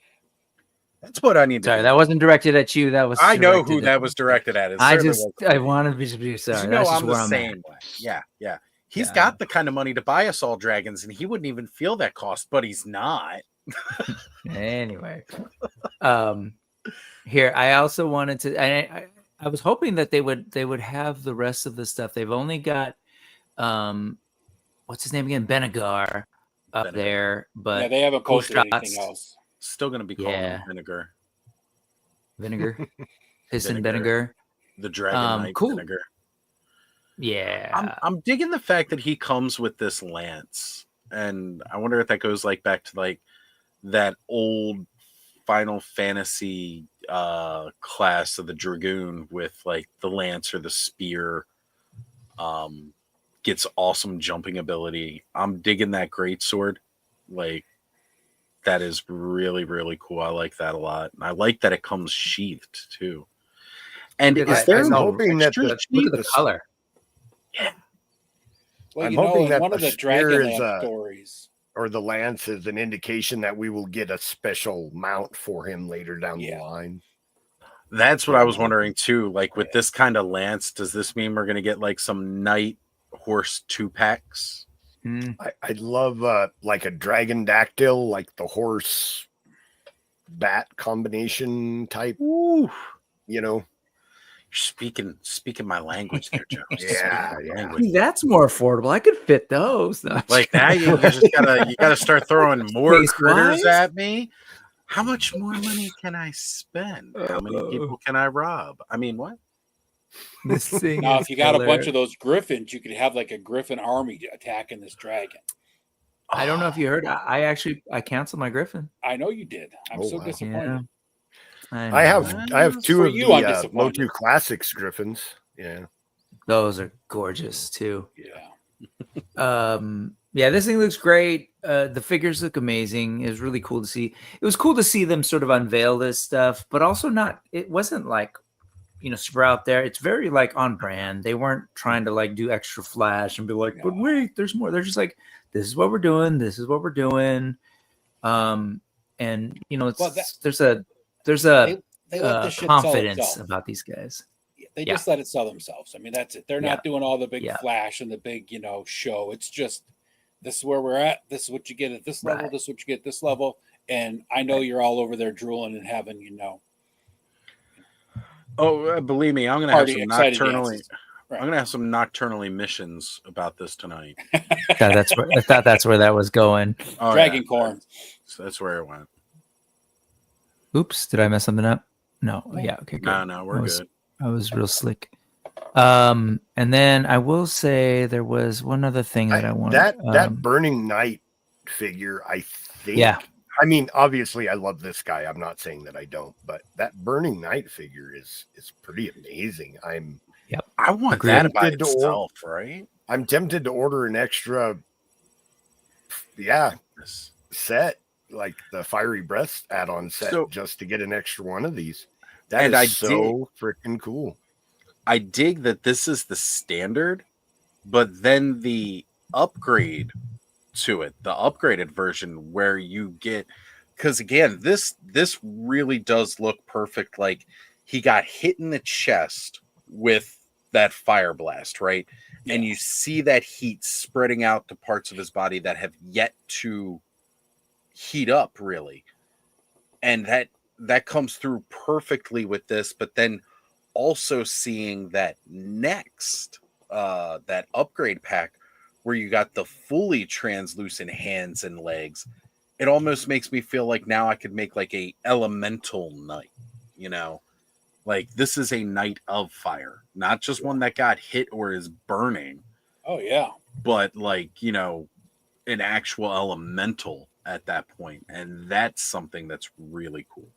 That's what I need to Sorry, do. that wasn't directed at you. That was. I know directed who at- that was directed at. It I certainly just, wasn't I me. wanted to be 'Cause sorry. you know That's just I'm the where I'm same at. way. Yeah. He's Yeah. got the kind of money to buy us all dragons, and he wouldn't even feel that cost, but he's not. Anyway, here I also wanted to. I was hoping that they would have the rest of the stuff. They've only got, what's his name again, Benegar up Benegar. there, but Yeah, they haven't cool posted anything shots. else. Still going to be called Yeah. vinegar. Vinegar, piston Vinegar. vinegar. The Dragon Knight cool. vinegar. Yeah, I'm digging the fact that he comes with this lance, and I wonder if that goes like back to like that old Final Fantasy class of the Dragoon with like the lance or the spear. Gets awesome jumping ability. I'm digging that greatsword. Like, that is really, really cool. I like that a lot. And I like that it comes sheathed too. And Look at is that. there I'm no hoping that extra the- look at the color. Well, I'm you know, hoping in that one of the the spear is Dragonland stories. or the lance is an indication that we will get a special mount for him later down the line. That's what I was wondering too. Like with this kind of lance, does this mean we're going to get like some night horse 2-packs? I'd love like a dragon dactyl, like the horse bat combination type. Ooh. You know, You're speaking my language there, Joe. Yeah. That's more affordable. I could fit those. No, Like now you just gotta start throwing more Space critters wise? at me. How much more money can I spend? How many people can I rob? I mean, what? This thing Now, is if you got a bunch hilarious. of those griffins, you could have like a griffin army attacking this dragon. I don't know if you heard. I canceled my Griffin. I know you did. I'm so wow. disappointed. I have two For of you, I'm the disappointed. Motu Classics Griffins. Yeah. Those are gorgeous too. Yeah. Yeah, this thing looks great. The figures look amazing. It was really cool to see. It was cool to see them sort of unveil this stuff, but also not. It wasn't like, super out there. It's very like on brand. They weren't trying to like do extra flash and be like, but wait, there's more. They're just like, this is what we're doing. This is what we're doing. And it's there's a they let the shit confidence sell itself. about these guys. They just let it sell themselves. I mean, that's it. They're not doing all the big Yeah. flash and the big, show. It's just, this is where we're at. This is what you get at this level. Right. This is what you get at this level. And I know you're all over there drooling and having, Oh, believe me, I'm gonna have some excited nocturnally. dances. Right. I'm gonna have some nocturnally missions about this tonight. That's where I thought that's where that was going. Oh, Dragon corn. So that's where it went. Oops, did I mess something up? No. Yeah. Okay. Good. No, we're good. I was real slick. And then I will say there was one other thing that I wanted. That Burning Knight figure, I think. Yeah. I mean, obviously, I love this guy. I'm not saying that I don't, but that Burning Knight figure is pretty amazing. I want Agreed. that by itself, right? I'm tempted to order an extra, set, like the Fiery Breath add-on set, just to get an extra one of these. That is so freaking cool. I dig that this is the standard, but then the upgrade to it, the upgraded version where you get, because again, this really does look perfect. Like he got hit in the chest with that fire blast, right? Yeah. And you see that heat spreading out to parts of his body that have yet to heat up, really. And that comes through perfectly with this, but then also seeing that next that upgrade pack where you got the fully translucent hands and legs, it almost makes me feel like now I could make like a elemental knight, like this is a knight of fire, not just one that got hit or is burning. Oh yeah. But like, an actual elemental at that point. And that's something that's really cool.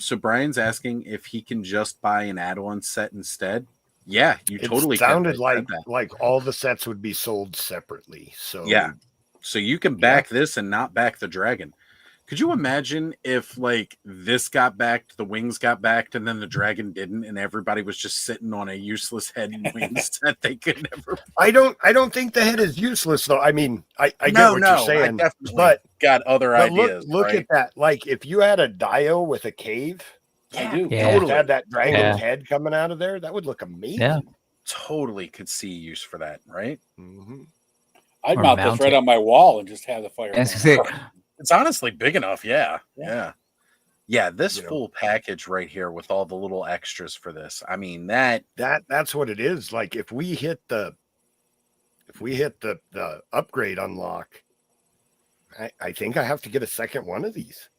So Brian's asking if he can just buy an add-on set instead. Yeah, you totally sounded like all the sets would be sold separately. So yeah, so you can back this and not back the dragon. Could you imagine if like this got backed, the wings got backed, and then the dragon didn't, and everybody was just sitting on a useless head and wings that they could never? I don't think the head is useless though. I mean, I get what you're saying, but got other ideas. Look at that. Like if you had a Dio with a cave, totally had that dragon's head coming out of there, that would look amazing. Yeah. Totally could see use for that, right? Mm-hmm. I'd mount this right on my wall and just have the fire. It's honestly big enough. Yeah. This full package right here with all the little extras for this. I mean, that's what it is. Like if we hit the upgrade unlock, I think I have to get a second one of these.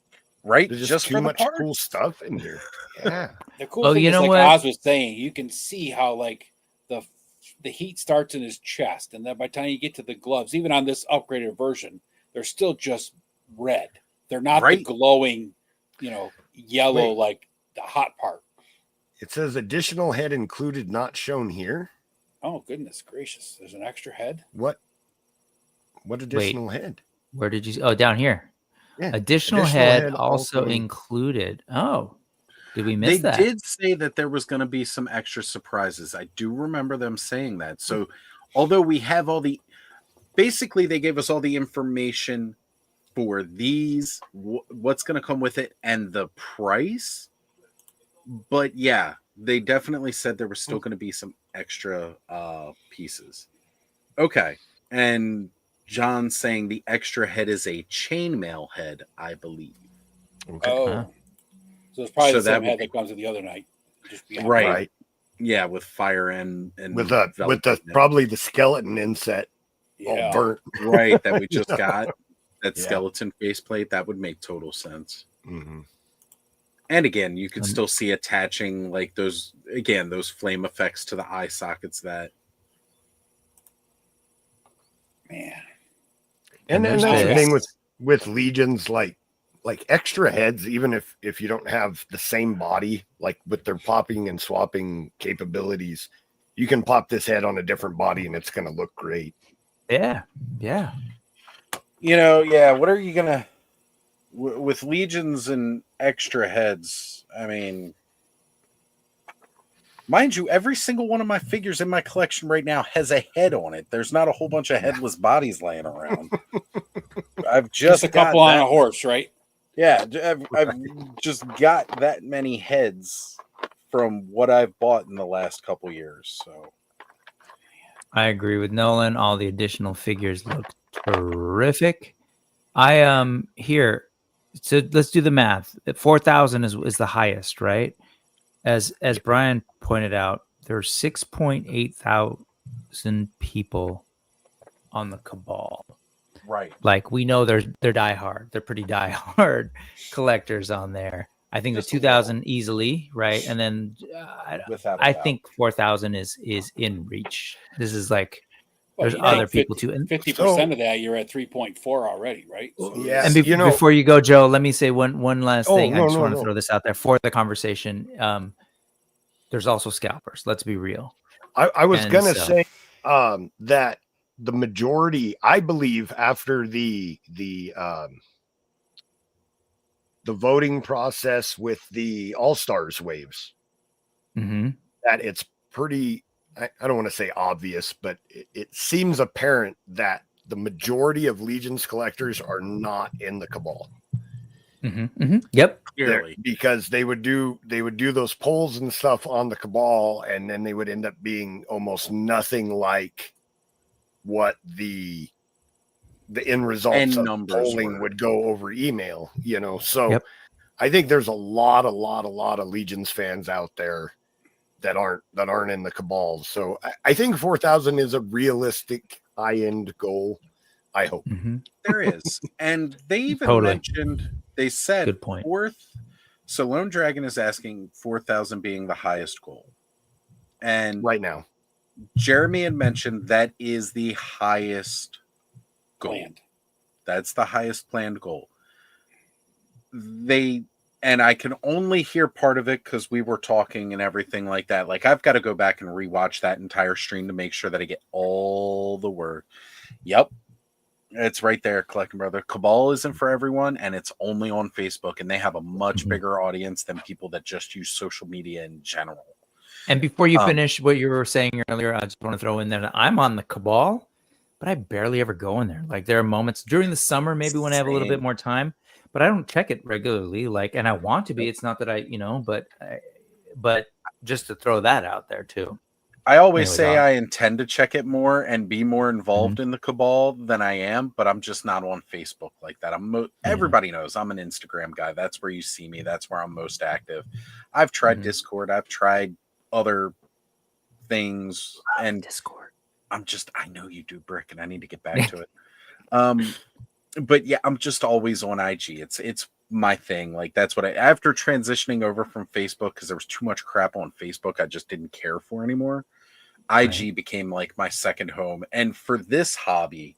Right, there's just too much cool stuff in here. Yeah. The cool thing is, like Oz was saying, you can see how like the heat starts in his chest, and then by the time you get to the gloves, even on this upgraded version, they're still just red. They're not the glowing, yellow like the hot part. It says additional head included, not shown here. Oh goodness gracious! There's an extra head. What additional head? Where did you? Oh, down here. Yeah. Additional head also included. Oh, did we miss that? They did say that there was going to be some extra surprises. I do remember them saying that. So although we have basically they gave us all the information for these, what's going to come with it, and the price. But yeah, they definitely said there was still going to be some extra pieces. Okay. And John's saying the extra head is a chainmail head, I believe. Okay. Oh, so it's probably So the that same would head be- that comes with the other night. Just beyond Right. Right. Yeah, with fire and With the velvet. probably the skeleton inset all Yeah. burnt. Right, that we just got, that Yeah. skeleton faceplate, that would make total sense. Mm-hmm. And again, you could still see attaching like those flame effects to the eye sockets that. Man. And there's that's the this. thing with legions, like extra heads, even if you don't have the same body, like with their popping and swapping capabilities, you can pop this head on a different body and it's going to look great. Yeah. What are you gonna with legions and extra heads? I mean, mind you, every single one of my figures in my collection right now has a head on it. There's not a whole bunch of headless bodies laying around. I've Just a couple on a horse, right? Yeah, I've just got that many heads from what I've bought in the last couple years. So I agree with Nolan. All the additional figures look terrific. I here. So let's do the math. 4,000 is the highest, right? As Brian pointed out, there are 6.8 thousand people on the Cabal. right. Like, we know they're diehard. They're pretty diehard collectors on there. I think Just the 2,000 easily, right? And then Without a I doubt. think 4,000 is in reach. This is like, Well, there's you think other people too. And 50% of that, you're at 3.4 already, right? So Yeah. And you know- before you go, Joe, let me say one last Oh, thing. I no, just no, want to no. throw this out there for the conversation. There's also scalpers. Let's be real. I was And going to so- say that the majority, I believe, after the voting process with the All-Stars waves, Mm-hmm. that it's pretty, I don't want to say obvious, but it seems apparent that the majority of Legions collectors are not in the Cabal. Mm-hmm. Mm-hmm. Yep. Clearly. Because they would do those polls and stuff on the Cabal, and then they would end up being almost nothing like what the end results End of numbers polling were. would go over email, so Yep. I think there's a lot of Legions fans out there that aren't in the Cabal. So I think 4,000 is a realistic high-end goal, I hope. Mm-hmm. There is. And they even Totally. mentioned, they said Good point. fourth. So Lone Dragon is asking 4,000 being the highest goal. And Right now. Jeremy had mentioned that is the highest goal. planned. That's the highest planned goal. And I can only hear part of it because we were talking and everything like that. Like, I've got to go back and rewatch that entire stream to make sure that I get all the word. Yep. It's right there, Collecting Brother. Cabal isn't for everyone, and it's only on Facebook, and they have a much Mhm. bigger audience than people that just use social media in general. And before you Um, finish what you were saying earlier, I just want to throw in there that I'm on the Cabal, but I barely ever go in there. Like, there are moments during the summer, maybe when I have a little bit Same. more time, but I don't check it regularly. Like, and I want to be. It's not that but just to throw that out there too. I always Anyways, say I'll- I intend to check it more and be more involved in the Cabal than I am, but I'm just not on Facebook like that. Everybody knows I'm an Instagram guy. That's where you see me. That's where I'm most active. I've tried Mhm. Discord. I've tried other things, and Discord. I know you do, Brick, and I need to get back to it. But yeah, I'm just always on IG. It's my thing. Like, that's what after transitioning over from Facebook, because there was too much crap on Facebook I just didn't care for anymore. IG became like my second home. And for this hobby,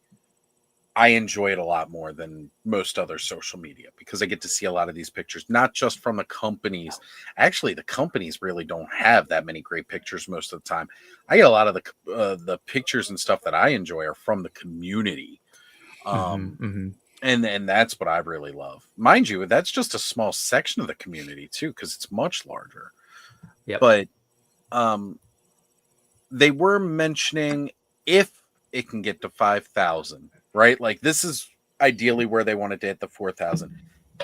I enjoy it a lot more than most other social media because I get to see a lot of these pictures, not just from the companies. Actually, the companies really don't have that many great pictures most of the time. I get a lot of the pictures and stuff that I enjoy are from the community. Mhm. And that's what I really love. Mind you, that's just a small section of the community too, because it's much larger. Yep. But they were mentioning if it can get to 5,000, right? Like this is ideally where they wanted to hit the 4,000.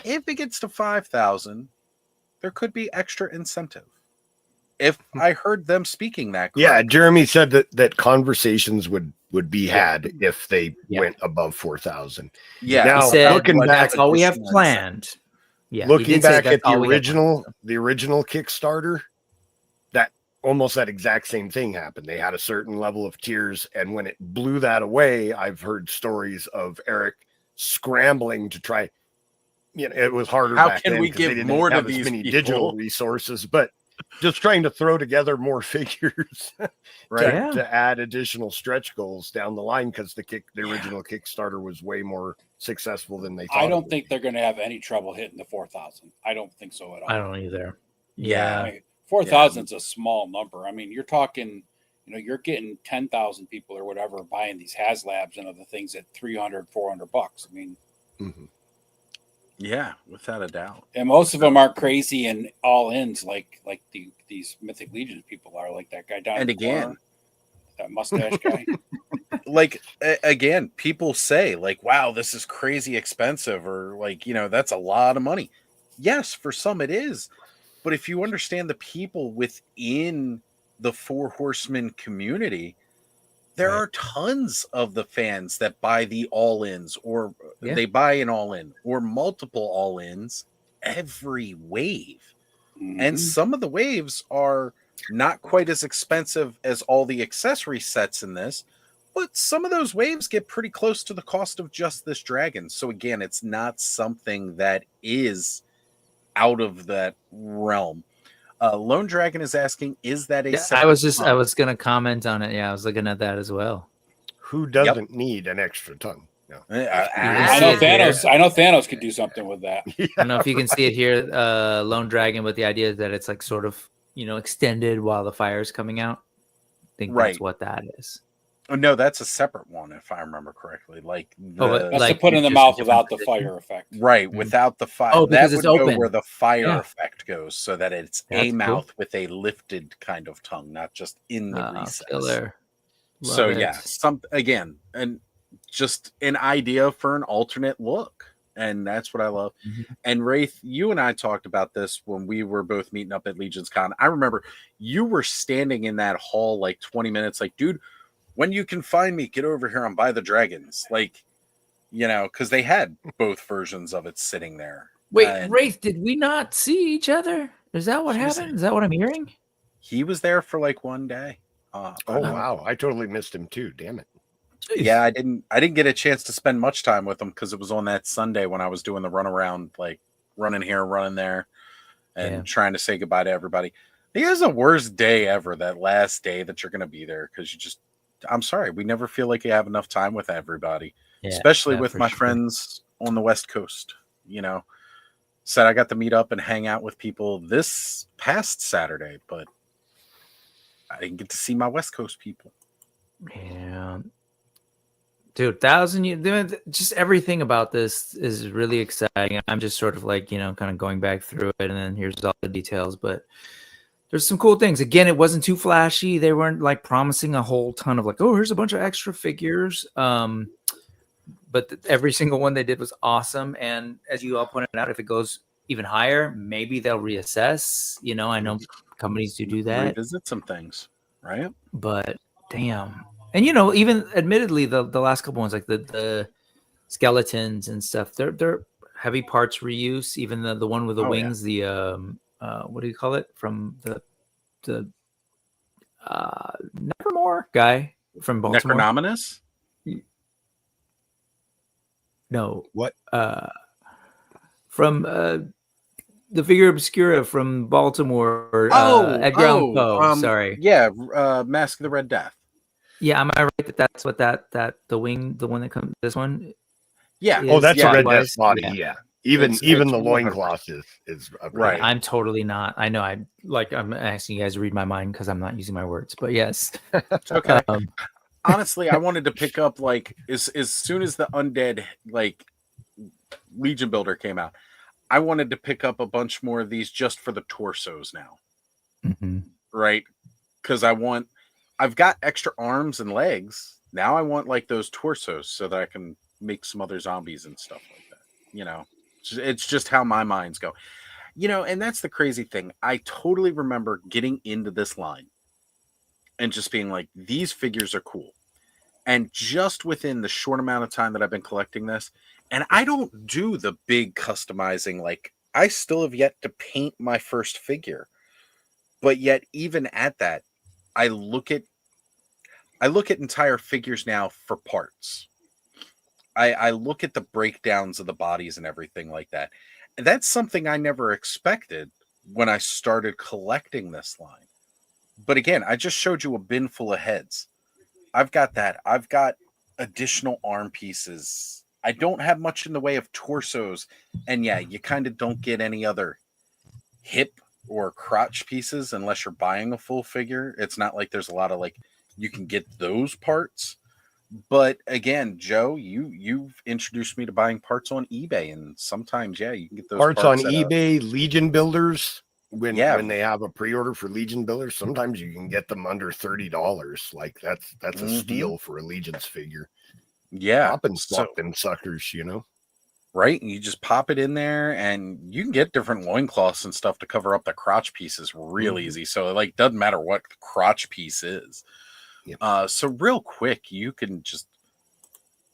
If it gets to 5,000, there could be extra incentive. If I heard them speaking that, Yeah, correct. Jeremy said that conversations would be had if they went above 4,000. Yeah, Now, He said, looking back, that's all we have additional planned. Yeah, he looking did say back that's at the all we have planned. original Kickstarter, that almost that exact same thing happened. They had a certain level of tiers, and when it blew that away, I've heard stories of Eric scrambling to try. You know, it was harder. How back can then we 'cause give they didn't more to have as these many people? digital resources, but just trying to throw together more figures Right. to add additional stretch goals down the line, because the original Kickstarter was way more successful than they thought. I don't think they're going to have any trouble hitting the 4,000. I don't think so at all. I don't either. Yeah. I mean, 4,000 is a small number. I mean, you're talking, you're getting 10,000 people or whatever buying these HasLabs and other things at $300, $400. I mean, Yeah, without a doubt. and most of them aren't crazy and all ins like these Mythic Legions people are, like that guy down. And in the corner, again, that mustache guy. like again, people say like, wow, this is crazy expensive, or like, that's a lot of money. Yes, for some it is. But if you understand the people within the Four Horsemen community, there are tons of the fans that buy the all-ins, or they buy an all-in or multiple all-ins every wave. And some of the waves are not quite as expensive as all the accessory sets in this, but some of those waves get pretty close to the cost of just this dragon. So again, it's not something that is out of that realm. Lone Dragon is asking, is that a I was going to comment on it. Yeah, I was looking at that as well. Who doesn't need an extra tongue? No. I know Thanos could do something with that. I don't know if you can see it here, Lone Dragon, but the idea is that it's like sort of, extended while the fire is coming out. I think that's what that is. Oh, no, that's a separate one, if I remember correctly. Like that's to put in the mouth without the fire effect. Right, without the fire. Oh, because that it's would open. go where the fire effect goes, so that it's That's mouth cool. with a lifted kind of tongue, not just in the recess. Killer. So Love yeah, it. and just an idea for an alternate look. And that's what I love. And Wraith, you and I talked about this when we were both meeting up at Legion's Con. I remember you were standing in that hall like 20 minutes, like, dude, when you can find me, get over here and buy the dragons. Like, because they had both versions of it sitting there. Wait, Wraith, did we not see each other? Is that what happened? Is that what I'm hearing? He was there for like one day. Oh wow, I totally missed him too. Damn it. Yeah, I didn't get a chance to spend much time with him because it was on that Sunday when I was doing the runaround, like running here, running there, and trying to say goodbye to everybody. It is the worst day ever, that last day that you're going to be there, because I'm sorry, we never feel like you have enough time with everybody, especially with my friends on the West Coast. Said I got to meet up and hang out with people this past Saturday, but I didn't get to see my West Coast people. Yeah. Dude, 1,000 years, just everything about this is really exciting. I'm just sort of like, kind of going back through it, and then here's all the details, but there's some cool things. Again, it wasn't too flashy. They weren't like promising a whole ton of like, oh, here's a bunch of extra figures. But every single one they did was awesome. And as you all pointed out, if it goes even higher, maybe they'll reassess. I know companies do that. Revisit some things, right? But damn. And even admittedly, the last couple ones, like the skeletons and stuff, they're heavy parts reuse. Even the one with the wings, the what do you call it, from the Nevermore guy from Baltimore? Necronominus? No. What? From the figure obscura from Baltimore. Edgar Allan Poe. Sorry. Yeah, Mask of the Red Death. Yeah, am I right that's what that the one that comes, this one? Yeah. Oh, that's a Red Death Death body. Yeah. Even the loincloth is right. I'm totally not. I know. I'm asking you guys to read my mind because I'm not using my words. But yes. Okay. Honestly, I wanted to pick up like as soon as the Undead like Legion Builder came out, I wanted to pick up a bunch more of these just for the torsos now. Mm-hmm. Right? Because I want I've got extra arms and legs. Now I want like those torsos so that I can make some other zombies and stuff like that. You know, it's just how my minds go. You know, and that's the crazy thing. I totally remember getting into this line and just being like, these figures are cool. And just within the short amount of time that I've been collecting this, and I don't do the big customizing, like I still have yet to paint my first figure. But yet, even at that, I look at entire figures now for parts. I look at the breakdowns of the bodies and everything like that. And that's something I never expected when I started collecting this line. But again, I just showed you a bin full of heads. I've got that. I've got additional arm pieces. I don't have much in the way of torsos. And yeah, you kind of don't get any other hip or crotch pieces unless you're buying a full figure. It's not like there's a lot of like, you can get those parts. But again, Joe, you've introduced me to buying parts on eBay, and sometimes, yeah, you can get those parts on eBay. Legion builders, when they have a pre-order for Legion builders, sometimes you can get them under $30. Like that's a steal for a Legion's figure. Yeah, pop and swap them suckers, you know. Right, and you just pop it in there, and you can get different loincloths and stuff to cover up the crotch pieces real easy. So it like doesn't matter what the crotch piece is. Yep. So real quick, you can just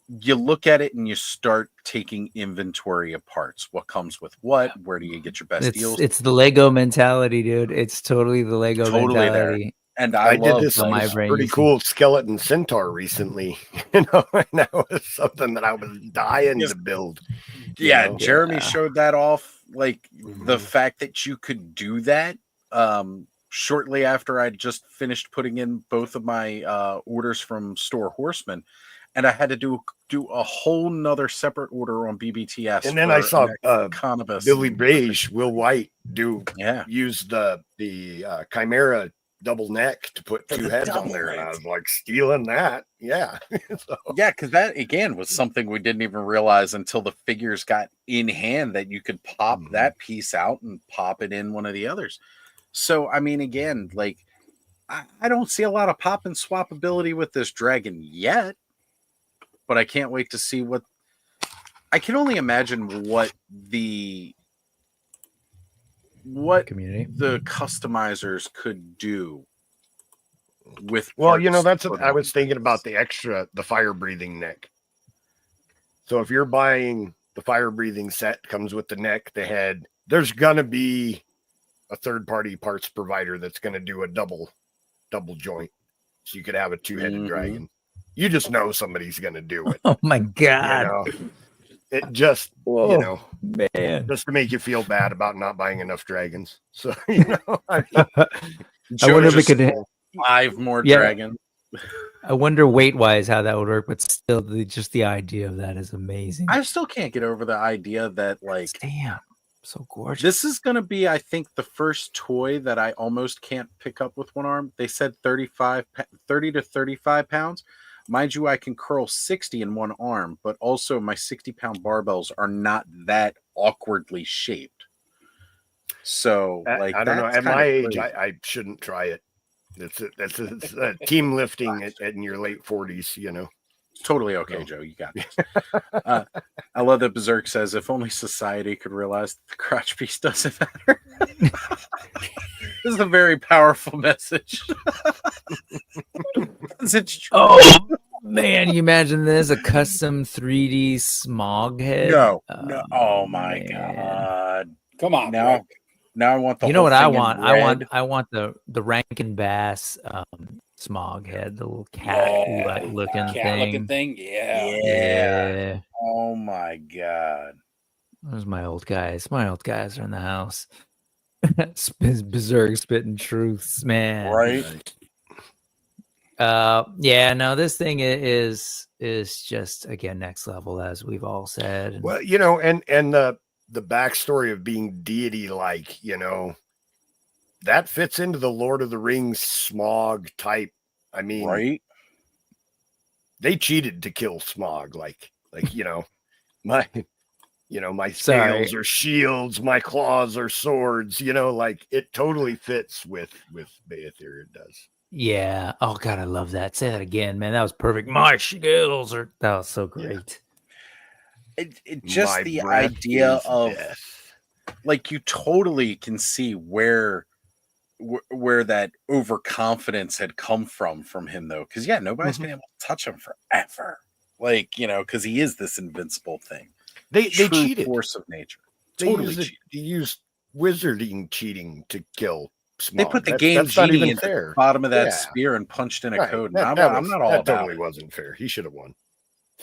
you look at it and you start taking inventory of parts. What comes with what? Where do you get your best deals? It's the Lego mentality, dude. It's totally the Lego mentality. There. And I did this pretty cool skeleton centaur recently. You know, and that was something that I was dying to build. Yeah, Jeremy showed that off. Like the fact that you could do that. Shortly after I just finished putting in both of my orders from Four Horsemen, and I had to do a whole nother separate order on BBTS. And then I saw Billy Beige, Will White use the Chimera double neck to put two heads on there, and I was like stealing that. Yeah. Yeah, because that again was something we didn't even realize until the figures got in hand, that you could pop that piece out and pop it in one of the others. So, I mean, again, like, I don't see a lot of pop and swap ability with this dragon yet, but I can't wait to see what... I can only imagine what the community, the customizers could do with... Well, you know, that's what I was thinking about, the fire-breathing neck. So if you're buying the fire-breathing set, comes with the neck, the head, there's going to be a third-party parts provider that's going to do a double joint, so you could have a two-headed dragon. You just know somebody's going to do it. Oh my god! You know? It just, you know, man, just to make you feel bad about not buying enough dragons. So you know, I wonder if we could 5 more dragons. I wonder weight-wise how that would work, but still, just the idea of that is amazing. I still can't get over the idea that, like, damn. So gorgeous. This is going to be, I think, the first toy that I almost can't pick up with one arm. They said 30 to 35 pounds. Mind you, I can curl 60 in one arm, but also my 60-pound barbells are not that awkwardly shaped. So, like, I don't know. At my age, I shouldn't try it. That's team lifting in your late 40s, you know. Totally okay, Joe. You got this. I love that Berserk says, if only society could realize that the crotch piece doesn't matter. This is a very powerful message. Oh, man. You imagine this? A custom 3D smog head? No. Oh, my God. Come on, now. Now I want the You know what I want? I want the Rankin Bass smog head, the little cat looking thing. Yeah. Oh my god. Those are my old guys. My old guys are in the house. Berserk spitting truths, man. Right. Yeah, no, this thing is just, again, next level, as we've all said. Well, you know, and the backstory of being deity-like, you know, that fits into the Lord of the Rings smog type. I mean, right? They cheated to kill smog, like you know, my scales are shields, my claws are swords. You know, like it totally fits with Beyithirr. It does. Yeah. Oh God, I love that. Say that again, man. That was perfect. My skills are. That was so great. It just My the breath idea is of death. like you totally can see where that overconfidence had come from him though, because nobody's been able to touch him forever, like because he is this invincible thing, They true cheated. force of nature. They Totally used wizarding cheating to kill Smog. They put the that's game not genie even at the fair. bottom of that Yeah. spear and punched in a Right. code. That I'm not all that about totally it. wasn't fair. He should have won.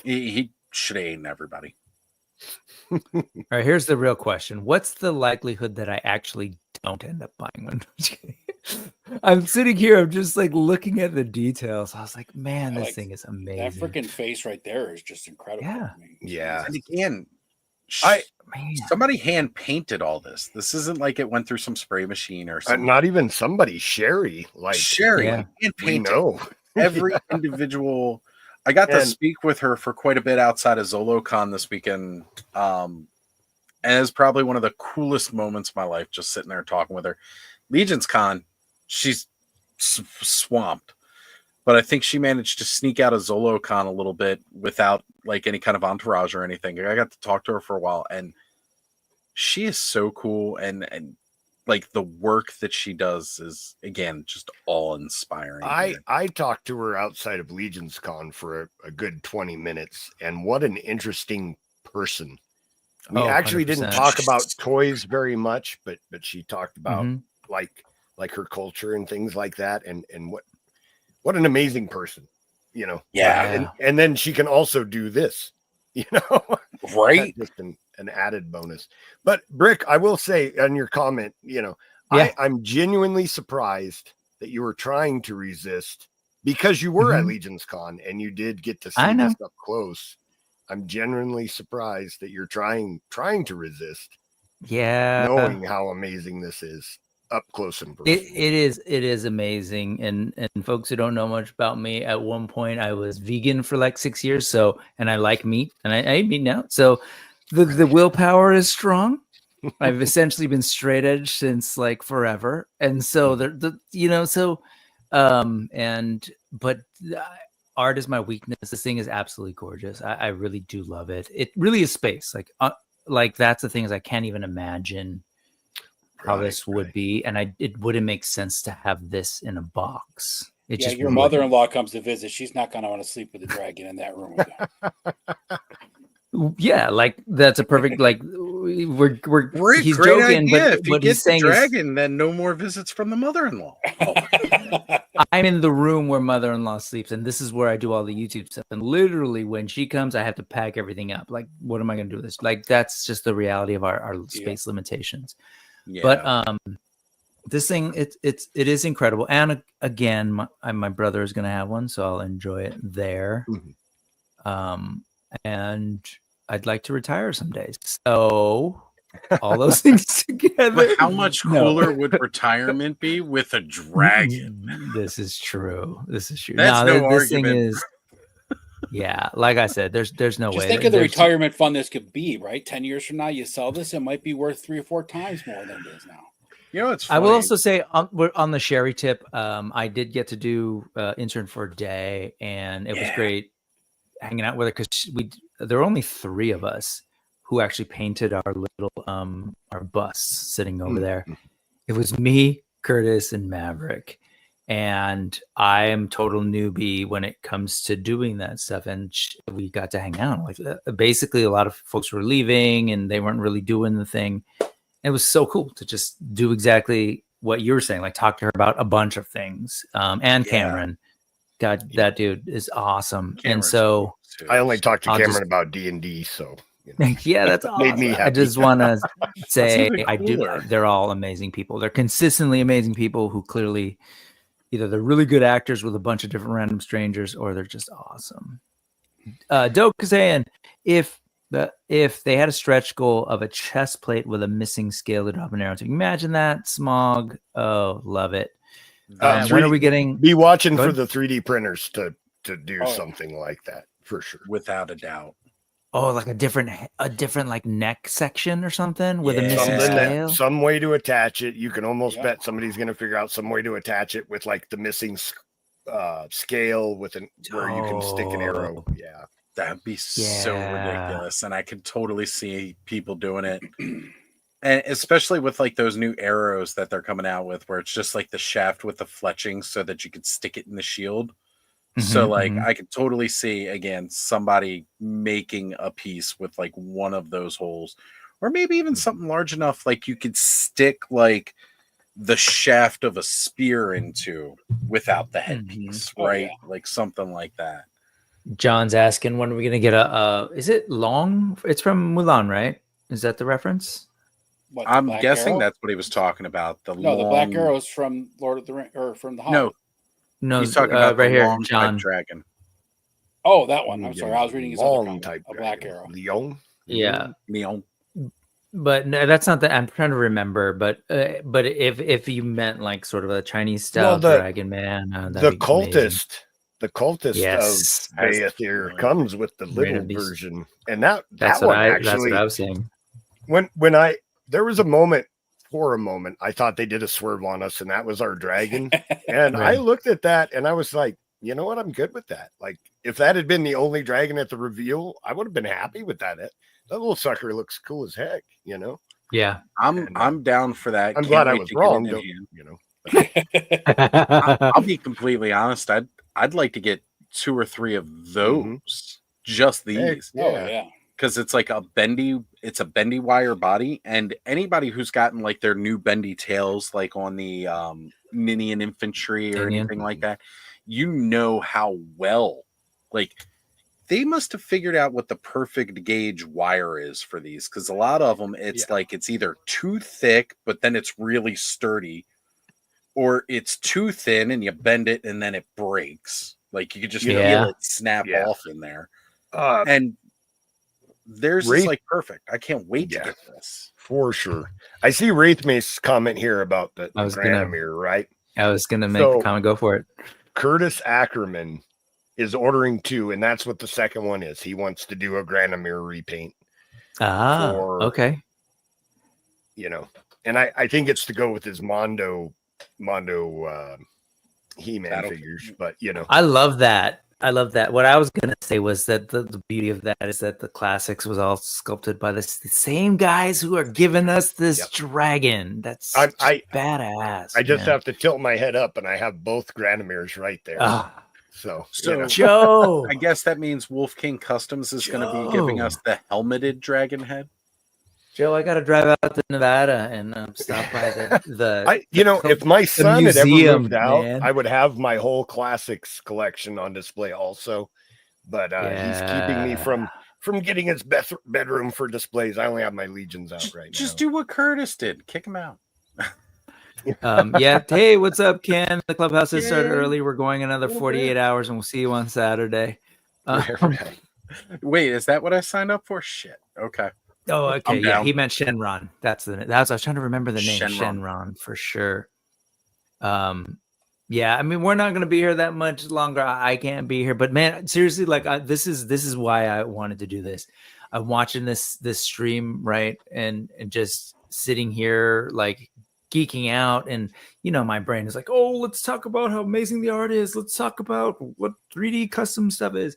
He should have eaten everybody. All right, here's the real question. What's the likelihood that I actually don't end up buying one? I'm sitting here, I'm just like looking at the details. I was like, man, this thing is amazing. That freaking face right there is just incredible. Yeah. I mean, Yeah. And again, Man. somebody hand painted all this. This isn't like it went through some spray machine or something. Not even somebody, Sherry. Like Sherry, Yeah. hand we painted know. every individual. I got to And- speak with her for quite a bit outside of ZoloCon this weekend. And it's probably one of the coolest moments of my life, just sitting there talking with her. Legion's Con, she's swamped. But I think she managed to sneak out of ZoloCon a little bit without like any kind of entourage or anything. I got to talk to her for a while, and she is so cool. And like the work that she does is, again, just awe-inspiring. I talked to her outside of Legion's Con for a good 20 minutes, and what an interesting person. We actually 100%. didn't talk about toys very much, but she talked about like her culture and things like that, and what an amazing person, Yeah. And then she can also do this, Right? That's just an added bonus. But Brick, I will say on your comment, I'm genuinely surprised that you were trying to resist, because you were at Legion's Con and you did get to see this up close. I'm genuinely surprised that you're trying to resist. Yeah. Knowing how amazing this is up close and personal. It is amazing. And folks who don't know much about me, at one point I was vegan for like 6 years. So, and I like meat, and I eat meat now. So the willpower is strong. I've essentially been straight edge since like forever. And so art is my weakness. This thing is absolutely gorgeous. I really do love it. It really is space. Like that's the thing, is I can't even imagine how this would be, and it wouldn't make sense to have this in a box. Your mother-in-law comes to visit. She's not going to want to sleep with the dragon in that room with you. Yeah, like that's a perfect like we're he's great joking, idea. but If you what get he's saying the dragon, then no more visits from the mother-in-law. I'm in the room where mother-in-law sleeps, and this is where I do all the YouTube stuff. And literally, when she comes, I have to pack everything up. Like, what am I going to do with this? Like, that's just the reality of our space limitations. Yeah. But this thing, it is incredible. And again, my brother is going to have one, so I'll enjoy it there. And I'd like to retire someday. So all those things together. But how much cooler would retirement be with a dragon? This is true. This That's no this argument. Thing is, yeah, like I said, there's no way. Just think of the retirement fund this could be, right? 10 years from now, you sell this, it might be worth 3 or 4 times more than it is now. It's funny. I will also say on the Sherry tip, I did get to do intern for a day, and it was great hanging out with her, because there were only 3 of us who actually painted our little our busts sitting over there. It was me, Curtis, and Maverick. And I am total newbie when it comes to doing that stuff. And we got to hang out. Like basically, a lot of folks were leaving and they weren't really doing the thing. It was so cool to just do exactly what you were saying, like talk to her about a bunch of things. And Cameron, God, that dude is awesome. Cameron's and so I only talked to Cameron about D&D, so. Yeah, that's awesome. Made me happy. I just want to say they're all amazing people. They're consistently amazing people who clearly either they're really good actors with a bunch of different random strangers, or they're just awesome. Doke is saying if they had a stretch goal of a chest plate with a missing scale to drop an arrow, imagine that. Smog. Oh, love it. When are we getting? Be watching for the 3D printers to do something like that, for sure. Without a doubt. Oh, like a different like neck section or something with a missing Something scale. some way to attach it. You can almost bet somebody's going to figure out some way to attach it with like the missing scale with where you can stick an arrow. Yeah, that'd be so ridiculous, and I could totally see people doing it. And especially with like those new arrows that they're coming out with, where it's just like the shaft with the fletching so that you could stick it in the shield. So like I could totally see again somebody making a piece with like one of those holes, or maybe even something large enough like you could stick like the shaft of a spear into without the headpiece, right? Like something like that. John's asking, when are we gonna get is it long? It's from Mulan, right? Is that the reference? What, I'm guessing arrow? That's what he was talking about. The black arrows from Lord of the Rings or from the Hobbit. No, he's talking about right the here, long John. type dragon. Oh, that one. I'm sorry, I was reading his long other type a black arrow. Leon. Yeah, Leon. But no, that's not the. I'm trying to remember. But if you meant like sort of a Chinese style dragon man, the cultist. Amazing. The cultist of Beyithirr comes with the little version, and that's what I was saying. When there was a moment, I thought they did a swerve on us, and that was our dragon. And I looked at that, and I was like, you know what? I'm good with that. Like, if that had been the only dragon at the reveal, I would have been happy with that. That little sucker looks cool as heck, you know. Yeah, I'm down for that. I'm glad I was wrong. You know, I'll be completely honest. I'd like to get 2 or 3 of those, just these. Because it's like a bendy wire body, and anybody who's gotten like their new bendy tails, like on the Ninian infantry or anything like that, you know how well, like, they must have figured out what the perfect gauge wire is for these. Because a lot of them, it's like it's either too thick, but then it's really sturdy, or it's too thin and you bend it and then it breaks. Like you could just feel it snap off in there, and theirs is like perfect. I can't wait to get this for sure. I see Wraithmace's comment here about the Granomir, right? I was gonna make a comment. Go for it. Curtis Ackerman is ordering 2, and that's what the second one is. He wants to do a Granomir repaint. Okay. You know, and I think it's to go with his Mondo He-Man figures, but you know, I love that. What I was gonna say was that the beauty of that is that the classics was all sculpted by the same guys who are giving us this dragon. That's badass. I just have to tilt my head up, and I have both Granomirs right there. So you know. Joe, I guess that means Wolf King Customs is going to be giving us the helmeted dragon head. Joe, I got to drive out to Nevada and stop by if my son had ever moved out, I would have my whole classics collection on display also. But he's keeping me from getting his bedroom for displays. I only have my Legions out right now. Just do what Curtis did. Kick him out. Hey, what's up, Ken? The clubhouse has started early. We're going another 48 hours, and we'll see you on Saturday. Wait, is that what I signed up for? Shit. Okay. Oh, okay. Yeah, he meant Shenron. I was trying to remember the name. Shenron for sure. Yeah, I mean, we're not going to be here that much longer. I can't be here, but man, seriously, like this is why I wanted to do this. I'm watching this stream, right, and just sitting here like geeking out, and you know, my brain is like, oh, let's talk about how amazing the art is. Let's talk about what 3D custom stuff is,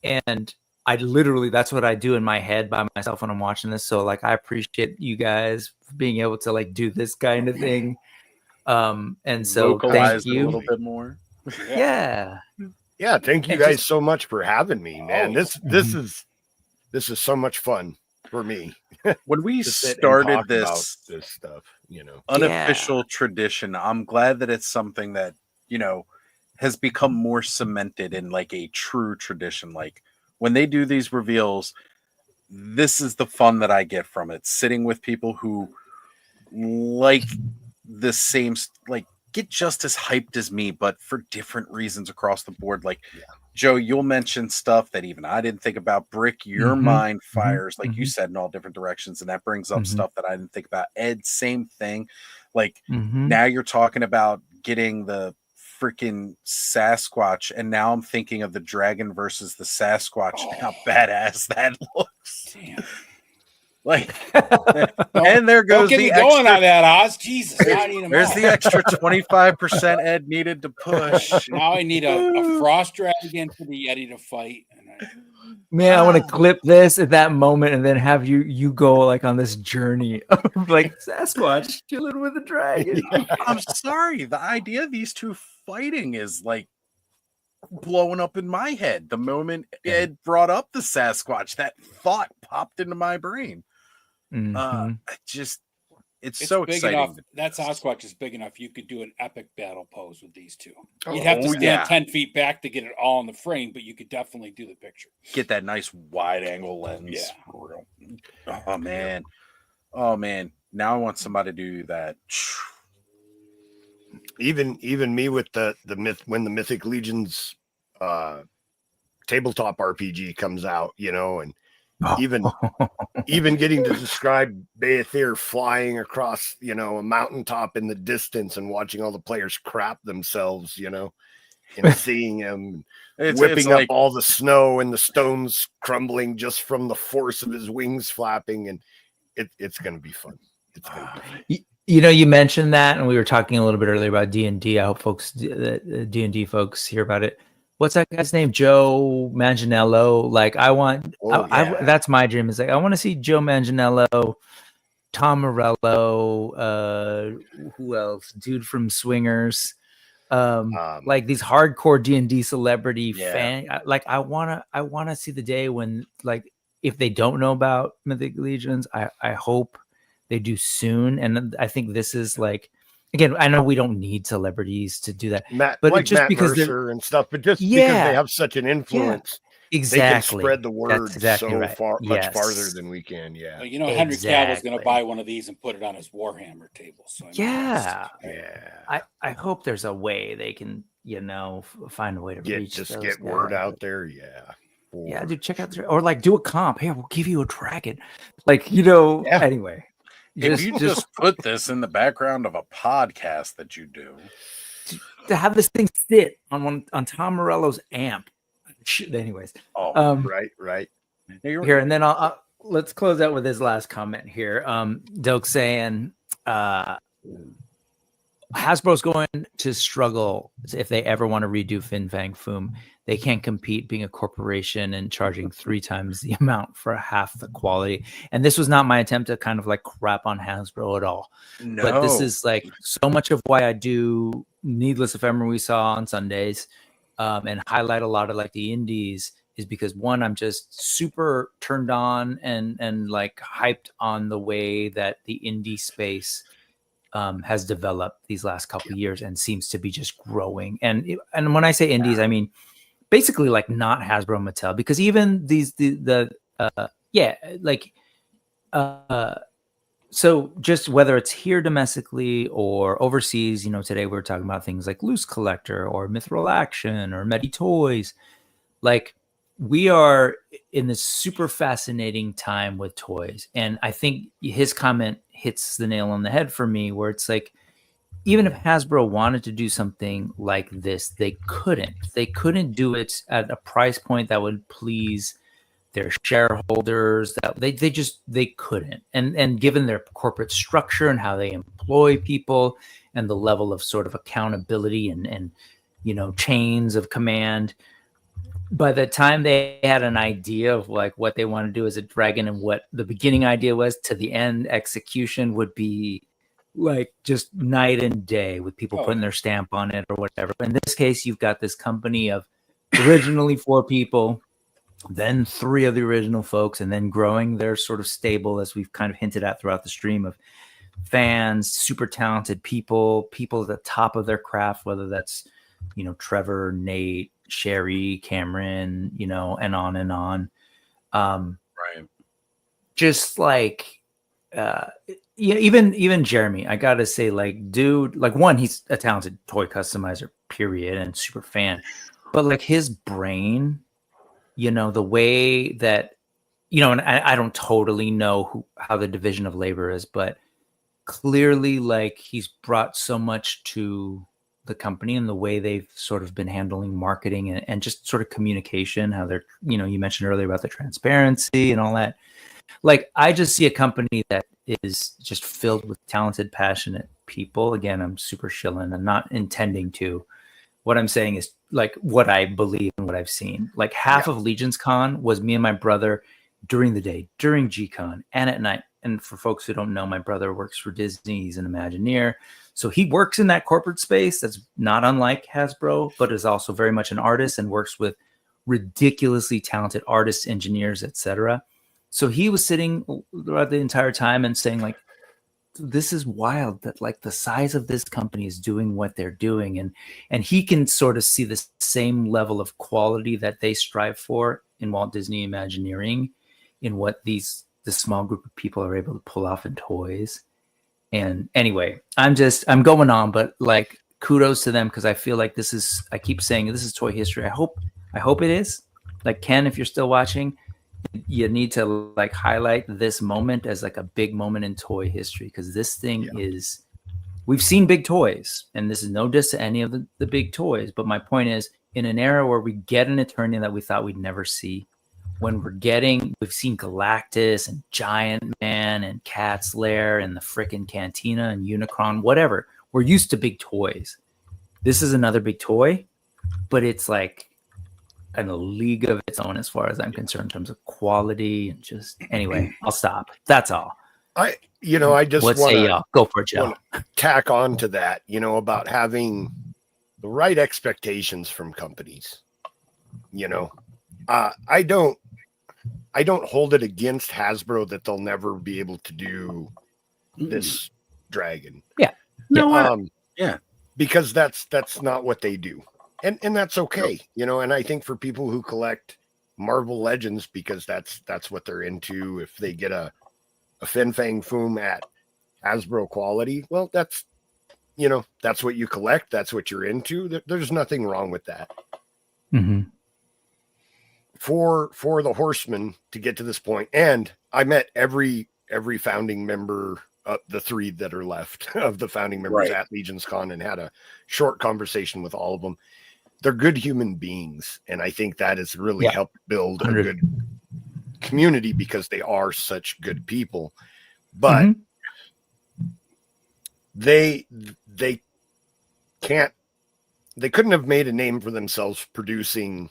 and I literally, that's what I do in my head by myself when I'm watching this. So like, I appreciate you guys being able to like do this kind of thing. And so vocalize thank you a little bit more. Yeah. Thank you guys so much for having me, man. This is so much fun for me. When we started this stuff, you know, unofficial tradition, I'm glad that it's something that, you know, has become more cemented in like a true tradition. Like, when they do these reveals, this is the fun that I get from it. Sitting with people who like the same, like get just as hyped as me, but for different reasons across the board. Like Joe, you'll mention stuff that even I didn't think about. Brick, your mind fires, like you said, in all different directions. And that brings up stuff that I didn't think about. Ed, same thing. Like now you're talking about getting the freaking Sasquatch, and now I'm thinking of the dragon versus the Sasquatch. And how badass that looks! Damn. Like, and there goes Don't get the me extra, going on that, Oz. Jesus, now I need him there's out. the extra 25% Ed needed to push. Now I need a frost dragon for the Yeti to fight. Man, I want to clip this at that moment and then have you go like on this journey of like Sasquatch chilling with a dragon. I'm sorry. The idea of these two fighting is like blowing up in my head. The moment Ed brought up the Sasquatch, that thought popped into my brain. It's so big exciting. Enough, that Sasquatch is big enough. You could do an epic battle pose with these two. You'd have to stand 10 feet back to get it all in the frame, but you could definitely do the picture. Get that nice wide angle lens. Yeah. Oh man. Now I want somebody to do that. Even me with the myth, when the Mythic Legions tabletop RPG comes out, and even getting to describe Beyithirr flying across, a mountaintop in the distance and watching all the players crap themselves, and seeing him whipping up all the snow and the stones crumbling just from the force of his wings flapping, and it's going to be fun. It's going to be fun. You mentioned that, and we were talking a little bit earlier about D&D. I hope D&D folks hear about it. What's that guy's name? Joe Manganiello. Like, that's my dream. Is like, I want to see Joe Manganiello, Tom Morello, who else? Dude from Swingers. Like these hardcore D&D celebrity fan. Like, I wanna see the day when, like, if they don't know about Mythic Legions, I hope they do soon. And I think this is like, again, I know we don't need celebrities to do that, but like just Matt because Mercer and stuff, but just because they have such an influence, exactly, they can spread the word much farther than we can. Yeah, well, Henry Cavill's going to buy one of these and put it on his Warhammer table. So I hope there's a way they can, find a way to get word out there. Yeah, dude, check out or like do a comp. Here, we'll give you a dragon. Like, anyway. If you just put this in the background of a podcast that you do, to have this thing sit on Tom Morello's amp. Anyways, right. Here, and then I'll let's close out with his last comment here. Doak saying, Hasbro's going to struggle if they ever want to redo Fin Fang Foom. They can't compete being a corporation and charging 3 times the amount for half the quality. And this was not my attempt to kind of like crap on Hasbro at all. No. But this is like so much of why I do Needless Ephemera we saw on Sundays and highlight a lot of like the indies is because one, I'm just super turned on and like hyped on the way that the indie space has developed these last couple of years and seems to be just growing. And when I say indies, I mean basically like not Hasbro, Mattel, because even these so just whether it's here domestically or overseas, today we're talking about things like Loose Collector or Mithril Action or Medi Toys. Like, we are in this super fascinating time with toys. And I think his comment hits the nail on the head for me, where it's like, even if Hasbro wanted to do something like this, they couldn't. They couldn't do it at a price point that would please their shareholders. That they couldn't. And given their corporate structure and how they employ people and the level of sort of accountability and chains of command, by the time they had an idea of like what they want to do as a dragon and what the beginning idea was to the end execution would be like just night and day with people putting their stamp on it or whatever. In this case, you've got this company of originally 4 people, then 3 of the original folks, and then growing their sort of stable, as we've kind of hinted at throughout the stream, of fans, super talented people at the top of their craft, whether that's, Trevor, Nate, Sherry, Cameron, and on and on. Right. Just like, even Jeremy, I gotta say, like, dude, like, one, he's a talented toy customizer, period, and super fan. But like his brain, the way that, and I don't totally know how the division of labor is, but clearly, like, he's brought so much to the company and the way they've sort of been handling marketing and just sort of communication, how they're, you mentioned earlier about the transparency and all that. Like, I just see a company that is just filled with talented, passionate people. Again, I'm super shilling. I'm not intending to. What I'm saying is like what I believe and what I've seen. Like half of Legion's Con was me and my brother during the day, during G-Con, and at night. And for folks who don't know, my brother works for Disney. He's an Imagineer. So he works in that corporate space that's not unlike Hasbro, but is also very much an artist and works with ridiculously talented artists, engineers, etc. So he was sitting throughout the entire time and saying, like, this is wild that like the size of this company is doing what they're doing. And he can sort of see the same level of quality that they strive for in Walt Disney Imagineering in what the small group of people are able to pull off in toys. And anyway, I'm going on, but like kudos to them, because I feel like I keep saying this is toy history. I hope it is. Like, Ken, if you're still watching, you need to like highlight this moment as like a big moment in toy history, because this thing is, we've seen big toys, and this is no diss to any of the big toys, but my point is, in an era where we get an Eternia that we thought we'd never see, when we've seen Galactus and Giant Man and Cat's Lair and the frickin' Cantina and Unicron, whatever. We're used to big toys. This is another big toy, but it's like in a league of its own as far as I'm concerned in terms of quality and just, anyway, I'll stop. That's all. I just want to go for it, Joe. Tack on to that, about having the right expectations from companies. I don't hold it against Hasbro that they'll never be able to do this dragon. Yeah. No. Because that's not what they do. And that's okay, and I think for people who collect Marvel Legends, because that's what they're into, if they get a Fin Fang Foom at Hasbro quality, well, that's what you collect, that's what you're into. There's nothing wrong with that. Mm-hmm. For the Horsemen to get to this point, and I met every founding member, the three that are left of the founding members at Legion's Con, and had a short conversation with all of them. They're good human beings, and I think that has really helped build 100. A good community, because they are such good people. But they couldn't have made a name for themselves producing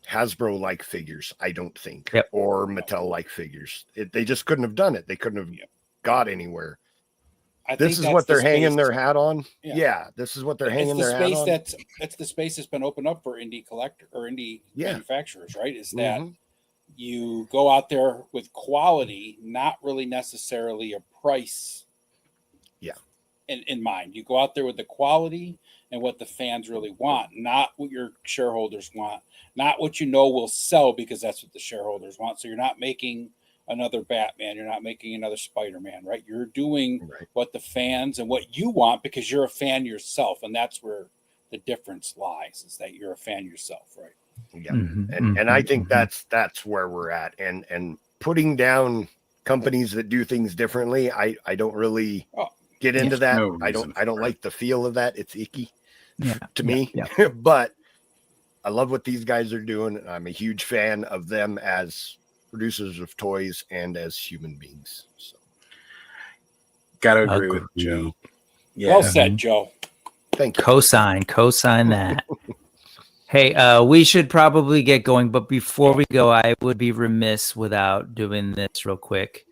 Hasbro-like figures, I don't think, or Mattel-like figures. They just couldn't have done it. They couldn't have got anywhere. This is what they're hanging their hat on. Yeah, this is what they're hanging their hat on. That's the space that's been opened up for indie collector or indie manufacturers, right? Is that you go out there with quality, not really necessarily a price. In mind, you go out there with the quality and what the fans really want, not what your shareholders want, not what will sell, because that's what the shareholders want. So you're not making another Batman, you're not making another Spider-Man, right? You're doing what the fans and what you want, because you're a fan yourself, and that's where the difference lies, is that you're a fan yourself, right? And I think that's where we're at, and putting down companies that do things differently, I don't really get into that. I don't like the feel of that. It's icky to me. But I love what these guys are doing. I'm a huge fan of them as producers of toys and as human beings. So gotta agree with Joe. Well said, Joe. Thank you. Cosign that. Hey, we should probably get going, but before we go, I would be remiss without doing this real quick.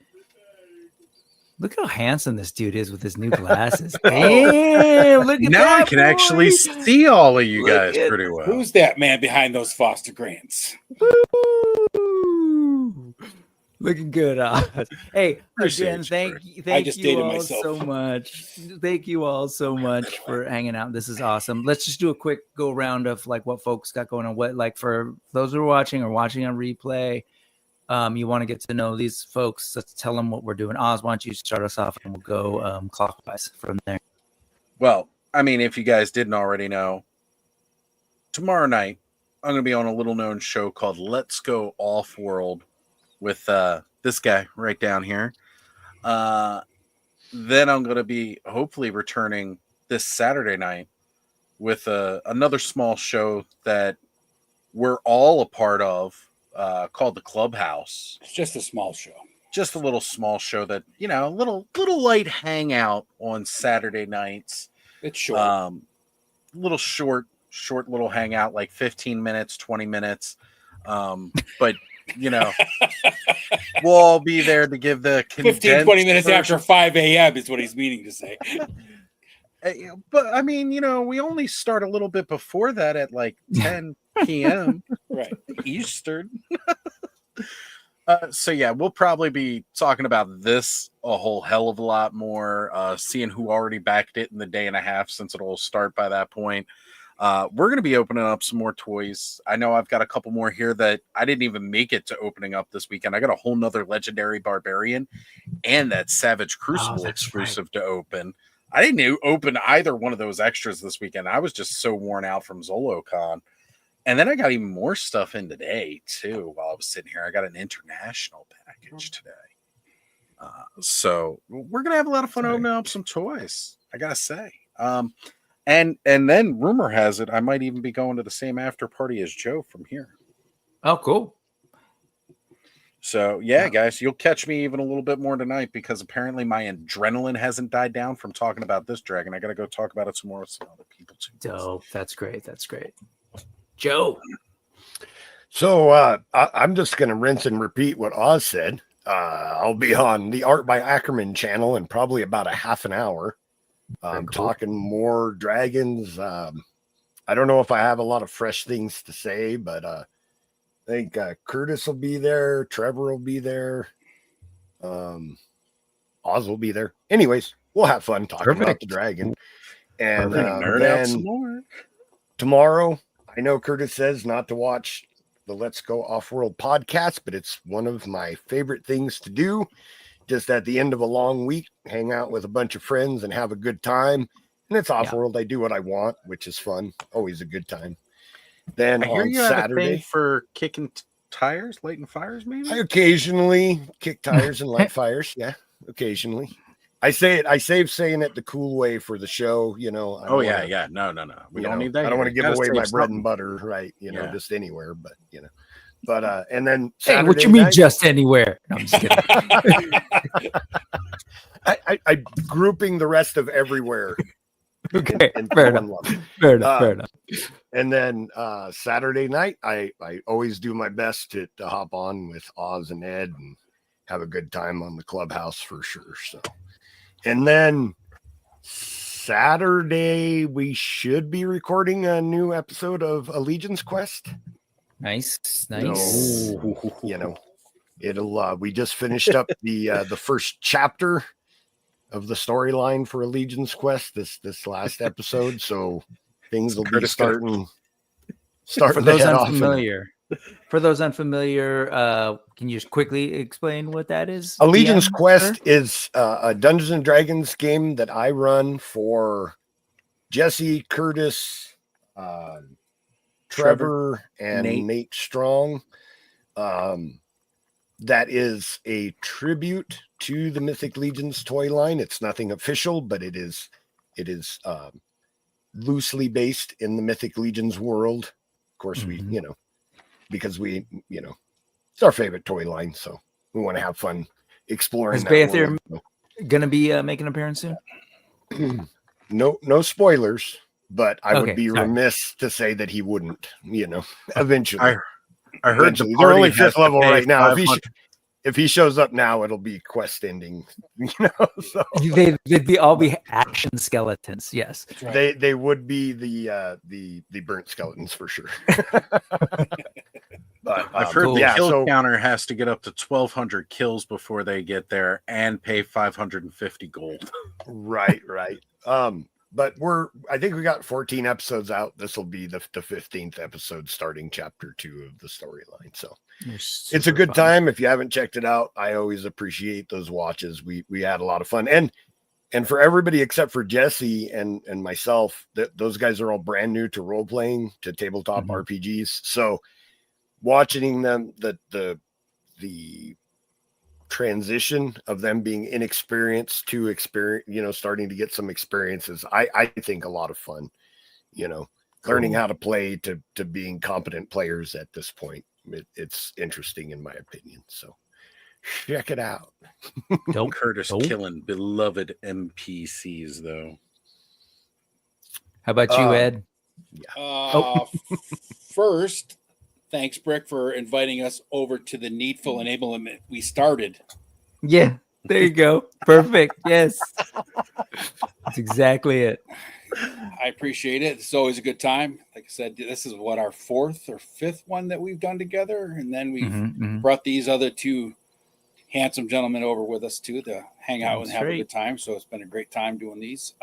Look how handsome this dude is with his new glasses. Damn, look at now that, I can actually see all of you guys pretty well. Who's that man behind those Foster grants? Woo! Looking good, Oz. Hey, again, thank you all so much. Thank you all so much for hanging out. This is awesome. Let's just do a quick go round of like what folks got going on. What, like, for those who are watching or watching on replay, you want to get to know these folks. Let's tell them what we're doing. Oz, why don't you start us off, and we'll go clockwise from there. Well, I mean, if you guys didn't already know, tomorrow night I'm going to be on a little known show called Let's Go Off World with this guy right down here. Then I'm going to be hopefully returning this Saturday night with another small show that we're all a part of, called the Clubhouse. It's just a small show. Just a little small show that, a little light hangout on Saturday nights. It's short. Little short little hangout, like 15 minutes, 20 minutes. But we'll all be there to give the 15, 20 minutes after 5 a.m. is what he's meaning to say. But I mean, we only start a little bit before that at like 10 p.m. Right. Eastern. So yeah, we'll probably be talking about this a whole hell of a lot more, seeing who already backed it in the day and a half, since it'll start by that point. We're going to be opening up some more toys. I know I've got a couple more here that I didn't even make it to opening up this weekend. I got a whole nother Legendary Barbarian and that Savage Crucible exclusive to open. I didn't open either one of those extras this weekend. I was just so worn out from ZoloCon. And then I got even more stuff in today, too, while I was sitting here. I got an international package today. So we're going to have a lot of fun opening up some toys, I got to say. And then rumor has it, I might even be going to the same after party as Joe from here. Oh, cool. So, yeah, guys, you'll catch me even a little bit more tonight because apparently my adrenaline hasn't died down from talking about this dragon. I got to go talk about it some more with some other people, too. Dope. That's great. That's great. Joe. So I'm just going to rinse and repeat what Oz said. I'll be on the Art by Ackerman channel in probably about a half an hour. Talking more dragons. I don't know if I have a lot of fresh things to say, but I think Curtis will be there. Trevor will be there. Oz will be there. Anyways, we'll have fun talking about the dragon. And then tomorrow, I know Curtis says not to watch the Let's Go Off-World podcast, but it's one of my favorite things to do. Just at the end of a long week, hang out with a bunch of friends and have a good time. And it's Off-World. I do what I want, which is fun. Always a good time. Then I hear on you have Saturday, a thing for kicking tires, lighting fires, maybe? I occasionally kick tires and light fires. Yeah, occasionally. I save saying it the cool way for the show, No. We don't need that. I don't want to give away my bread and butter, right? Just anywhere, but But and then Saturday what you mean night, just anywhere? No, I'm just kidding. I grouping the rest of everywhere. Okay, fair enough. Fair enough. And then Saturday night, I always do my best to hop on with Oz and Ed and have a good time on the Clubhouse for sure. So, and then Saturday we should be recording a new episode of Allegiance Quest. Nice. So, it'll we just finished up the first chapter of the storyline for Allegiance Quest this last episode, so things will be starting for those unfamiliar. For those unfamiliar, can you just quickly explain what that is? Allegiance Quest is a Dungeons and Dragons game that I run for Jesse, Curtis, Trevor, and Nate Strong. That is a tribute to the Mythic Legions toy line. It's nothing official, but it is loosely based in the Mythic Legions world. Of course, we because we it's our favorite toy line, so we want to have fun exploring. Is Beyithirr gonna be making an appearance soon? No spoilers, but I would be remiss to say that he wouldn't. Eventually. I heard they're only 5th level right now. If he shows up now, it'll be quest ending. So they'd all be action skeletons. Yes, right. They would be the burnt skeletons for sure. But I've heard the kill counter has to get up to 1,200 kills before they get there and pay 550 gold. Right. But I think we got 14 episodes out. This will be the 15th episode starting chapter 2 of the storyline. So it's a good time. If you haven't checked it out, I always appreciate those watches. We had a lot of fun. And for everybody except for Jesse and myself, those guys are all brand new to role playing, to tabletop RPGs. So watching them, the transition of them being inexperienced to experience, starting to get some experiences, I think a lot of fun. you know, learning how to play to being competent players at this point. It's interesting in my opinion. So check it out. Curtis killing beloved NPCs though. How about you, Ed? First, thanks, Brick, for inviting us over to the Needful Enablement we started. Yeah, there you go. Perfect. Yes. That's exactly it. I appreciate it. It's always a good time. Like I said, this is what, our fourth or fifth one that we've done together. And then we've brought these other two handsome gentlemen over with us too to hang out and have a good time. So it's been a great time doing these.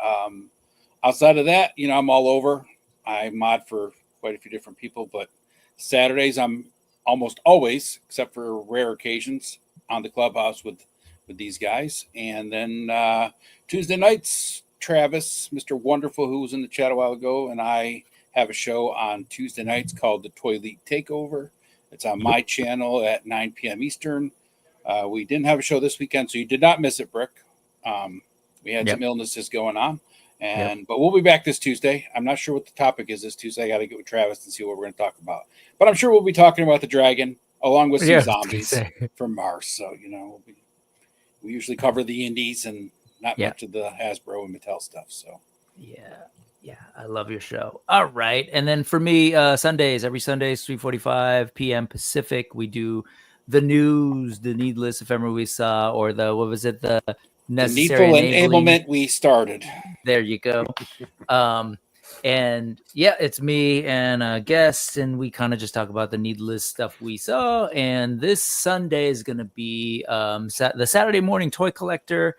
Outside of that, you know, I'm all over. I mod for quite a few different people, but Saturdays I'm almost always, except for rare occasions, on the clubhouse with these guys. And then Tuesday nights, Travis, Mr. Wonderful, who was in the chat a while ago, and I have a show on Tuesday nights called the Toy League Takeover. It's on my channel at 9 p.m. Eastern. We didn't have a show this weekend, so you did not miss it, Brick. We had some illnesses going on. But we'll be back this Tuesday. I'm not sure what the topic is this Tuesday. I got to get with Travis and see what we're going to talk about. But I'm sure we'll be talking about the dragon along with some zombies from Mars. So, you know, we usually cover the indies and not much of the Hasbro and Mattel stuff. So, yeah, I love your show. All right. And then for me, Sundays, every Sunday, 3:45 p.m. Pacific, we do the news, the needless ephemeral we saw, or the, what was it? The necessary enablement we started. There you go. And yeah, it's me and a guest, and we kind of just talk about the needless stuff we saw. And this Sunday is going to be the Saturday Morning Toy Collector.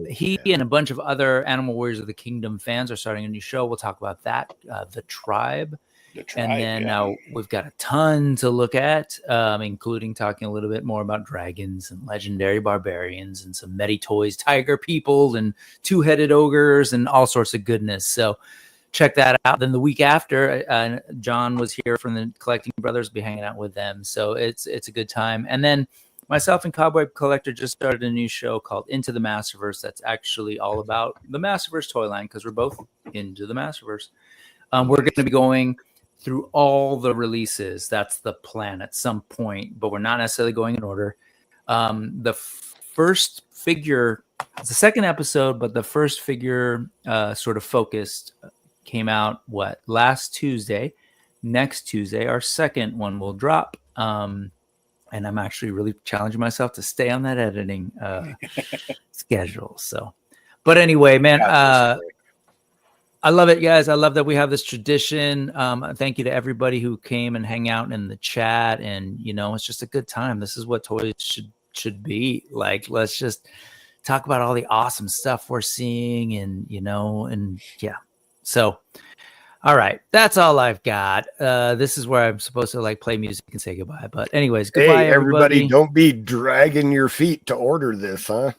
He and a bunch of other Animal Warriors of the Kingdom fans are starting a new show. We'll talk about that, The Tribe. And then we've got a ton to look at, including talking a little bit more about dragons and legendary barbarians and some Medi Toys, tiger people and two-headed ogres and all sorts of goodness. So check that out. Then the week after, John was here from the Collecting Brothers. We'll be hanging out with them. So it's a good time. And then myself and Cowboy Collector just started a new show called Into the Masterverse. That's actually all about the Masterverse toy line because we're both into the Masterverse. We're going to be going through all the releases. That's the plan at some point, but we're not necessarily going in order. The first figure, it's the second episode, but the first figure sort of focused came out last Tuesday. Next Tuesday, our second one will drop. And I'm actually really challenging myself to stay on that editing schedule. So, but anyway, man, I love it, guys. I love that we have this tradition. Thank you to everybody who came and hang out in the chat. And, you know, it's just a good time. This is what toys should be. Like, let's just talk about all the awesome stuff we're seeing and, you know, and yeah. So, all right. That's all I've got. This is where I'm supposed to like play music and say goodbye. But anyways, goodbye, everybody. Don't be dragging your feet to order this, huh?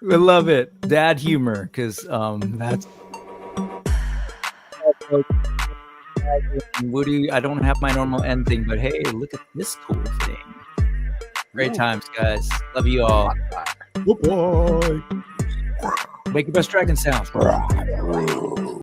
I love it. Dad humor, because that's Woody. I don't have my normal end thing, but hey, look at this cool thing. Great times, guys. Love you all. Bye-bye. Make your best dragon sounds.